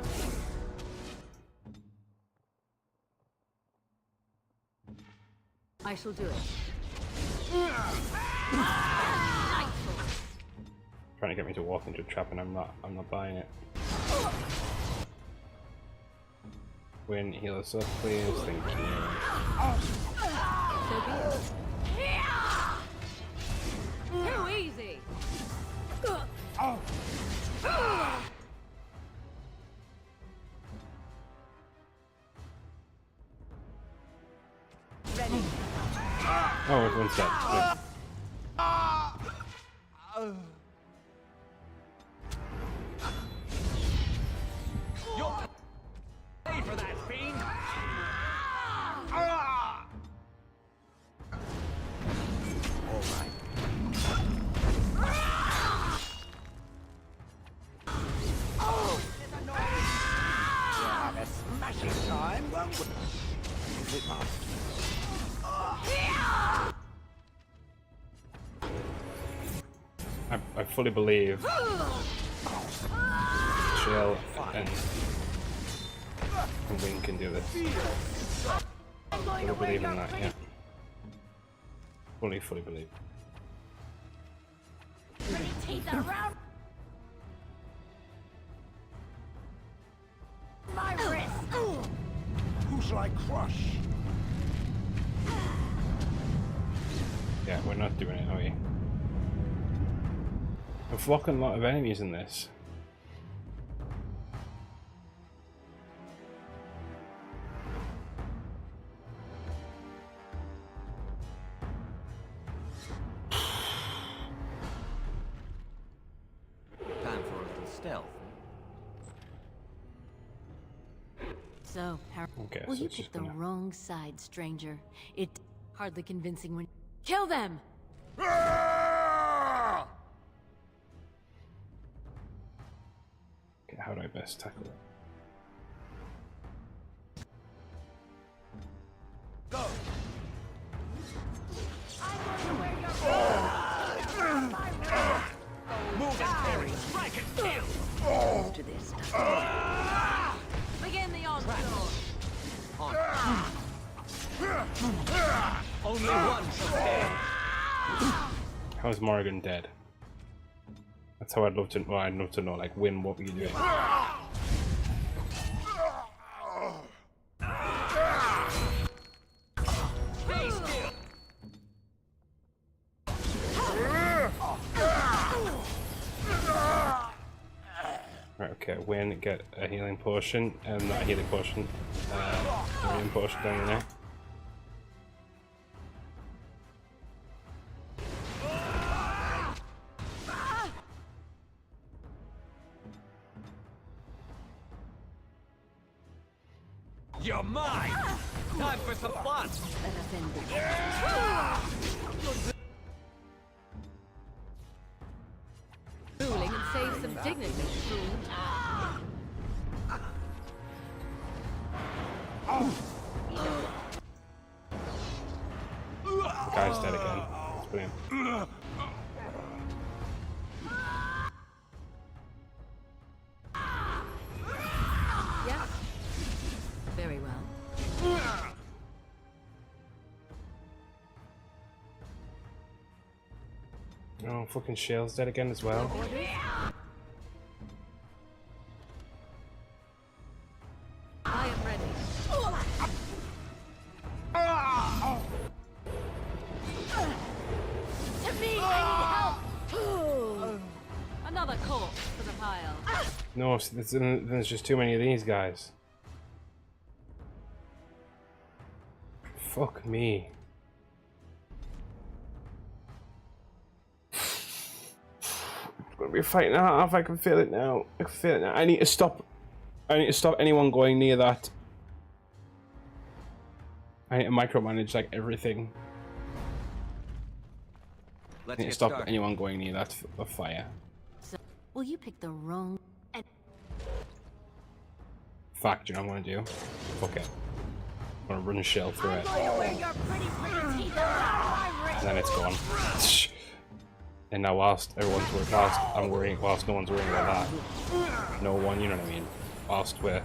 I shall do it. Trying to get me to walk into a trap and I'm not buying it. Win, heal us up, please. Thank you. So be it. Too easy. Ready. Oh, everyone's dead. Good. You'll pay for that, fiend! All right. Oh, this is annoying. We'll have a smashing time, won't we? Is it must? I fully believe Chill and Wing can do this. Fully believe in that, yeah. Fully believe. Pretty teeth around my wrist! Who shall I crush? Yeah, we're not doing it, are we? We're flocking a lot of enemies in this. Time for a little stealth. So, Okay, well, so you it's just picked the gonna... wrong side, stranger. It hardly convincing when. Kill them! Okay, how do I best tackle it? Go. Move and parry, strike and kill! To this. Begin the onslaught! Only one shall stay. How's Morrigan dead? That's how I'd love to. Well, I'd love to know. Like, Win, what were you doing? Stay still! Right, okay, win, get a healing potion, and not a healing potion, a healing potion down in there. You're mine! Time for some fun! Ruling and save some dignity, fool. The guy's dead again. That's brilliant. Yes. Very well. Oh, fucking Shale's dead again as well. I am ready. To me, I need help! Another corpse for the pile. No, there's just too many of these guys. Fuck me. It's gonna be a fight and a half. I can feel it now. I can feel it now. I need to stop anyone going near that. I need to micromanage like everything. I need to stop anyone going near that fire. So, will you pick the wrong? Fuck, do you know what I'm gonna do? Fuck it. I'm gonna run a shell through it. And then it's gone. And now whilst everyone's whilst no one's worrying about that. No one, you know what I mean? Whilst we're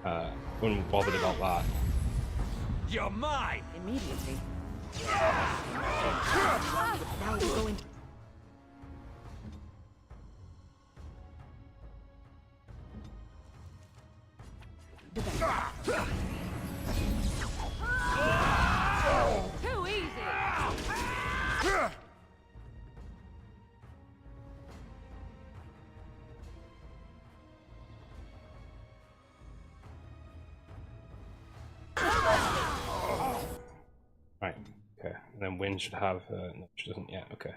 unbothered about that. You're mine! Immediately. Now we go into... Too easy! Right, okay. And then Win should have no, she doesn't yet, okay.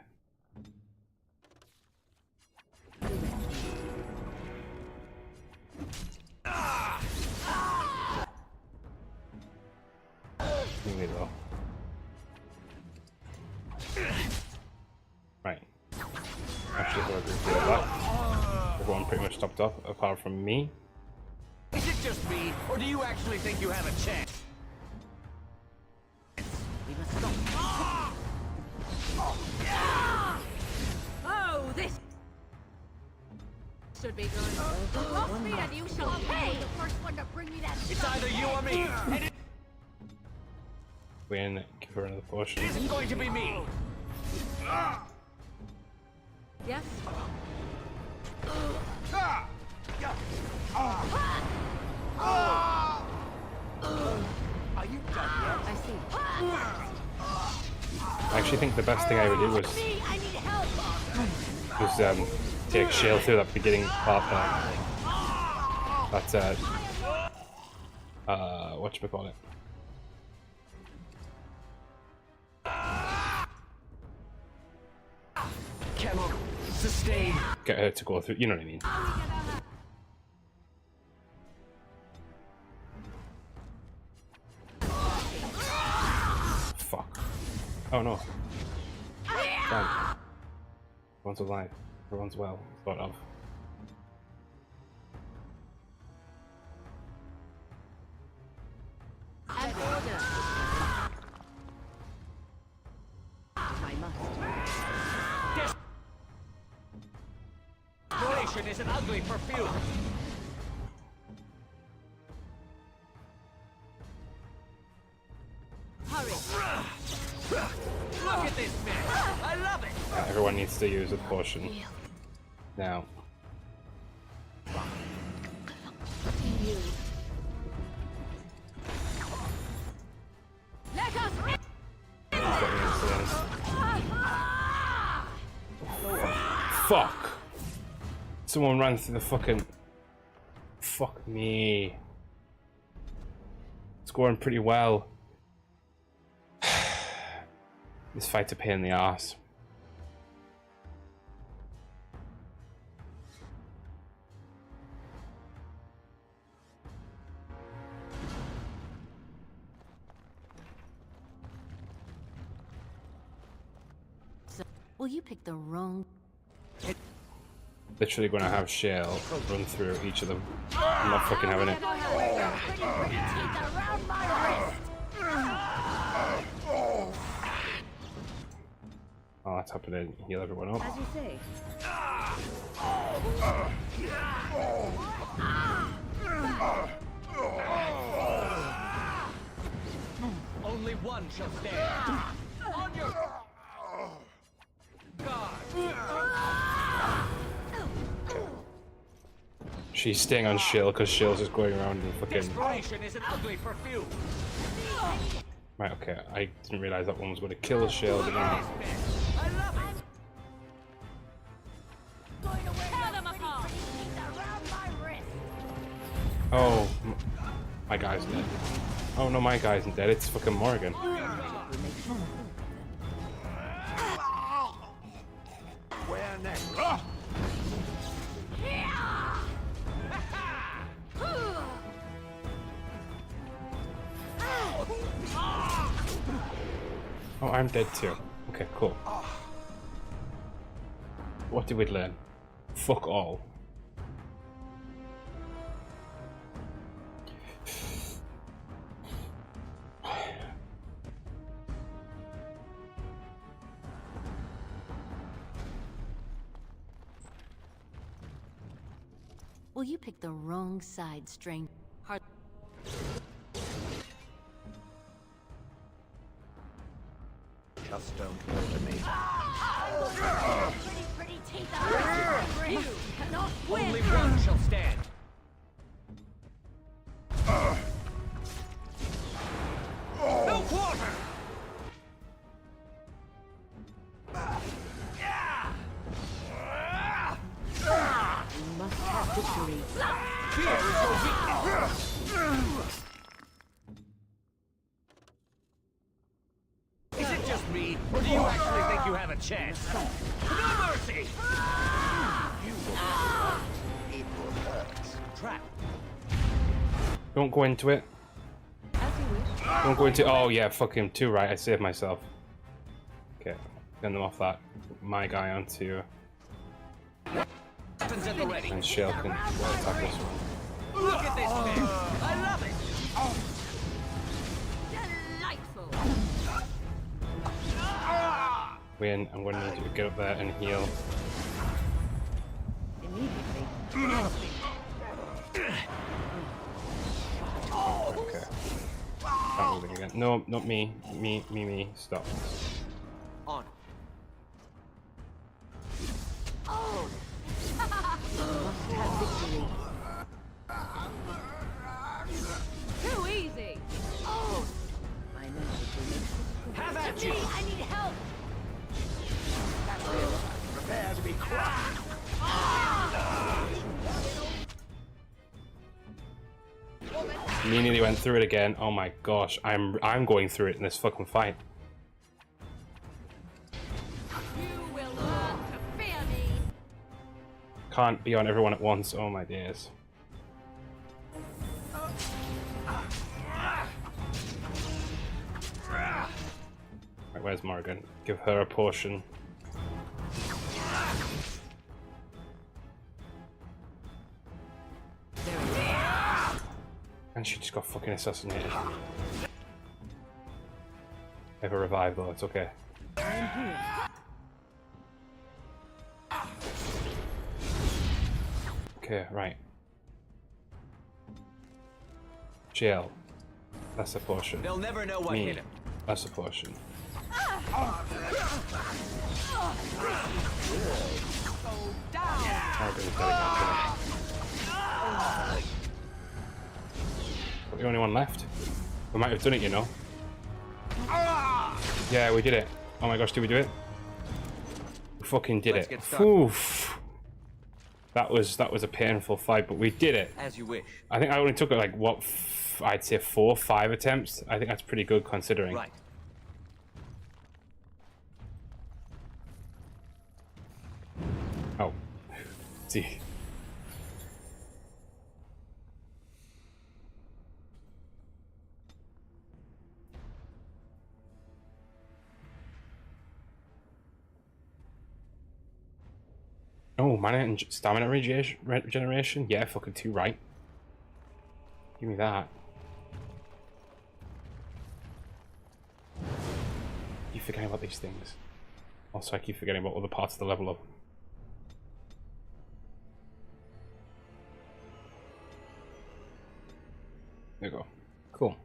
Really low. Right. Actually, everyone pretty much stopped up, apart from me. Is it just me, or do you actually think you have a chance? We must stop. Oh, this should be good. Cross me and you shall pay. The first one to bring me that. It's either you or me. And it Win, give her another potion. isn't going to be me. Yes. Are you done yet? I see. I actually think the best thing I would do was take Shale through that beginning part that's whatchamacallit. Cannot sustain. Get her to go through, you know what I mean. Fuck. Oh no. Damn. Everyone's alive. Everyone's well, thought of. An order. I must. Desperation is an ugly perfume. Hurry. Look at this mess. I love it. Everyone needs to use a potion. Now. Let us Fuck. Someone ran through the fucking... Fuck me. It's going pretty well. This fight's a pain in the ass. Well, you picked the wrong... Literally gonna have Shale run through each of them. I'm not fucking having it. Oh, that's happening. Heal everyone up. As you say. Only one shall stand. On your guard. She's staying on Shale because Shale's just going around and fucking... Desperation is an ugly perfume. Right, okay. I didn't realize that one was going to kill Shale. But then... Oh, my guy's dead. Oh no, my guy isn't dead. It's fucking Morgan. Where next? Oh, I'm dead too. Okay, cool. What did we learn? Fuck all. Well, you picked the wrong side, stranger. Hard. Just don't bother me. Pretty teeth. You cannot win. Only one shall stand. No quarter. You must have victory. Fear is your weakness. Is it just me, or do you actually think you have a chance? No mercy! It will hurt. Trap. Don't go into it. Don't go into... Oh yeah, fuck him too, right? I saved myself. Okay, get them off that. My guy onto... And Shale can attack this one. Look at this man! I love it! Delightful! Win, I'm going to need you to get up there and heal. Immediately. Okay. Can't move it again. No, not me. Me. Stop. On. Oh. Must have victory. Too easy. Oh. My message will make Have at you! I need help. Prepare to be crushed. Me nearly went through it again. Oh my gosh, I'm going through it in this fucking fight. You will learn to fear me. Can't be on everyone at once. Oh my days. Right, where's Morgan? Give her a portion. And she just got fucking assassinated. I have a revive though, it's okay. Okay, right. Jail. That's the portion. They'll never know what hit him. That's the portion. We're the only one left. We might have done it, you know. Yeah, we did it. Oh my gosh, did we do it? We fucking did it. Oof. That was a painful fight, but we did it. As you wish. I think I only took like what I'd say 4 or 5 attempts. I think that's pretty good considering. Right. Oh, see. Oh, mana and stamina regeneration? Yeah, fucking too right. Give me that. Keep forgetting about these things. Also, I keep forgetting about other parts of the level up. There we go. Cool.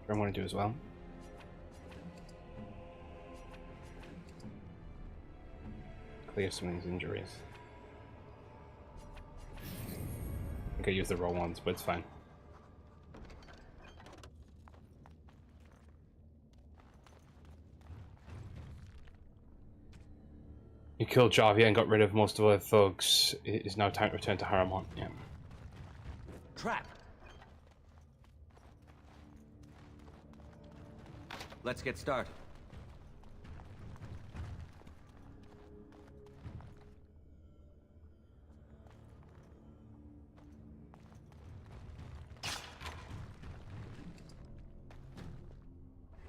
I want to do as well. Clear some of these injuries. I think I used the wrong ones, but it's fine. You killed Jarvia and got rid of most of the thugs. It is now time to return to Harrowmont. Yeah. Trap. Let's get started.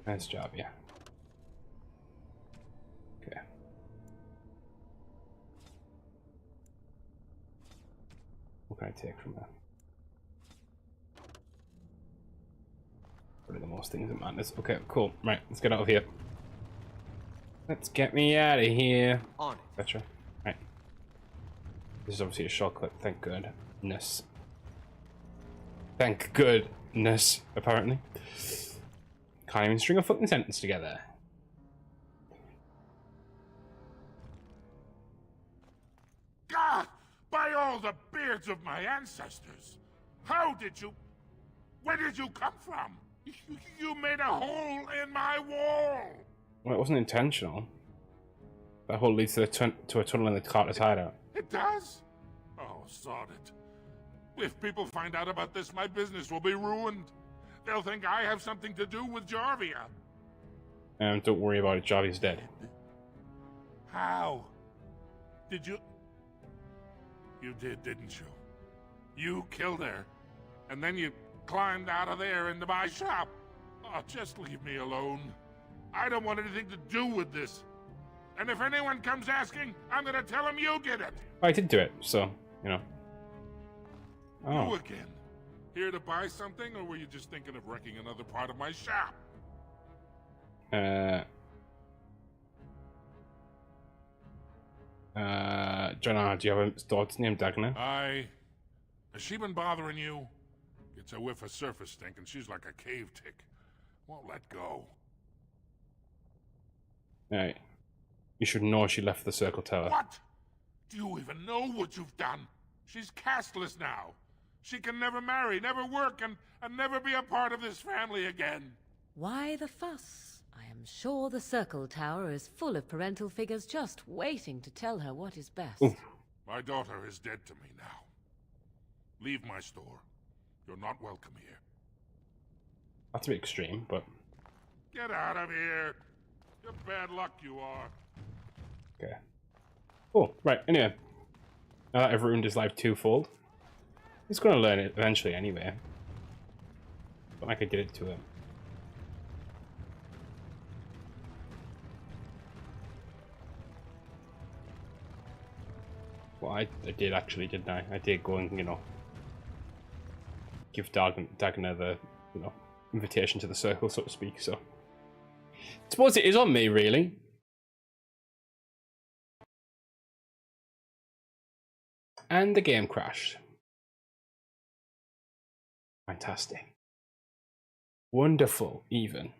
Nice job, yeah. Okay. What can I take from that? Probably the most things that matters. Okay, cool. Right, let's get out of here. Let's get me out of here. On it. Gotcha. Right. This is obviously a shortcut. Thank goodness. Thank goodness, apparently. Can't even string a fucking sentence together. God, by all the beards of my ancestors! How did you... Where did you come from? You made a hole in my wall! Well, it wasn't intentional. That hole leads to a tunnel in the Carter's hideout. It does? Oh, sod it. If people find out about this, my business will be ruined. They'll think I have something to do with Jarvia. Don't worry about it, Jarvia's dead. How? Did you... You did, didn't you? You killed her, and then you climbed out of there into my shop. Oh, just leave me alone. I don't want anything to do with this. And if anyone comes asking, I'm gonna tell them you did it. I did do it, so, you know. Oh. You again? Here to buy something, or were you just thinking of wrecking another part of my shop? Jonah, do you have a daughter named Dagna? Has she been bothering you? Gets a whiff of surface stink, and she's like a cave tick. Won't let go. Right. You should know she left the Circle Tower. What? Do you even know what you've done? She's castless now. She can never marry, never work, and never be a part of this family again. Why the fuss? I am sure the Circle Tower is full of parental figures just waiting to tell her what is best. Ooh. My daughter is dead to me now. Leave my store. You're not welcome here. That's a bit extreme, but... Get out of here. You're bad luck, you are. Okay. Cool. Right, anyway. Now that I've ruined his life twofold, he's gonna learn it eventually anyway. But I could get it to him. Well, I did actually, didn't I? I did go and, you know, give Dagna the, you know, invitation to the circle, so to speak, so. I suppose it is on me, really. And the game crashed. Fantastic. Wonderful, even.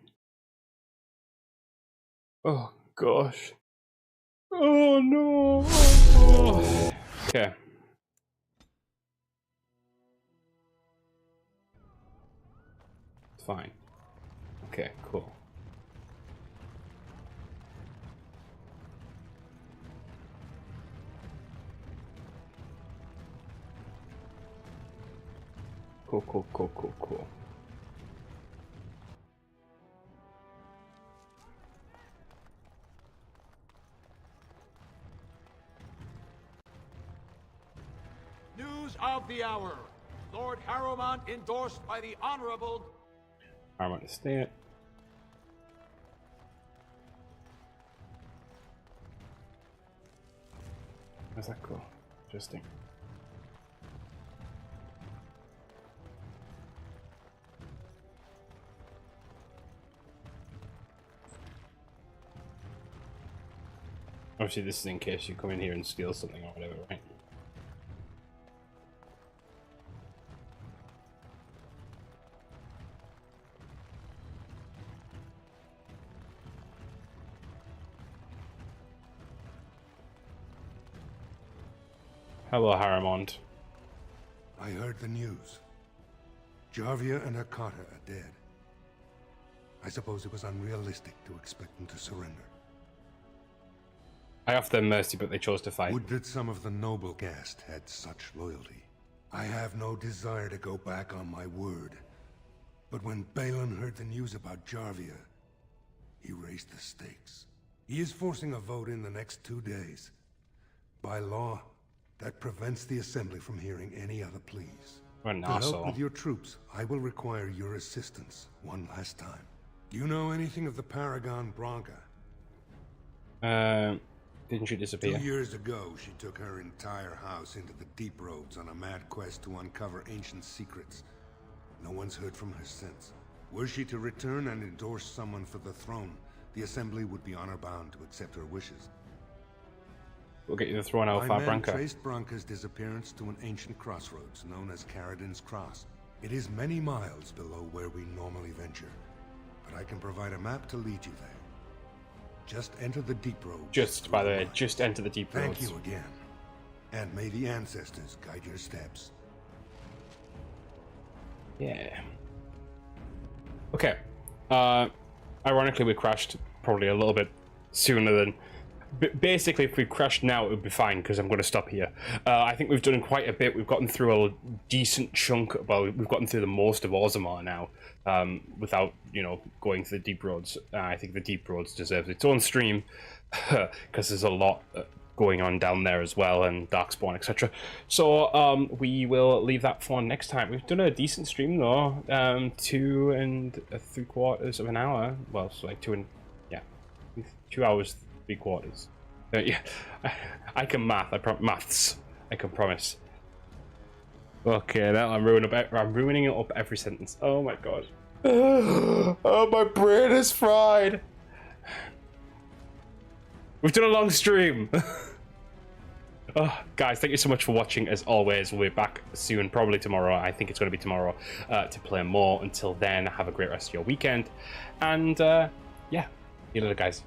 Oh, gosh. Oh, no. Oh. Okay. fine. Okay, cool. Cool. News of the hour. Lord Harrowmont endorsed by the Honorable... I understand. How's that cool? Interesting. Obviously, this is in case you come in here and steal something or whatever, right? Hello, Harrowmont. I heard the news. Jarvia and her Carter are dead. I suppose it was unrealistic to expect them to surrender. I offered them mercy, but they chose to fight. Would that some of the noble caste had such loyalty. I have no desire to go back on my word. But when Balin heard the news about Jarvia, he raised the stakes. He is forcing a vote in the next 2 days. By law, that prevents the Assembly from hearing any other pleas. What an To help asshole. with your troops, I will require your assistance one last time. Do you know anything of the Paragon Branca? Didn't she disappear? 2 years ago, she took her entire house into the deep roads on a mad quest to uncover ancient secrets. No one's heard from her since. Were she to return and endorse someone for the throne, the Assembly would be honor-bound to accept her wishes. We'll get you the throne out, My man Branca. traced Branca's disappearance to an ancient crossroads known as Caradin's Cross. It is many miles below where we normally venture, but I can provide a map to lead you there. Just enter the deep roads. Just, by the way, just enter the deep roads. Thank you again. And may the ancestors guide your steps. Yeah. Okay. Ironically, we crashed probably a little bit sooner than... Basically, if we crashed now, it would be fine, because I'm going to stop here. I think we've done quite a bit. We've gotten through a decent chunk. Well, we've gotten through the most of Orgrim now, without, you know, going through the deep roads. I think the deep roads deserves its own stream, because there's a lot going on down there as well, and Darkspawn, etc. So, we will leave that for next time. We've done a decent stream, though. 2 3/4 of an hour. Well, it's like 2 hours... 3/4. Yeah, I can math. Maths. I can promise. Okay, now I'm ruining it up every sentence. Oh my god. Oh, my brain is fried. We've done a long stream. Oh, guys, thank you so much for watching. As always, we'll be back soon, probably tomorrow. I think it's going to be tomorrow to play more. Until then, have a great rest of your weekend, and yeah, see you later, guys.